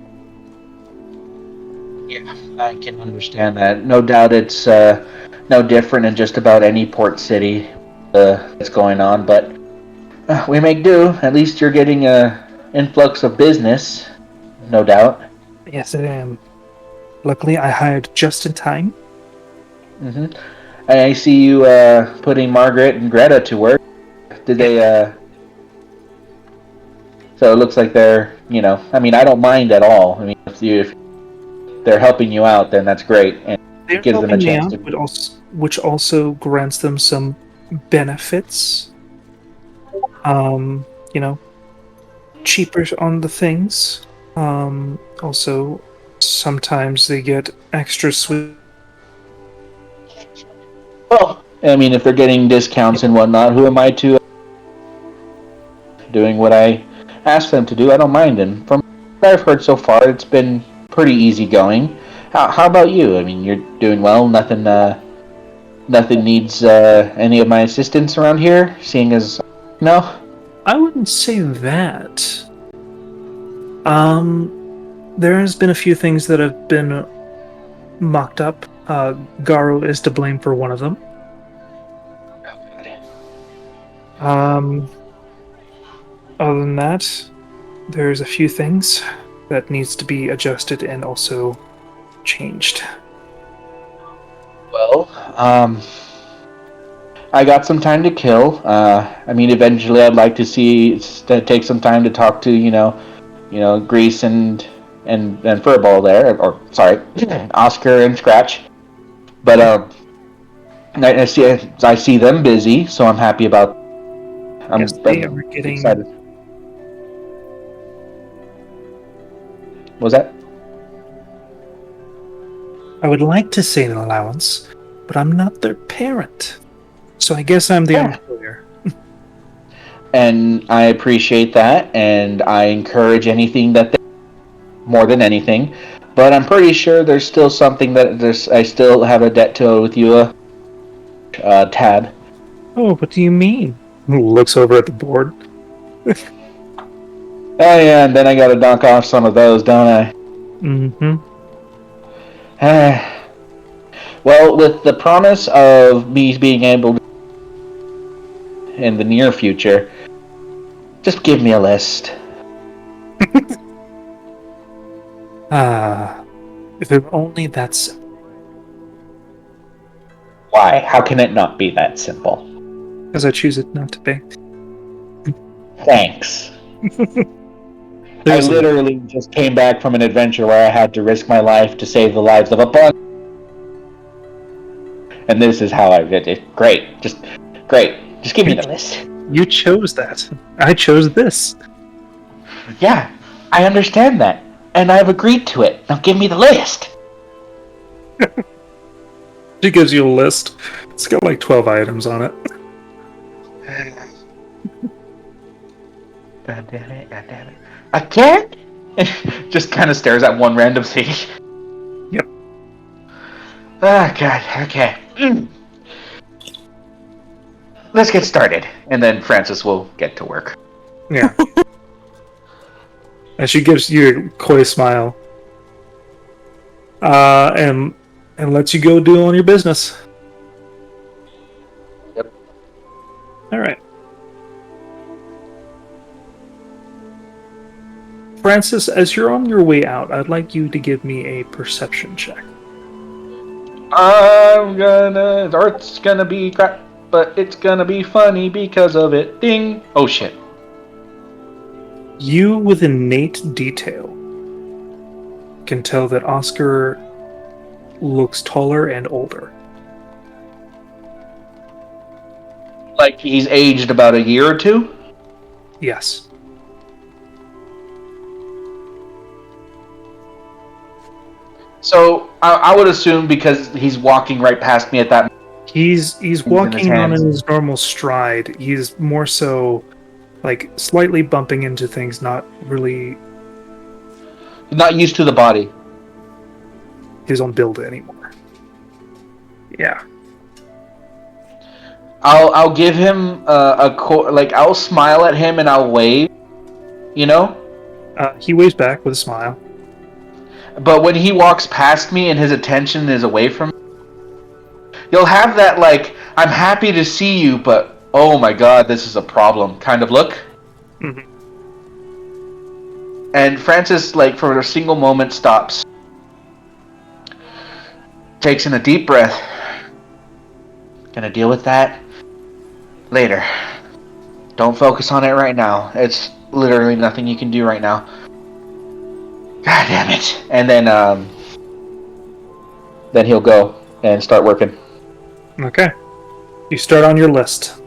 Yeah, I can understand that. No doubt it's no different in just about any port city that's going on, but we make do. At least you're getting a influx of business, no doubt. Yes, I am. Luckily, I hired just in time. Mm-hmm. I see you putting Margaret and Greta to work. Did they, So it looks like they're, I mean, I don't mind at all. I mean, if they're helping you out, then that's great. And They're it gives them a helping me chance out, to... which also grants them some benefits. Cheaper on the things. Also, sometimes they get extra sweet. Well, I mean, if they're getting discounts and whatnot, who am I to doing what I ask them to do? I don't mind. And from what I've heard so far, it's been pretty easy going. How about you? I mean, you're doing well. Nothing needs any of my assistance around here. Seeing as no, I wouldn't say that. There has been a few things that have been mocked up. Garu is to blame for one of them. Other than that, there's a few things that needs to be adjusted and also changed. Well, I got some time to kill. I mean, eventually, I'd like to take some time to talk to Grease and Furball there, or sorry, Oscar and Scratch. But I see them busy, so I'm happy about. I'm getting excited. What was that? I would like to say an allowance, but I'm not their parent. So I guess I'm the employer. And I appreciate that, and I encourage anything that they more than anything. But I'm pretty sure there's still something I still have a debt to owe with you, Tad. Oh, what do you mean? Looks over at the board. Oh yeah, and then I gotta knock off some of those, don't I? Mm-hmm. Well, with the promise of me being able to in the near future, just give me a list. If it were only that simple. Why? How can it not be that simple? Because I choose it not to be. Thanks. I literally just came back from an adventure where I had to risk my life to save the lives of a bunch. And this is how I did it. Great. Just give me the list. You chose that. I chose this. Yeah, I understand that. And I've agreed to it. Now give me the list. She gives you a list. It's got like 12 items on it. God damn it. I can't? Just kind of stares at one random thing. Yep. Oh, God. Okay. let's get started. And then Francis will get to work. Yeah. And she gives you a coy smile. And lets you go do on your business. Yep. All right. Francis, as you're on your way out, I'd like you to give me a perception check. It's gonna be crap, but it's gonna be funny because of it. Ding! Oh shit. You, with innate detail, can tell that Oscar looks taller and older. Like he's aged about a year or two? Yes. So I would assume because he's walking right past me at that. He's walking on hands. in his normal stride. He's more so like slightly bumping into things, not really Not used to the body. his own build anymore. Yeah. I'll give him I'll smile at him and I'll wave. You know? He waves back with a smile. But when he walks past me and his attention is away from me, you'll have that, like, I'm happy to see you, but oh my god, this is a problem kind of look. Mm-hmm. And Francis, like, for a single moment stops. Takes in a deep breath. Gonna deal with that later. Don't focus on it right now. It's literally nothing you can do right now. God damn it. And then he'll go and start working. Okay. You start on your list.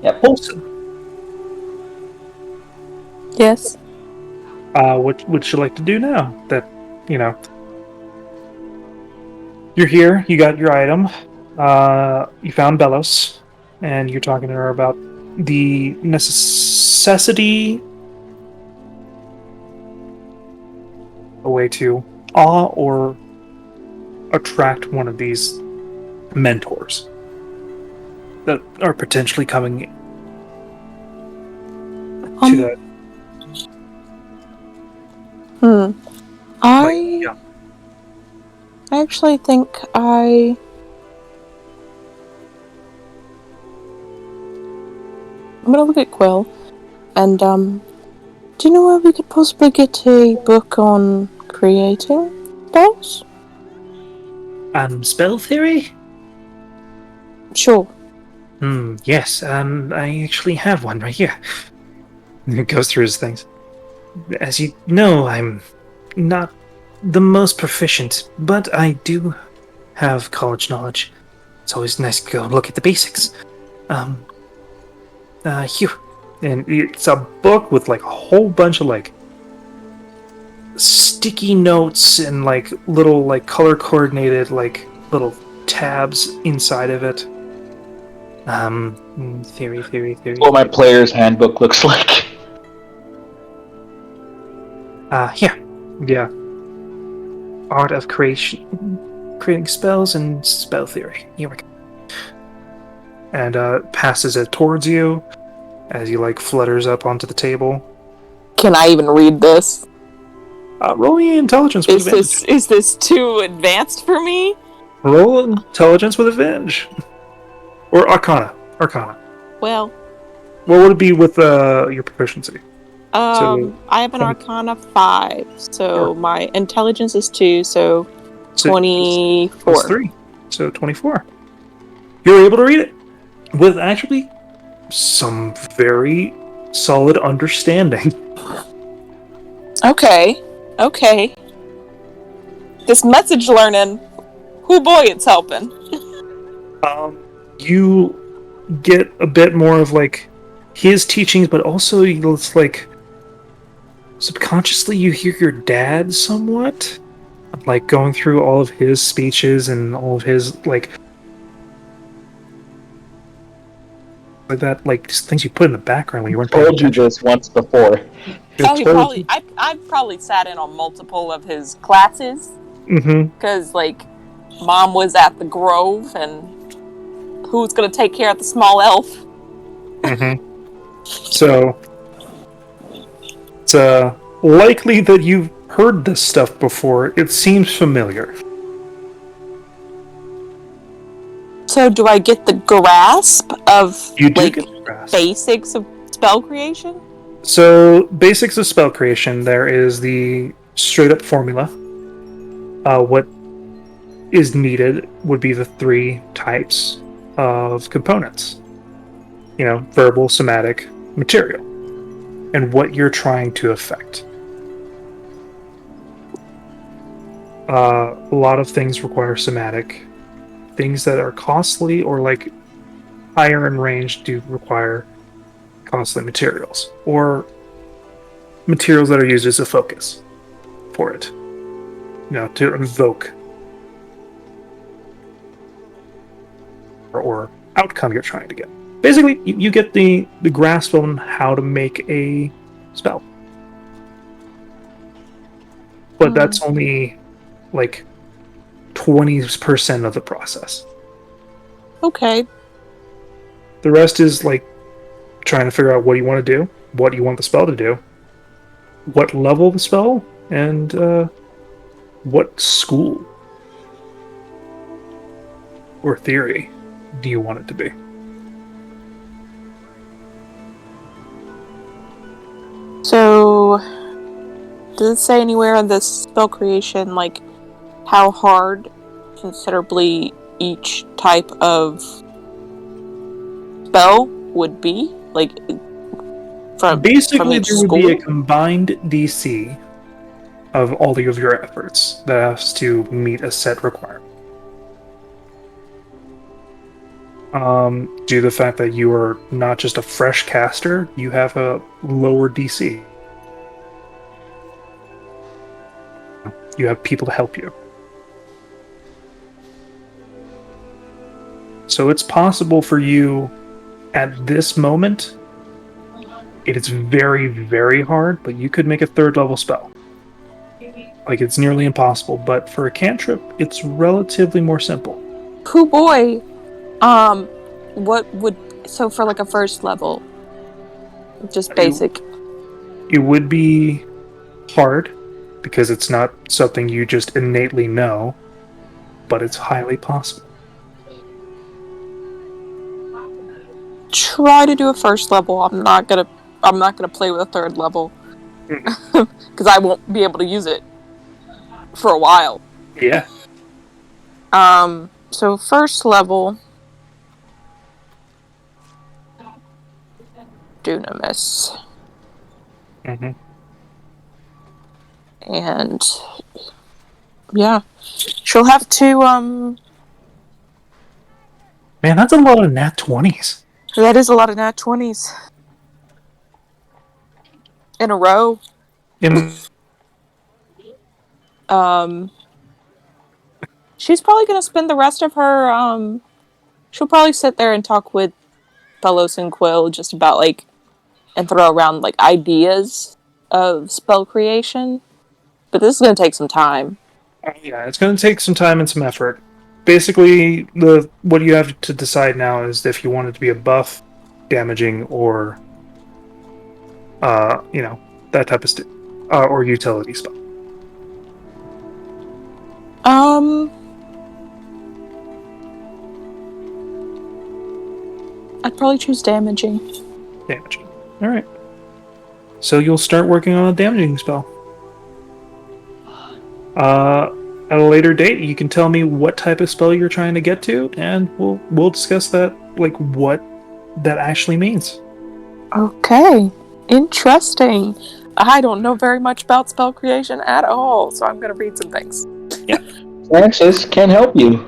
Yep. Olsen, Yes. what would you like to do now? That, you're here, you got your item, you found Belos, and you're talking to her about the necessity, a way to awe or attract one of these mentors that are potentially coming to that. I actually think I'm gonna look at Quill, and do you know where we could possibly get a book on creating spells? Spell theory? Sure. Yes, I actually have one right here. He goes through his things. As you know, I'm not the most proficient, but I do have college knowledge. It's always nice to go and look at the basics. Here. And it's a book with, like, a whole bunch of, like, sticky notes and, like, little, like, color-coordinated, like, little tabs inside of it. Theory. What my player's handbook looks like. Here. Yeah. Art of creating spells and spell theory. Here we go. And passes it towards you as he, like, flutters up onto the table. Can I even read this? Roll me intelligence with advantage. Is this too advanced for me? Roll intelligence with advantage. Or Arcana. Well, What would it be with your proficiency? I have an Arcana 5, so my intelligence is 2, so 24. Plus 3. So 24. You're able to read it with actually some very solid understanding. Okay. This message learning, oh boy, it's helping. You get a bit more of, like, his teachings, but also it's like subconsciously you hear your dad somewhat, like, going through all of his speeches and all of his, like that, like, just things you put in the background when you weren't paying Told you attention. this once before. I've probably sat in on multiple of his classes, Mm-hmm. because, like, Mom was at the Grove, and who's gonna take care of the small elf? So, it's likely that you've heard this stuff before. It seems familiar. So do I get the grasp of You do like get the grasp. basics of spell creation? So, basics of spell creation, there is the straight up formula. What is needed would be the 3 types of components. Verbal, somatic, material. And what you're trying to affect. A lot of things require somatic. Things that are costly or like higher in range do require costly materials. Or materials that are used as a focus for it. To invoke or outcome you're trying to get. Basically, you get the grasp on how to make a spell. But that's only like 20% of the process. Okay. The rest is like trying to figure out what you want to do, what you want the spell to do, what level of the spell, and what school or theory do you want it to be. So, does it say anywhere in this spell creation, like, how hard considerably each type of spell would be? Like, Basically, from each there would be a school? combined DC of all of your efforts that has to meet a set requirement. Due to the fact that you are not just a fresh caster, you have a lower DC. You have people to help you. So it's possible for you at this moment. It is very, very hard, but you could make a 3rd level spell. Like, it's nearly impossible, but for a cantrip, it's relatively more simple. Hoo boy! So for like a 1st level, just basic. It would be hard, because it's not something you just innately know, but it's highly possible. Try to do a 1st level. I'm not gonna play with a 3rd level. Because I won't be able to use it for a while. Yeah. So 1st level, Dunamis. And yeah, she'll have to Man, that's a lot of nat 20s. that is a lot of nat 20s in a row. She's probably gonna spend the rest of her she'll probably sit there and talk with Belos and Quill just about like and throw around like ideas of spell creation. But this is gonna take some time. Yeah, it's going to take some time and some effort. Basically, what you have to decide now is if you want it to be a buff, damaging, or that type of or utility spell. I'd probably choose damaging. Damaging. All right. So you'll start working on a damaging spell. At a later date, you can tell me what type of spell you're trying to get to, and we'll discuss that, like what that actually means. Okay, interesting. I don't know very much about spell creation at all, so I'm gonna read some things. Yeah, Francis can help you.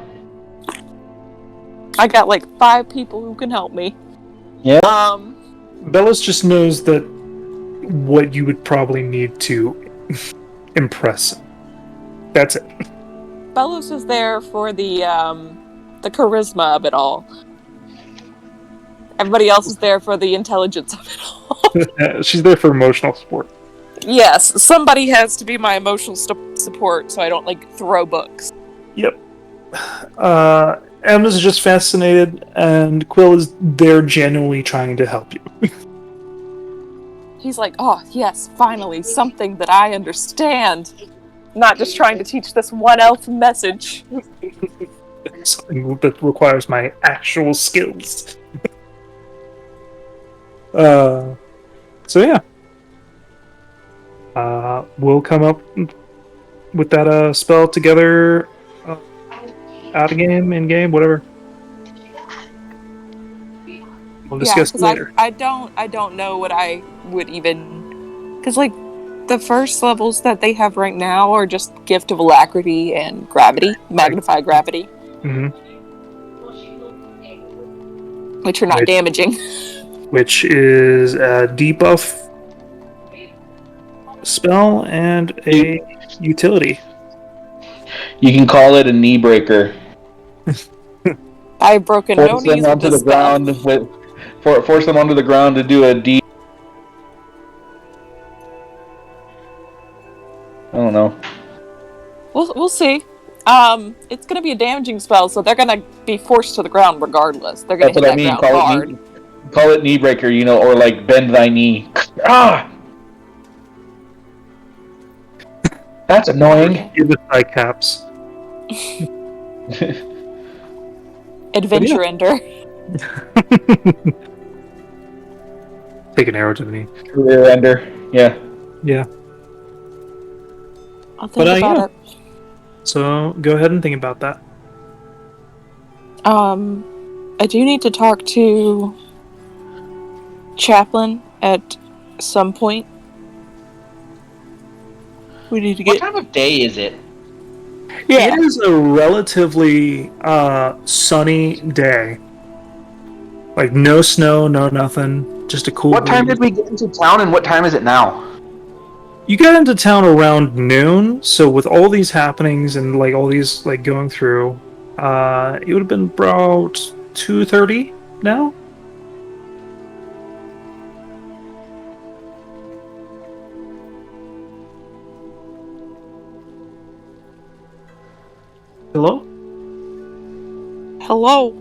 I got like 5 people who can help me. Yeah. Bellos just knows that what you would probably need to impress him. That's it. Belos is there for the charisma of it all. Everybody else is there for the intelligence of it all. She's there for emotional support. Yes, somebody has to be my emotional support so I don't like throw books. Yep. Emma's just fascinated, and Quill is there genuinely trying to help you. He's like, oh, yes, finally, something that I understand. Not just trying to teach this one elf message. Something that requires my actual skills. So yeah. We'll come up with that spell together, out of game, in game, whatever. We'll discuss it later. I don't know what I would even, because like the first levels that they have right now are just Gift of Alacrity and Gravity, Magnify Gravity, which are not damaging. Which is a debuff spell and a utility. You can call it a knee breaker. I've broken no Force knees them onto with this the ground spell. force them onto the ground to do a D. I don't know. We'll see. It's gonna be a damaging spell, so they're gonna be forced to the ground regardless. They're gonna That's hit what I that mean. ground hard. Call it knee breaker, or like bend thy knee. Ah! That's annoying. Give it high caps. Adventure Ender. Take an arrow to the knee. Career ender. Yeah. Yeah. I'll think about it. So go ahead and think about that. I do need to talk to Chaplain at some point. We need to get. What time of day is it? Yeah. It is a relatively sunny day. Like no snow, no nothing. Just a cool. What time did we get into town, and what time is it now? You got into town around noon, so with all these happenings and like all these like going through, it would have been about 2:30 now. Hello? Hello.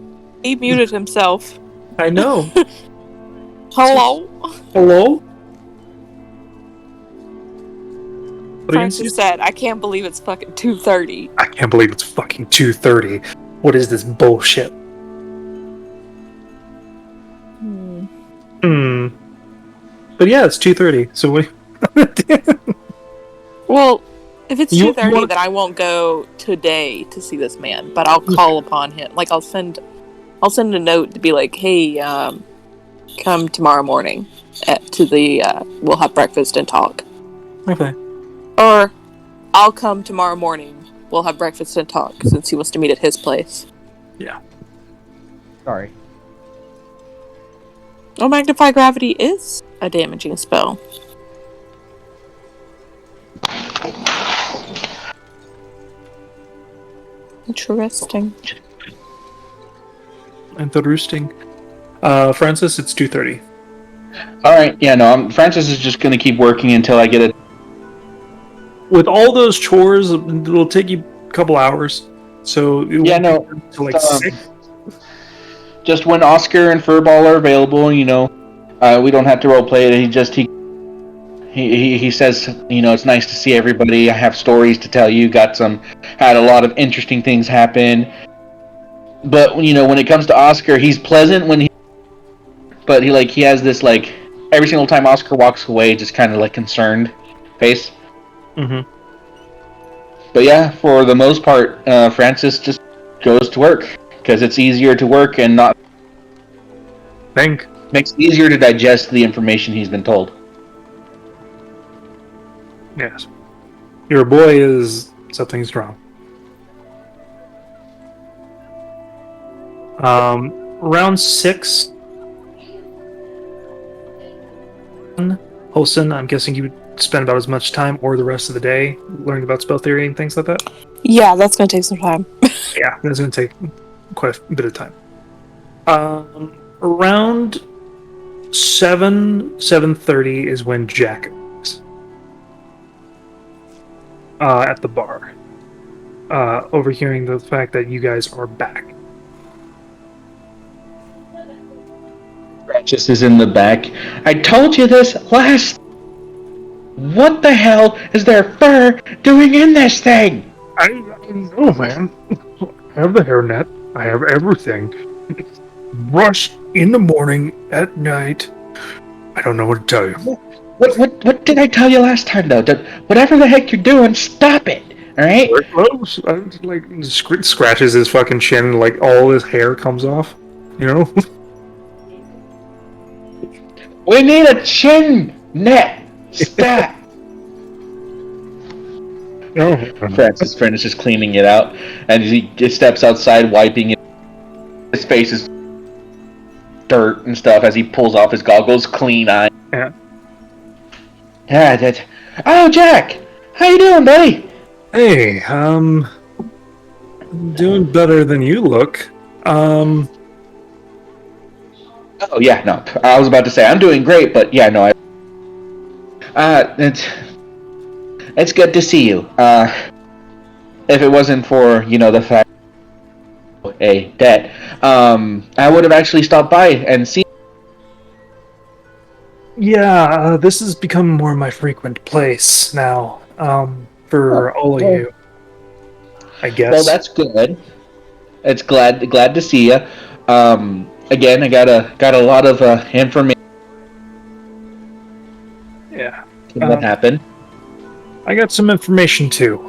He muted himself. I know. Hello. Hello? Francis said, I can't believe it's fucking 2:30. I can't believe it's fucking 2:30. What is this bullshit? But yeah, it's 2:30. So what? Well, if it's 2:30, then I won't go today to see this man. But I'll call upon him. Like I'll send a note to be like, hey, come tomorrow morning to the. We'll have breakfast and talk. Okay. Or I'll come tomorrow morning. We'll have breakfast and talk since he wants to meet at his place. Yeah. Sorry. Oh, Magnify Gravity is a damaging spell. Interesting. Interesting. Francis, it's 2:30. All right. Yeah. No. Francis is just going to keep working until I get it. With all those chores, it'll take you a couple hours. So to like 6. Just when Oscar and Furball are available, we don't have to roleplay it. He says, it's nice to see everybody. I have stories to tell you. Had a lot of interesting things happen. But when it comes to Oscar, he's pleasant but he has this like every single time Oscar walks away, just kind of like concerned face. Mm-hmm. But yeah, for the most part, Francis just goes to work because it's easier to work and not makes it easier to digest the information he's been told. Yes, your boy is something's wrong. Round 6. Holson, I'm guessing you would spend about as much time or the rest of the day learning about spell theory and things like that? Yeah, that's going to take some time. Yeah, that's going to take quite a bit of time. Around 7:30 is when Jack is at the bar, overhearing the fact that you guys are back. Just is in the back. I told you this last. What the hell is their fur doing in this thing? I don't know, man. I have the hairnet. I have everything. Brush in the morning, at night. I don't know what to tell you. What did I tell you last time though? Whatever the heck you're doing, stop it. All right. Wear gloves. I like scratches his fucking chin, and like all his hair comes off. You know. We need a chin net. Stop. No. Francis' friend is just cleaning it out, and he just steps outside, wiping it. His face is dirt and stuff as he pulls off his goggles. Clean eye. Yeah. Yeah. That. Oh, Jack, how you doing, buddy? Hey, doing better than you look. Oh yeah, no. I was about to say I'm doing great, but yeah, no. It's good to see you. If it wasn't for the fact a debt, I would have actually stopped by and seen. Yeah, this has become more my frequent place now. For all of you, I guess. Well, that's good. It's glad to see you. Again, I got a lot of information. Yeah. What happened? I got some information too.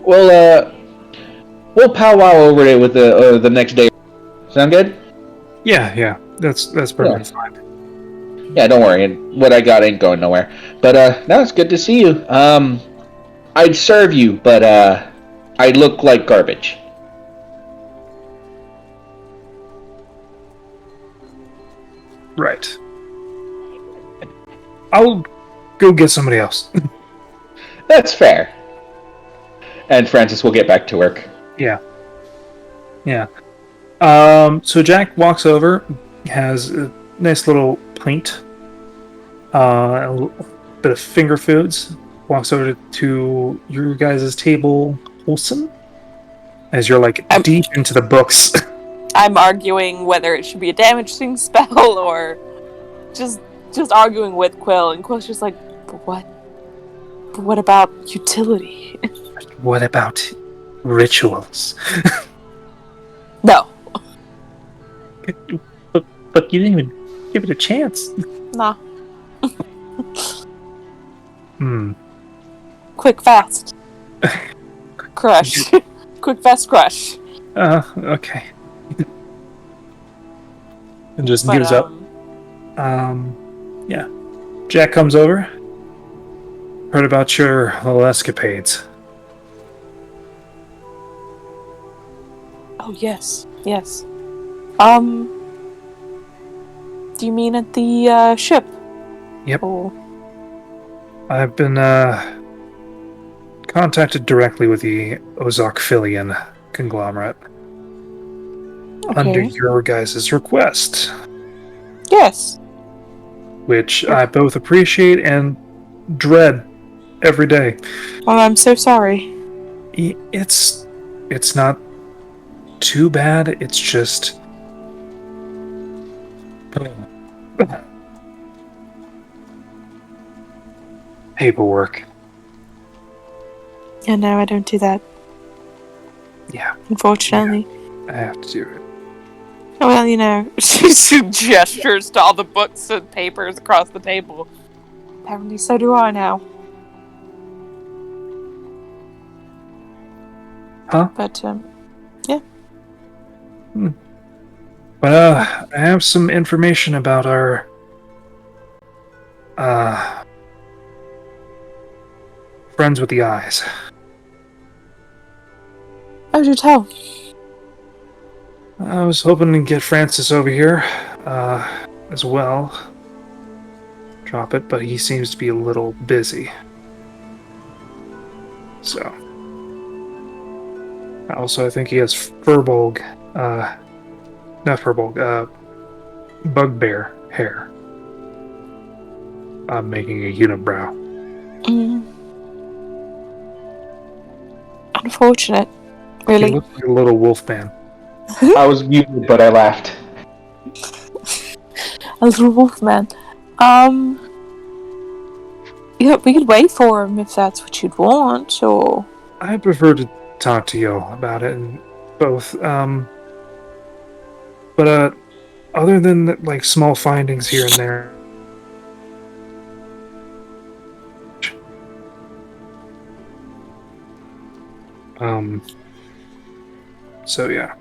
Well, we'll powwow over it with the next day. Sound good? Yeah, that's perfectly fine. Yeah, don't worry. What I got ain't going nowhere. But no, it's good to see you. I'd serve you, but I look like garbage. Right. I'll go get somebody else. That's fair. And Francis will get back to work. Yeah. So Jack walks over, has a nice little pint, a bit of finger foods, walks over to your guys' table, wholesome, as you're like deep into the books. I'm arguing whether it should be a damaging spell or just arguing with Quill, and Quill's just like, but what about utility? What about rituals? No. But you didn't even give it a chance. Nah. Quick, fast. Crush. Quick, fast, crush. Okay. And just gives up. Yeah. Jack comes over. Heard about your little escapades. Oh, yes. Do you mean at the ship? Yep. Oh. I've been contacted directly with the Ozarkphilian conglomerate. Okay. Under your guys' request. Yes. Which I both appreciate and dread every day. Well, I'm so sorry. It's not too bad, it's just paperwork. Yeah, no, I don't do that. Yeah. Unfortunately. I have to do it. Well, she gestures to all the books and papers across the table. Apparently so do I now. Huh? But, yeah. But, I have some information about our, friends with the eyes. Oh, do tell. I was hoping to get Francis over here, as well. Drop it, but he seems to be a little busy. So. Also, I think he has bugbear hair. I'm making a unibrow. Unfortunate. He Really. looks like a little wolf man. I was muted, but I laughed. A little wolf man. Yeah, we could wait for him if that's what you'd want, or... I prefer to talk to y'all about it, and both. But other than like small findings here and there, so yeah.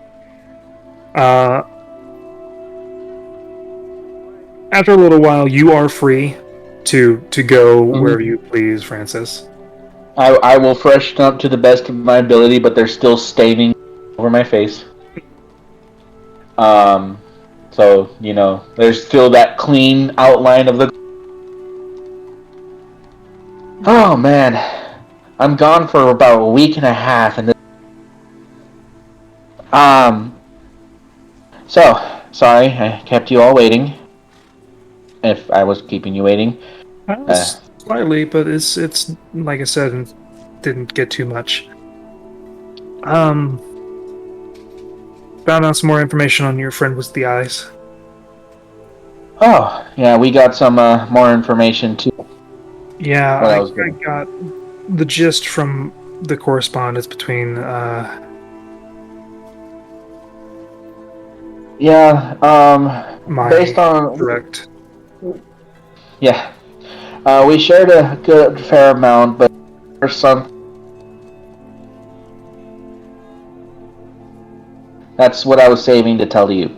After a little while, you are free to go wherever you please, Francis. I will freshen up to the best of my ability, but they're still staining over my face. So, there's still that clean outline of the... Oh, man. I'm gone for about a week and a half, and so, sorry, I kept you all waiting. If I was keeping you waiting. Slightly, but it's like I said, it didn't get too much. Found out some more information on your friend with the eyes. Oh, yeah, we got some more information too. Yeah, I got the gist from the correspondence between based on direct. Yeah. We shared a good fair amount, but there's some... That's what I was saving to tell you.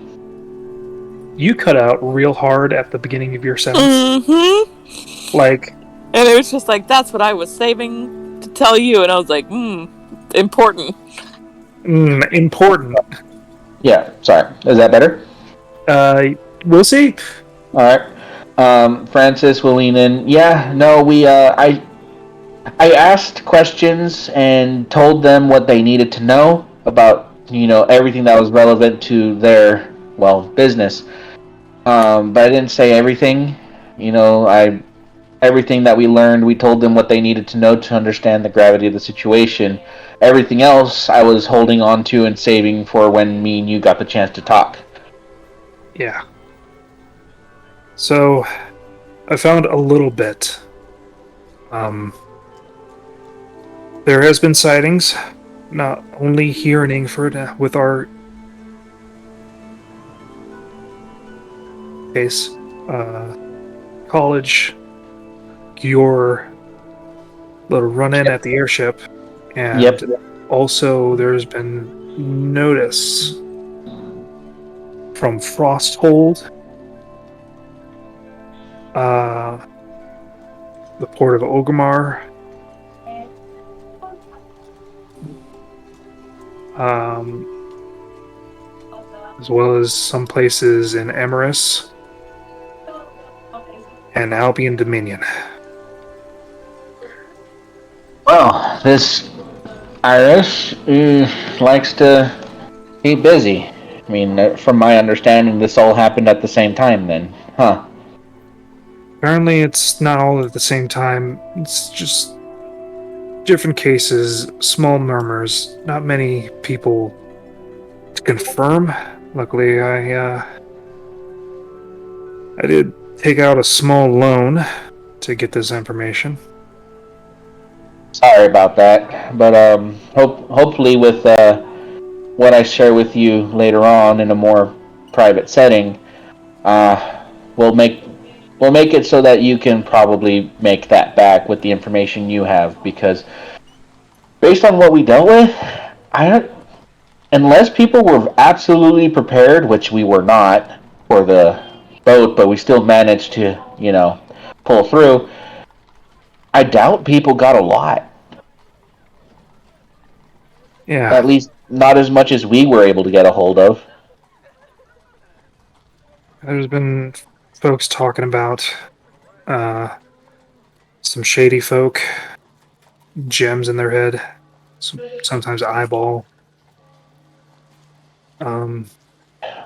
You cut out real hard at the beginning of your sentence. Mm-hmm. Like... And it was just like, that's what I was saving to tell you, and I was like, important. Important. Yeah, sorry. Is that better? We'll see. Alright. Francis will lean in. Yeah, no, I asked questions and told them what they needed to know about, everything that was relevant to their, business. But I didn't say everything. Everything that we learned, we told them what they needed to know to understand the gravity of the situation. Everything else I was holding on to and saving for when me and you got the chance to talk. Yeah. So, I found a little bit. There has been sightings, not only here in Ingford, with our case, college, your little run-in at the airship, and also there's been notice from Frosthold, the port of Ogamar, as well as some places in Emerus and Albion Dominion. Well, this Irish likes to be busy. I mean, from my understanding, this all happened at the same time then, huh? Apparently it's not all at the same time. It's just different cases, small murmurs, not many people to confirm. Luckily, I did take out a small loan to get this information. Sorry about that, but hopefully with what I share with you later on in a more private setting, we'll make it so that you can probably make that back with the information you have, because based on what we dealt with, unless people were absolutely prepared, which we were not for the boat, but we still managed to, pull through, I doubt people got a lot. Yeah. At least not as much as we were able to get a hold of. There's been folks talking about some shady folk, gems in their head, sometimes eyeball.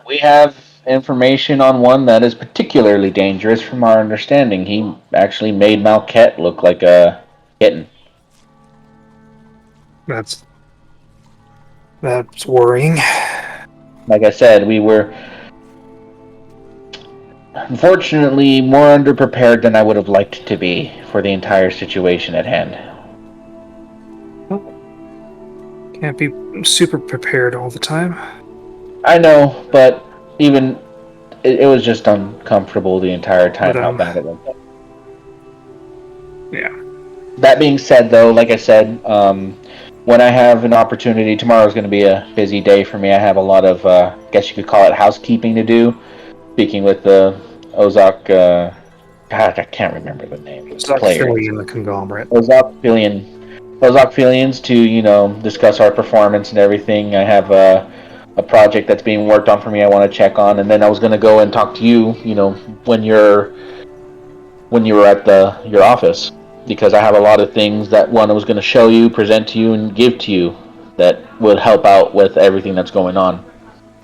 We have information on one that is particularly dangerous from our understanding. He actually made Malquette look like a kitten. That's worrying. Like I said, unfortunately more underprepared than I would have liked to be for the entire situation at hand. Can't be super prepared all the time. I know, but even it was just uncomfortable the entire time But how bad it was. yeah. That being said, though, like I said, when I have an opportunity, tomorrow is going to be a busy day for me. I have a lot of, I guess you could call it housekeeping to do. Speaking with the Ozark, God, I can't remember the name. It's not Player. fairly in the conglomerate. Ozark to discuss our performance and everything. I have a project that's being worked on for me. I want to check on, and then I was going to go and talk to you. When you were at your office, because I have a lot of things that I was going to show you, present to you, and give to you that would help out with everything that's going on.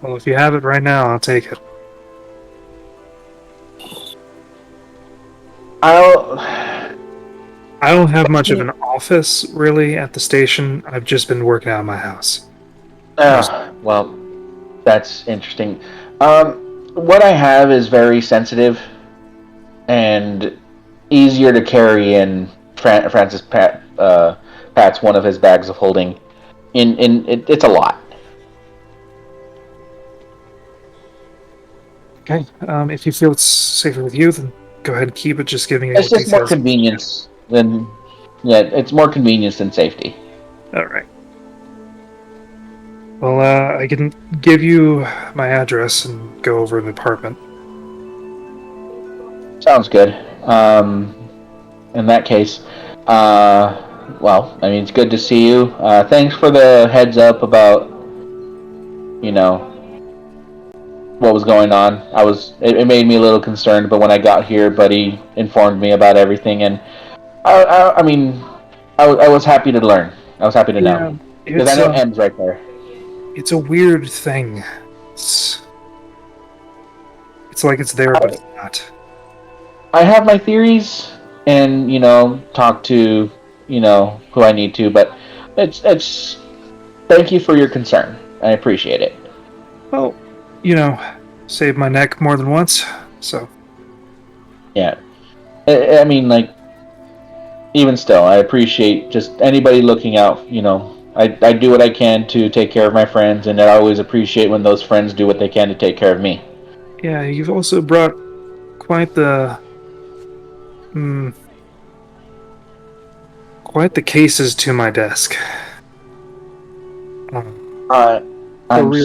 Well, if you have it right now, I'll take it. I don't have much of an office, really, at the station. I've just been working out of my house. Well, that's interesting. What I have is very sensitive and easier to carry in Pat's one of his bags of holding. It's a lot. Okay. If you feel it's safer with you, then go ahead and keep it. Just giving you It's just details. more convenience than it's more convenience than safety. All right. Well, I can give you my address and go over in the apartment. Sounds good. In that case, well, I mean, it's good to see you. Thanks for the heads up about, what was going on. It made me a little concerned, but when I got here, Buddy informed me about everything, and I was happy to learn. I was happy to know. Because I know M's right there. It's a weird thing. It's like it's there, but it's not. I have my theories, and talk to who I need to, but it's. Thank you for your concern. I appreciate it. Well, saved my neck more than once, so. Yeah, I mean, even still, I appreciate just anybody looking out. I do what I can to take care of my friends, and I always appreciate when those friends do what they can to take care of me. Yeah, you've also brought quite the cases to my desk. I'm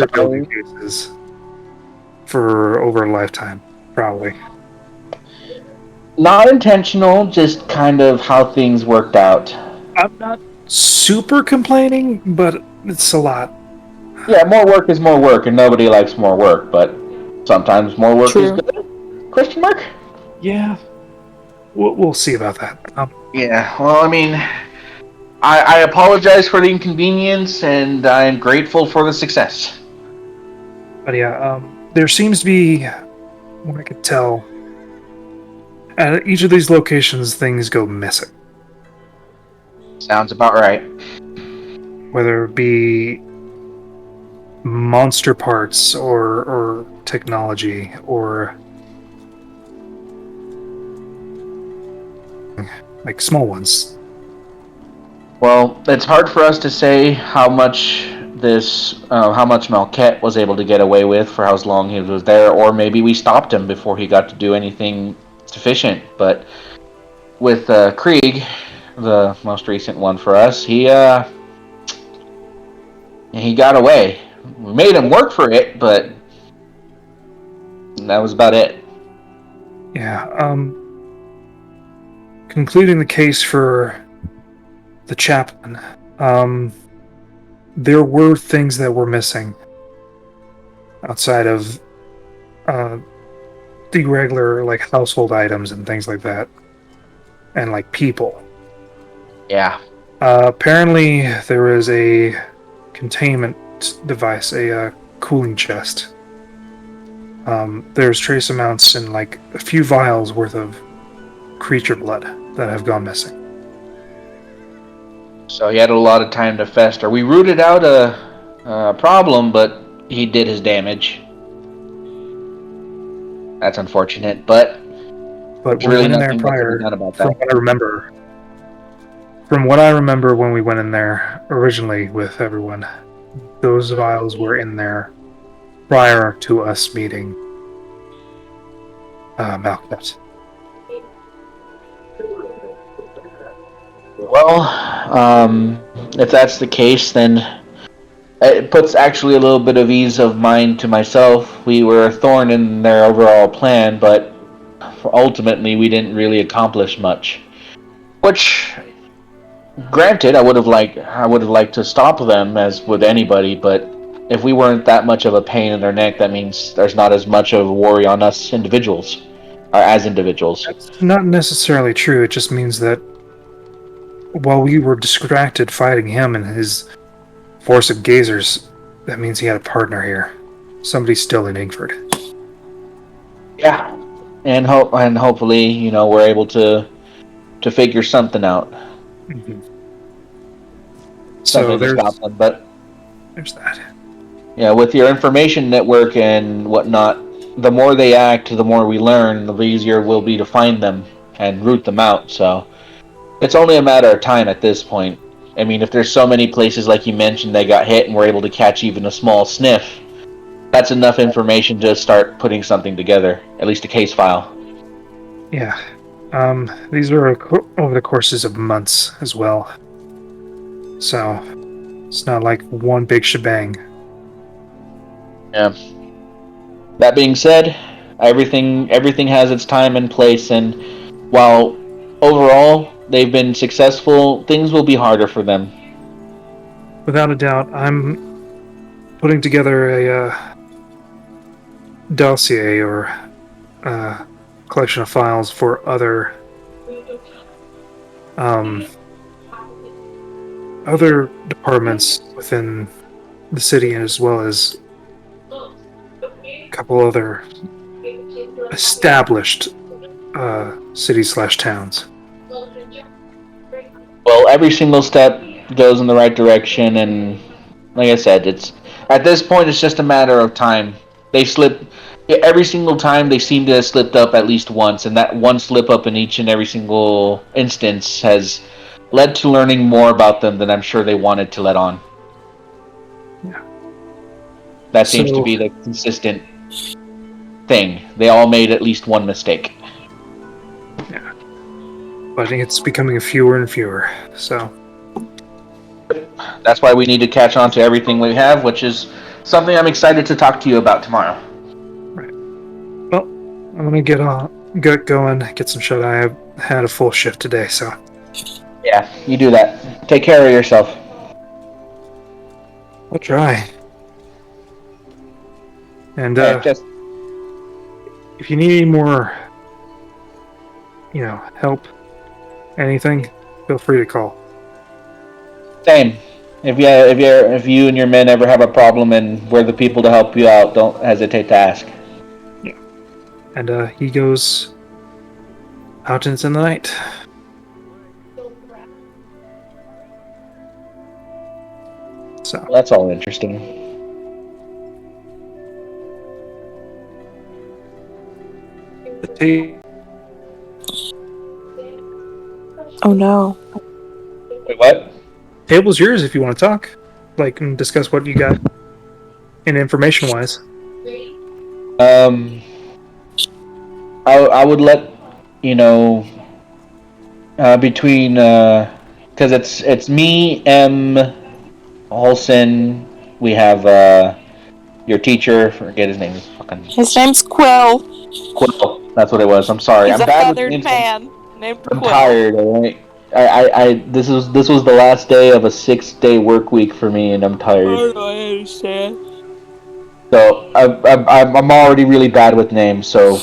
sorry. Cases for over a lifetime, probably. Not intentional, just kind of how things worked out. I'm not super complaining, but it's a lot. Yeah, more work is more work, and nobody likes more work, but sometimes more work is good. Question mark? Yeah. We'll see about that. Yeah, well, I mean, I apologize for the inconvenience, and I'm grateful for the success. But yeah, there seems to be, what I could tell, at each of these locations, things go missing. Sounds about right. Whether it be monster parts or technology or like small ones. Well, it's hard for us to say how much Malquette was able to get away with for how long he was there, or maybe we stopped him before he got to do anything sufficient. But with Krieg, the most recent one for us, he got away. We made him work for it, but that was about it. Yeah, concluding the case for the chaplain, there were things that were missing outside of the regular household items and things like that, and people. Yeah. Apparently, there was a containment device, a cooling chest. There's trace amounts in a few vials worth of creature blood that have gone missing. So he had a lot of time to fester. We rooted out a problem, but he did his damage. That's unfortunate, but But there's when we really went in there nothing that can be prior, done about from that. what I remember when we went in there originally with everyone, those vials were in there prior to us meeting Malknet. Well, if that's the case, then it puts actually a little bit of ease of mind to myself. We were a thorn in their overall plan, but ultimately we didn't really accomplish much. Which, granted, I would have liked to stop them as with anybody, but if we weren't that much of a pain in their neck, that means there's not as much of a worry on us individuals, or as individuals. That's not necessarily true. It just means that while we were distracted fighting him and his force of gazers, that means he had a partner here. Somebody still in Ingford. Yeah, and hopefully, we're able to figure something out, Mm-hmm. So something to stop them. But there's that. yeah, with your information network and whatnot, the more they act, the more we learn, the easier it will be to find them and root them out. So it's only a matter of time at this point. I mean, if there's so many places like you mentioned they got hit and we're able to catch even a small sniff, that's enough information to start putting something together, at least a case file. Yeah. These were over the courses of months as well. So it's not like one big shebang. Yeah. That being said, everything has its time and place, and while overall they've been successful, things will be harder for them. Without a doubt, I'm putting together a dossier or collection of files for other departments within the city, as well as a couple other established cities/towns. Well, every single step goes in the right direction, and like I said, it's at this point it's just a matter of time. They slip every single time. They seem to have slipped up at least once, and that one slip up in each and every single instance has led to learning more about them than I'm sure they wanted to let on. Yeah. That seems to be the consistent thing. They all made at least one mistake. Yeah. But I think it's becoming fewer and fewer. So that's why we need to catch on to everything we have, which is something I'm excited to talk to you about tomorrow. Right. Well, I'm gonna get going, get some shut eye. I've had a full shift today, so yeah, you do that. Take care of yourself. I'll try. And if you need any more, help, anything, feel free to call. Same. If you and your men ever have a problem and we're the people to help you out, don't hesitate to ask. Yeah. And he goes out into the night. So well, that's all interesting. Oh no. Wait, what? Table's yours if you want to talk, and discuss what you got in information-wise. I would let between because it's me, M, Olsen. We have your teacher. Forget his name. His name's Quill. Quill. That's what it was. I'm sorry. He's I'm a bad with feathered names. man named I'm Quill. tired. All right. This was the last day of a 6-day work week for me, and I'm tired. Oh, I understand. So I'm already really bad with names. So,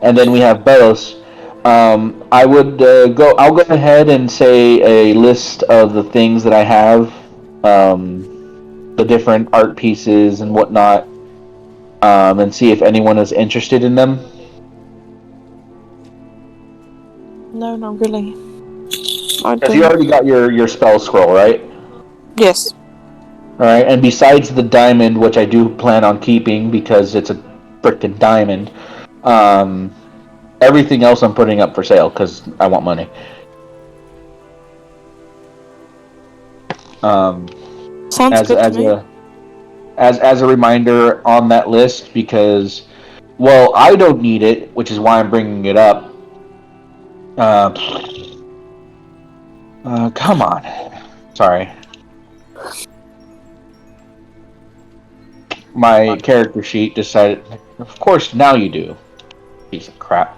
and then we have Bellos. I would I'll go ahead and say a list of the things that I have, the different art pieces and whatnot, and see if anyone is interested in them. No, not really. Because you already got your spell scroll, right? Yes. Alright, and besides the diamond, which I do plan on keeping because it's a frickin' diamond, Everything else I'm putting up for sale because I want money. Sounds good to me. As a reminder on that list, because well, I don't need it, which is why I'm bringing it up. Come on, sorry. My character sheet decided. Of course, now you do. Piece of crap.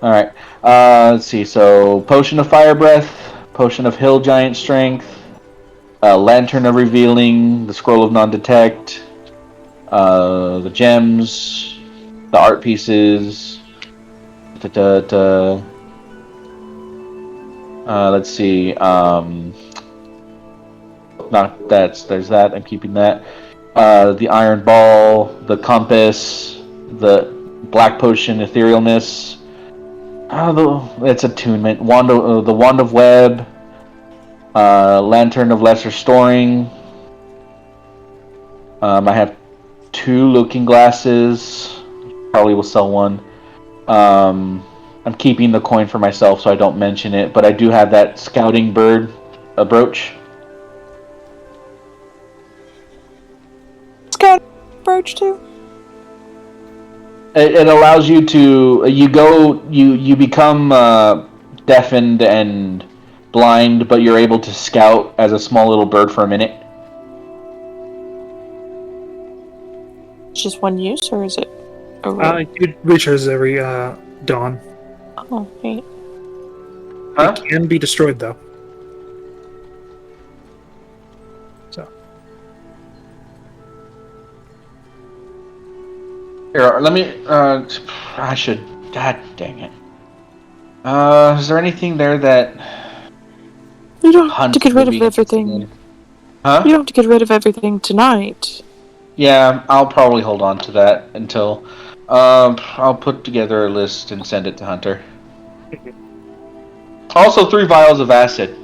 All right. Let's see. So, potion of fire breath, potion of hill giant strength, lantern of revealing, the scroll of non-detect, the gems, the art pieces. Let's see. There's that. I'm keeping that. The iron ball, the compass, the black potion, etherealness. It's attunement. The wand of web. Lantern of lesser storing. I have 2 looking glasses. Probably will sell one. I'm keeping the coin for myself, so I don't mention it. But I do have that scouting bird brooch. Scout brooch too. It allows you to you become deafened and blind, but you're able to scout as a small little bird for a minute. It's just one use, or is it? It recharges every dawn. Oh, neat. Huh? It can be destroyed though. So Here, let me. I should. God dang it. Is there anything there that? You don't have to get rid of everything. Huh? You don't have to get rid of everything tonight. Yeah, I'll probably hold on to that until. I'll put together a list and send it to Hunter. Also, 3 vials of acid.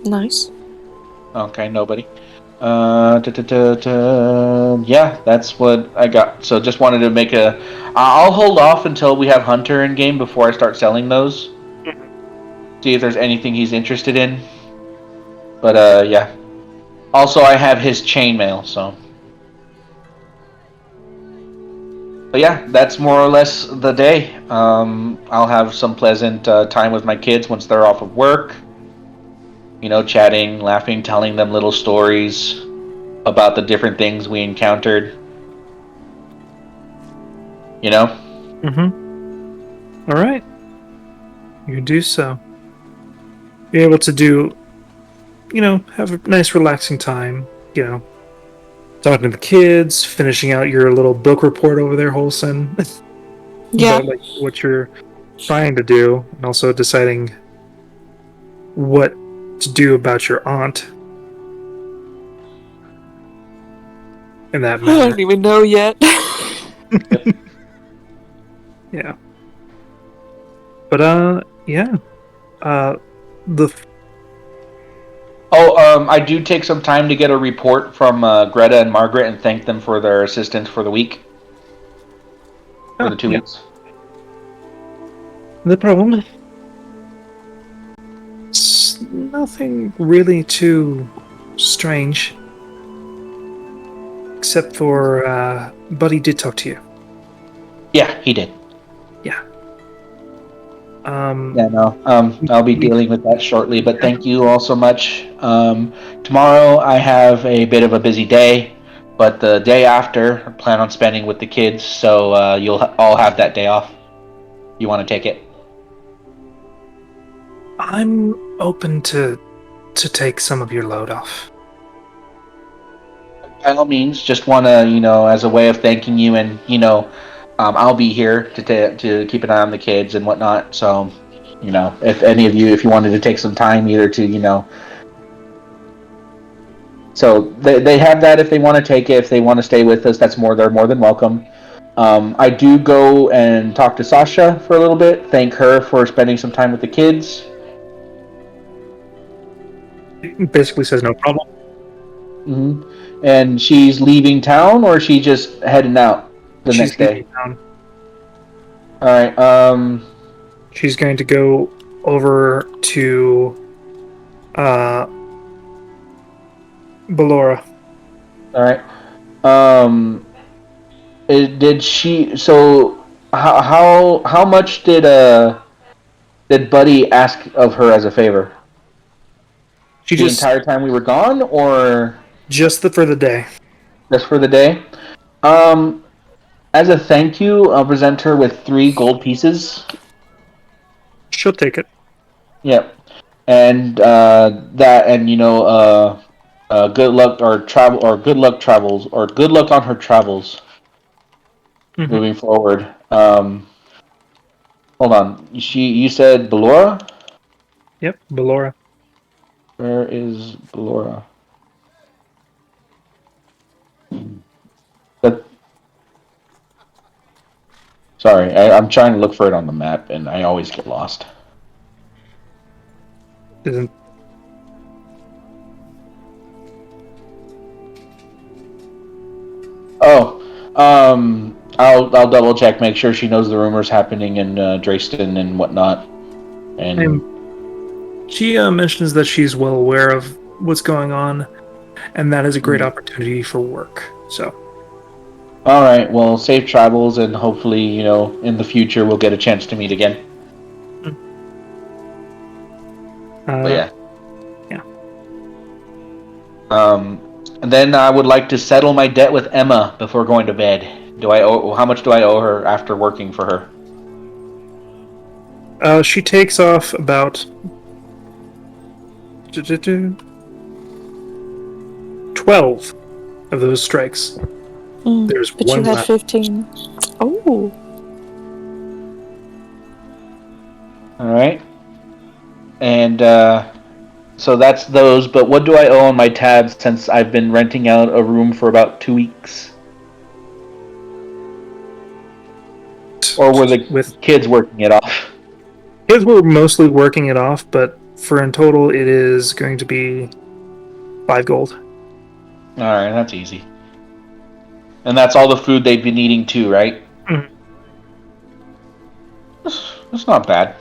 Nice. Okay, nobody. Yeah, that's what I got. So just wanted to make a. I'll hold off until we have Hunter in game before I start selling those. See if there's anything he's interested in. But yeah. Also, I have his chainmail, so. But yeah, that's more or less the day. I'll have some pleasant time with my kids once they're off of work. You know, chatting, laughing, telling them little stories about the different things we encountered. You know? Mm-hmm. All right. You do so. You're able to do, have a nice relaxing time, talking to the kids, finishing out your little book report over there, Holson. Yeah. About, what you're trying to do, and also deciding what to do about your aunt. In that I matter. don't even know yet. Yeah. But, yeah. I do take some time to get a report from Greta and Margaret and thank them for their assistance for the week. For the 2 weeks. No problem. It's nothing really too strange. Except for, Buddy did talk to you. Yeah, he did. Yeah. Yeah, no. I'll be dealing with that shortly, but thank you all so much. Tomorrow I have a bit of a busy day, but the day after I plan on spending with the kids, so you'll all have that day off. You want to take it? I'm open to take some of your load off. By all means, just want to, as a way of thanking you, and I'll be here to keep an eye on the kids and whatnot. So, if any of you, if you wanted to take some time, either to, so they have that if they want to take it. If they want to stay with us, they're more than welcome. I do go and talk to Sasha for a little bit. Thank her for spending some time with the kids. It basically says no problem. Hmm. And she's leaving town, or she just heading out the She's next leaving day? town. All right. She's going to go over to uh, Ballora. All right. Um, did she? So how much did Buddy ask of her as a favor? She The just entire time we were gone, or for the day. just for the day? Um, as a thank you, I'll present her with 3 gold pieces. She'll take it. Yep. And that, and good luck or travel, or good luck travels, or good luck on her travels Mm-hmm. moving forward. Hold on. You said Ballora? Yep, Ballora. Where is Ballora? That, sorry, I'm trying to look for it on the map, and I always get lost. Isn't Oh, I'll double check, make sure she knows the rumors happening in Dresden and whatnot. And she mentions that she's well aware of what's going on, and that is a great opportunity for work. So, all right, well, safe travels, and hopefully, in the future we'll get a chance to meet again. But yeah. yeah. And then I would like to settle my debt with Emma before going to bed. How much do I owe her after working for her? She takes off about 12 of those strikes. There's but one you had left. 15. Oh. All right. And so that's those. But what do I owe on my tabs since I've been renting out a room for about 2 weeks? Or were the kids working it off? Kids were mostly working it off, but for in total, it is going to be 5 gold. All right, that's easy. And that's all the food they've been eating too, right? Mm-hmm. That's not bad.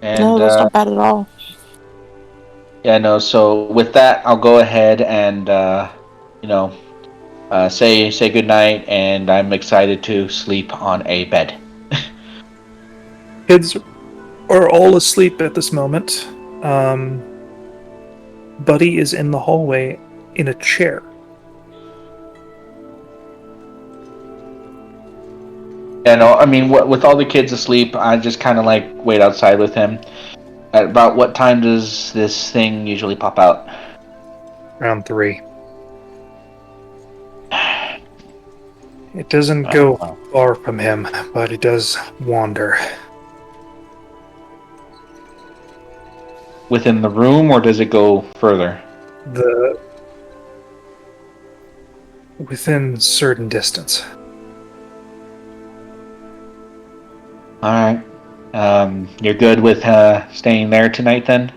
And, No, that's not bad at all. Yeah, no. So with that, I'll go ahead and say good night, and I'm excited to sleep on a bed. Kids are all asleep at this moment. Buddy is in the hallway in a chair. Yeah, no. I mean, with all the kids asleep, I just kind of wait outside with him. At about what time does this thing usually pop out? Round 3. It doesn't go far from him, but it does wander. Within the room, or does it go further? Within certain distance. All right. You're good with staying there tonight, then?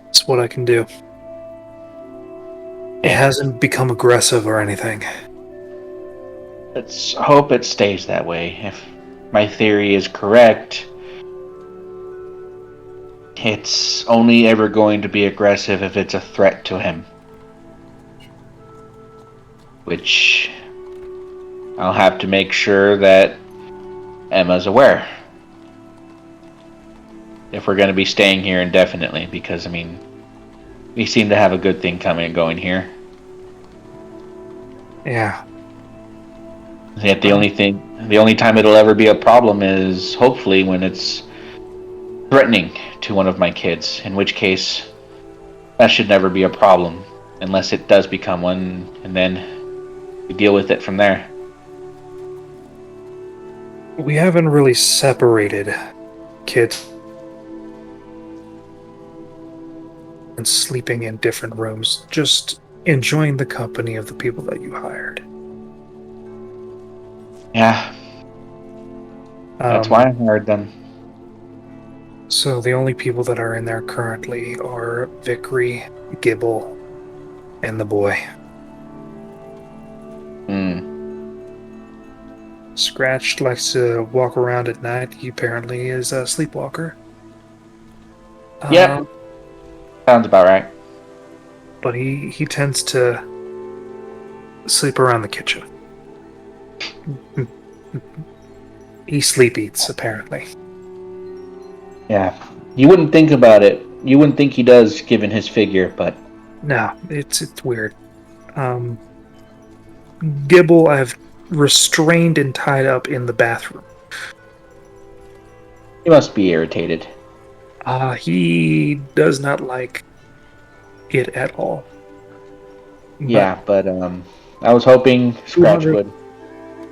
It's what I can do. It hasn't become aggressive or anything. Let's hope it stays that way. If my theory is correct, it's only ever going to be aggressive if it's a threat to him. Which I'll have to make sure that Emma's aware. If we're going to be staying here indefinitely, because, I mean, we seem to have a good thing coming and going here. Yeah. Yet the only time it'll ever be a problem is hopefully when it's threatening to one of my kids, in which case that should never be a problem unless it does become one, and then we deal with it from there. We haven't really separated kids and sleeping in different rooms, just enjoying the company of the people that you hired. Yeah. That's why I hired them. So the only people that are in there currently are Vickery, Gibble, and the boy. Hmm. Scratch likes to walk around at night. He apparently is a sleepwalker. Yep. Sounds about right. But he tends to sleep around the kitchen. He sleep eats, apparently. Yeah. You wouldn't think about it. You wouldn't think he does, given his figure, but No, it's weird. Gibble, I've restrained and tied up in the bathroom. he must be irritated. He does not like it at all. Yeah, but I was hoping Scratch would.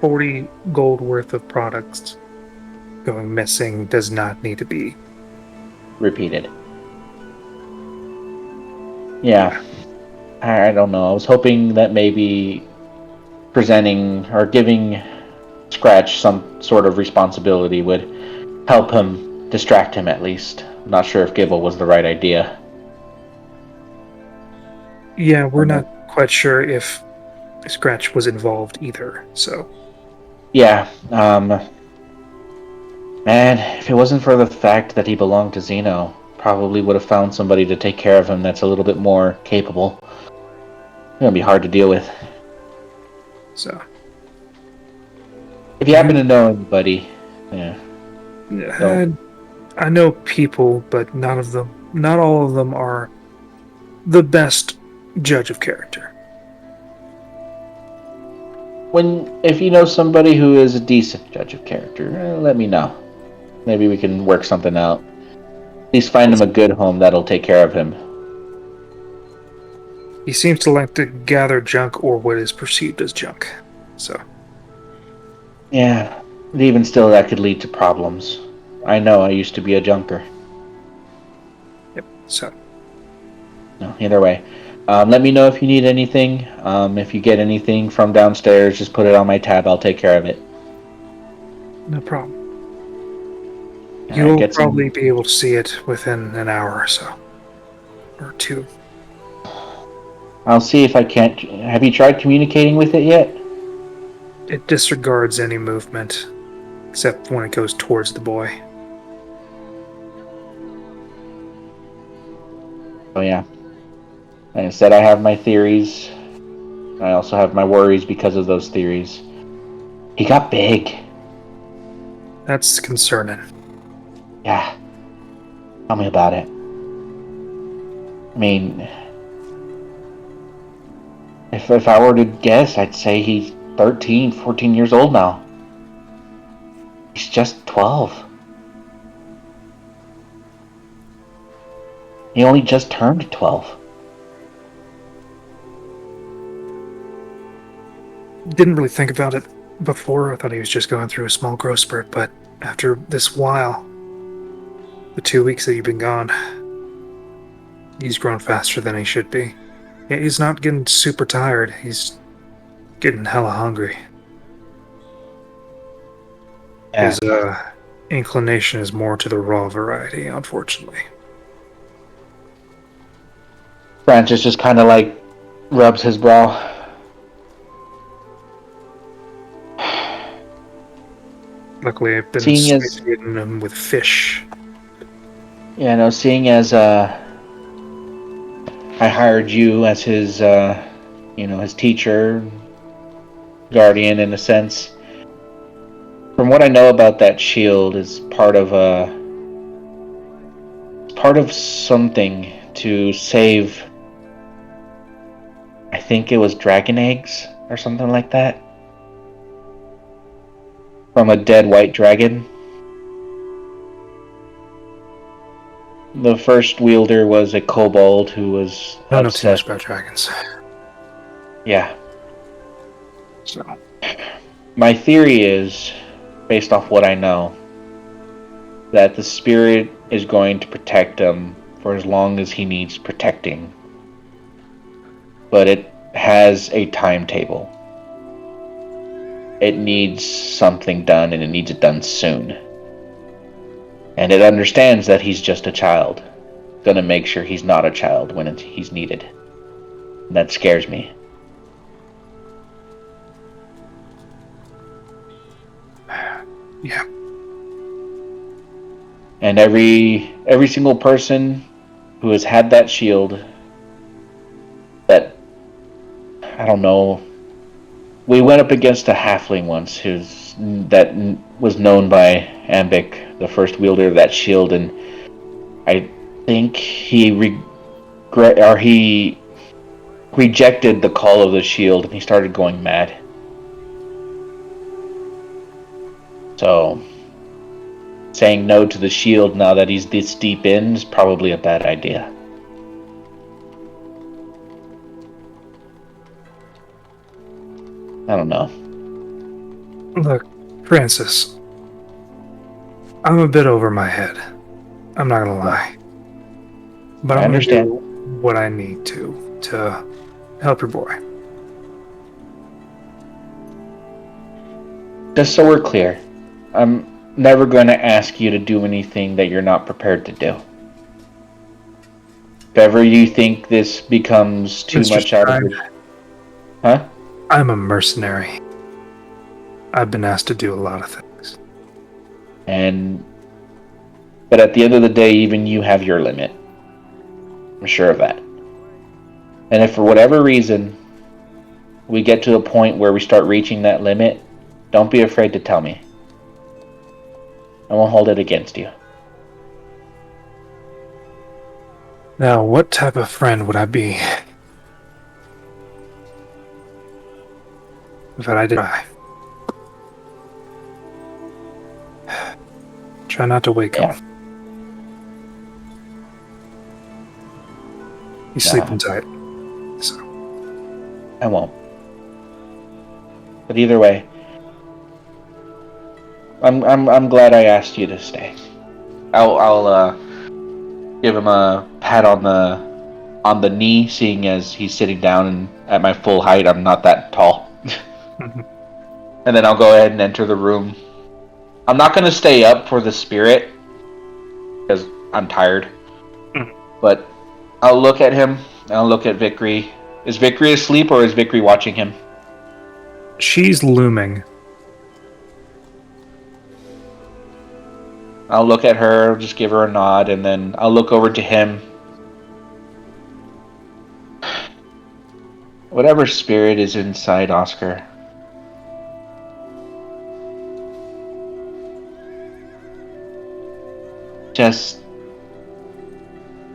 40 gold worth of products going missing does not need to be Repeated. Yeah. I don't know. I was hoping that maybe presenting or giving Scratch some sort of responsibility would help him, distract him at least. I'm not sure if Gibble was the right idea. Yeah, we're not quite sure if Scratch was involved either, so. Yeah, man, if it wasn't for the fact that he belonged to Xeno, probably would have found somebody to take care of him that's a little bit more capable. It's gonna be hard to deal with. So. If you happen to know anybody, yeah. I know people, but not all of them are the best judge of character. If you know somebody who is a decent judge of character, let me know. Maybe we can work something out. At least find him a good home that'll take care of him. He seems to like to gather junk or what is perceived as junk. So. Yeah, but even still, that could lead to problems. I know, I used to be a junker. Yep, so. No, either way. Let me know if you need anything. If you get anything from downstairs, just put it on my tab. I'll take care of it. No problem. All You'll right, probably be able to see it within an hour or so. Or two. I'll see if I can't. Have you tried communicating with it yet? It disregards any movement, except when it goes towards the boy. Oh, yeah. Like I said, I have my theories. I also have my worries because of those theories. He got big. That's concerning. Yeah. Tell me about it. I mean, if I were to guess, I'd say he's 13, 14 years old now. He's just 12. He only just turned 12. Didn't really think about it before. I thought he was just going through a small growth spurt, but after this while, the 2 weeks that you've been gone, he's grown faster than he should be. Yeah, he's not getting super tired. He's getting hella hungry. Yeah. His inclination is more to the raw variety, unfortunately. Francis just kind of like rubs his brow. Luckily, I've been hitting him with fish. Yeah, no, seeing as I hired you as his, his teacher, guardian in a sense. From what I know about that shield, is part of something to save. I think it was dragon eggs or something like that. From a dead white dragon. The first wielder was a kobold who was I don't know too much about dragons. Yeah. So. My theory is, based off what I know, that the spirit is going to protect him for as long as he needs protecting. But it has a timetable. It needs something done, and it needs it done soon. And it understands that he's just a child. It's gonna make sure he's not a child when he's needed. And that scares me. Yeah. And every single person who has had that shield, that, I don't know, we went up against a halfling once that was known by Ambik, the first wielder of that shield, and I think he rejected the call of the shield and he started going mad. So saying no to the shield now that he's this deep in is probably a bad idea. I don't know. Look, Francis, I'm a bit over my head. I'm not gonna lie. But I I'm gonna understand. do what I need to help your boy. Just so we're clear, I'm never going to ask you to do anything that you're not prepared to do. If ever you think this becomes too Mr. much out of Stride, your... Huh? I'm a mercenary. I've been asked to do a lot of things. But at the end of the day, even you have your limit. I'm sure of that. And if for whatever reason we get to a point where we start reaching that limit, don't be afraid to tell me. I won't hold it against you. Now, what type of friend would I be if I did try? Try not to wake him. He's sleeping tight. So. I won't. But either way, I'm glad I asked you to stay. I'll give him a pat on the knee, seeing as he's sitting down and at my full height, I'm not that tall. And then I'll go ahead and enter the room. I'm not going to stay up for the spirit because I'm tired. But I'll look at him. I'll look at Vickery. Is Vickery asleep or is Vickery watching him? She's looming. I'll look at her, just give her a nod, and then I'll look over to him. Whatever spirit is inside Oscar, just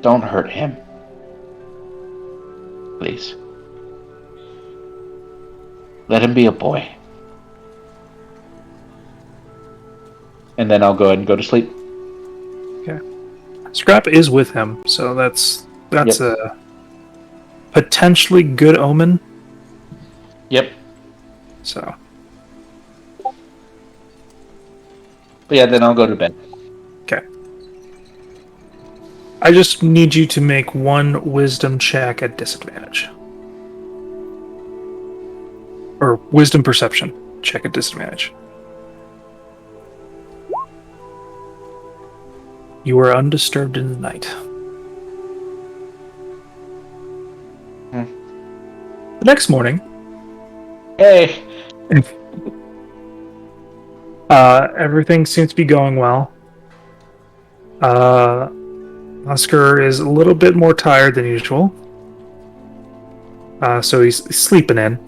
don't hurt him. Please. Let him be a boy. And then I'll go ahead and go to sleep. Okay. Scrap is with him, so that's Yep. a potentially good omen. Yep. So. But yeah, then I'll go to bed. Okay. I just need you to make one wisdom check at disadvantage. Or wisdom perception check at disadvantage. You are undisturbed in the night. The next morning, Hey! everything seems to be going well. Oscar is a little bit more tired than usual. So he's sleeping in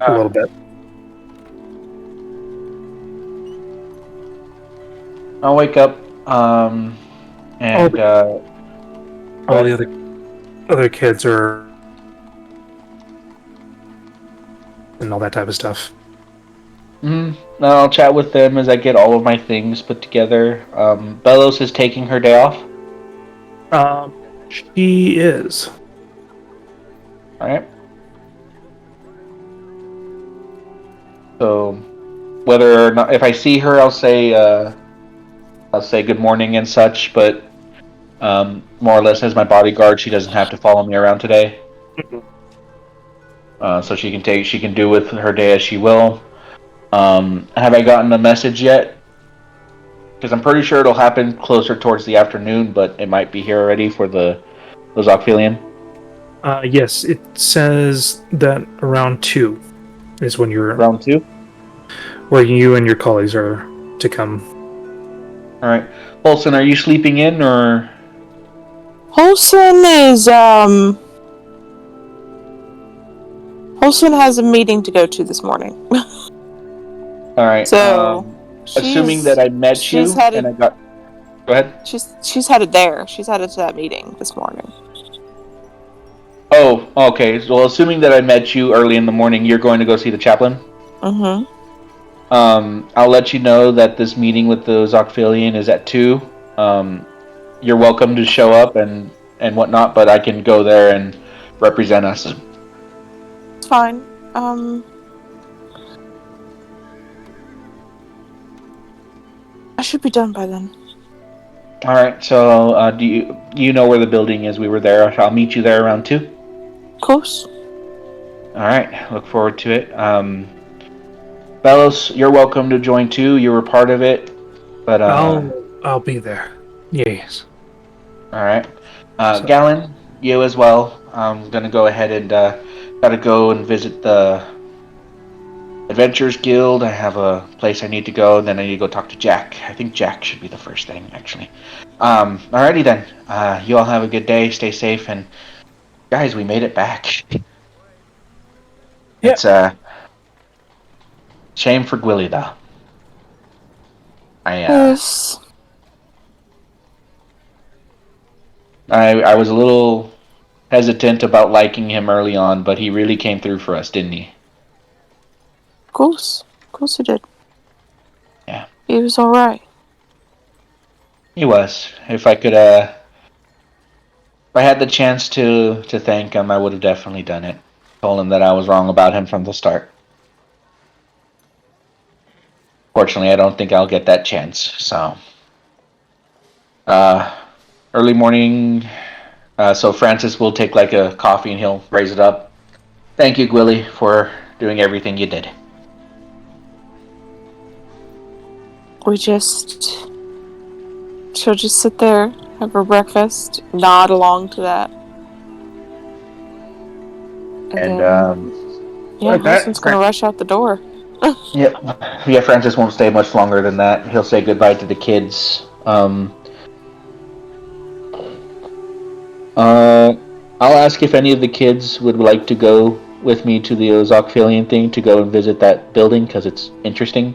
a little bit. I'll wake up, and All the other kids are and all that type of stuff. I'll chat with them as I get all of my things put together. Bellows is taking her day off. She is. Alright. So, whether or not, if I see her, I'll say good morning and such, but more or less as my bodyguard, she doesn't have to follow me around today. So she can do with her day as she will. Have I gotten a message yet? Because I'm pretty sure it'll happen closer towards the afternoon, but it might be here already for the Zophilian. Yes, it says that around 2 is when you're Round 2? where you and your colleagues are to come. Alright. Olsen, are you sleeping in, or...? Holson has a meeting to go to this morning. Alright, So, assuming that I met you, headed, and I got... Go ahead. She's headed there. She's headed to that meeting this morning. Oh, okay. Well, assuming that I met you early in the morning, you're going to go see the chaplain? Mm-hmm. I'll let you know that this meeting with the Zophilian is at 2. You're welcome to show up and whatnot, but I can go there and represent us. It's fine. I should be done by then. Alright, so do you know where the building is? We were there. I'll meet you there around 2. Of course. Alright, look forward to it. Belos, you're welcome to join too. You were part of it. But I'll be there. Yes. Alright. Galen, you as well. I'm gonna go ahead and gotta go and visit the Adventurers Guild. I have a place I need to go, and then I need to go talk to Jack. I think Jack should be the first thing, actually. Alrighty then. You all have a good day. Stay safe, and guys, we made it back. Yeah. It's shame for Gwilly though. Yes. I was a little hesitant about liking him early on, but he really came through for us, didn't he? Of course he did. Yeah. He was alright. He was. If I could, if I had the chance to thank him, I would have definitely done it. Told him that I was wrong about him from the start. Fortunately, I don't think I'll get that chance, so. Early morning, so Francis will take like a coffee and he'll raise it up. Thank you, Gwilly, for doing everything you did. She'll just sit there, have her breakfast, nod along to that. And yeah, Wilson's gonna rush out the door. Yeah, Francis won't stay much longer than that. He'll say goodbye to the kids. I'll ask if any of the kids would like to go with me to the Zophilian thing to go and visit that building because it's interesting.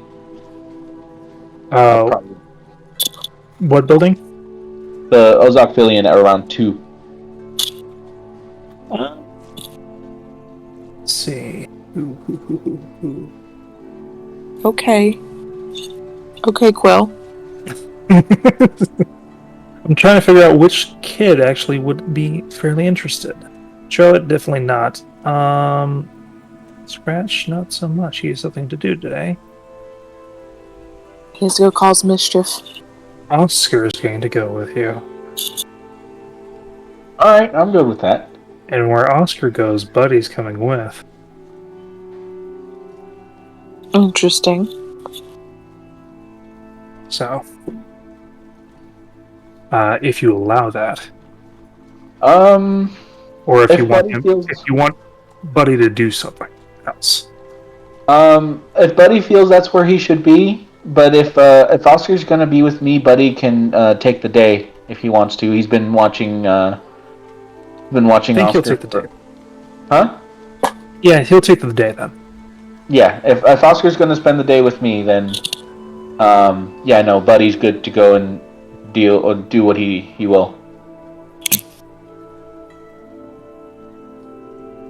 What building? The Zophilian at around 2. Let's see. Okay, Quill. I'm trying to figure out which kid actually would be fairly interested. Charlotte, definitely not. Scratch, not so much. He has something to do today. He has to go cause mischief. Oscar is going to go with you. Alright, I'm good with that. And where Oscar goes, Buddy's coming with. Interesting. So, if you allow that, or if you want Buddy to do something else. If Buddy feels that's where he should be, but if Oscar's gonna be with me, Buddy can take the day if he wants to. He's been watching. I think Oscar. He'll take the day. Huh? Yeah, he'll take the day then. Yeah, if Oscar's gonna spend the day with me, then no, Buddy's good to go and do what he will.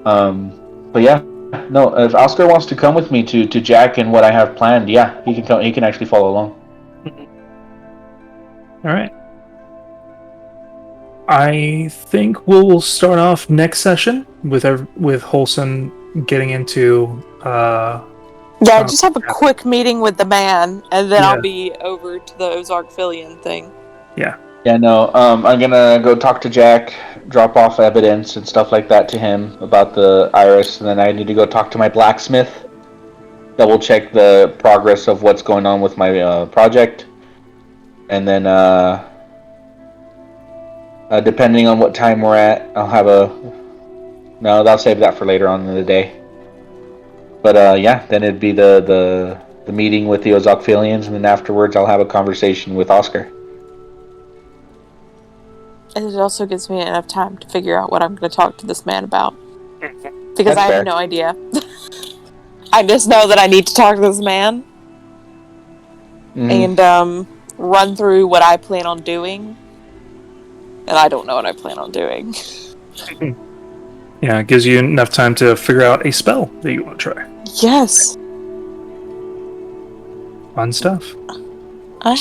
But yeah, no, if Oscar wants to come with me to Jack and what I have planned, yeah, he can come. He can actually follow along. All right. I think we'll start off next session with Holson getting into. Yeah, just have a quick meeting with the man, and then I'll be over to the Ozark-Filian thing. Yeah. Yeah, no, I'm gonna go talk to Jack, drop off evidence and stuff like that to him about the iris, and then I need to go talk to my blacksmith, double check the progress of what's going on with my project, and then depending on what time we're at, I'll have a. No, I'll save that for later on in the day. But yeah, then it'd be the meeting with the Ozokphilians, and then afterwards I'll have a conversation with Oscar. And it also gives me enough time to figure out what I'm going to talk to this man about. Because I have no idea. I just know that I need to talk to this man. And run through what I plan on doing. And I don't know what I plan on doing. Yeah, it gives you enough time to figure out a spell that you want to try. Yes. Fun stuff. I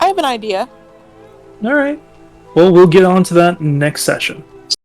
have an idea. All right. Well, we'll get on to that next session.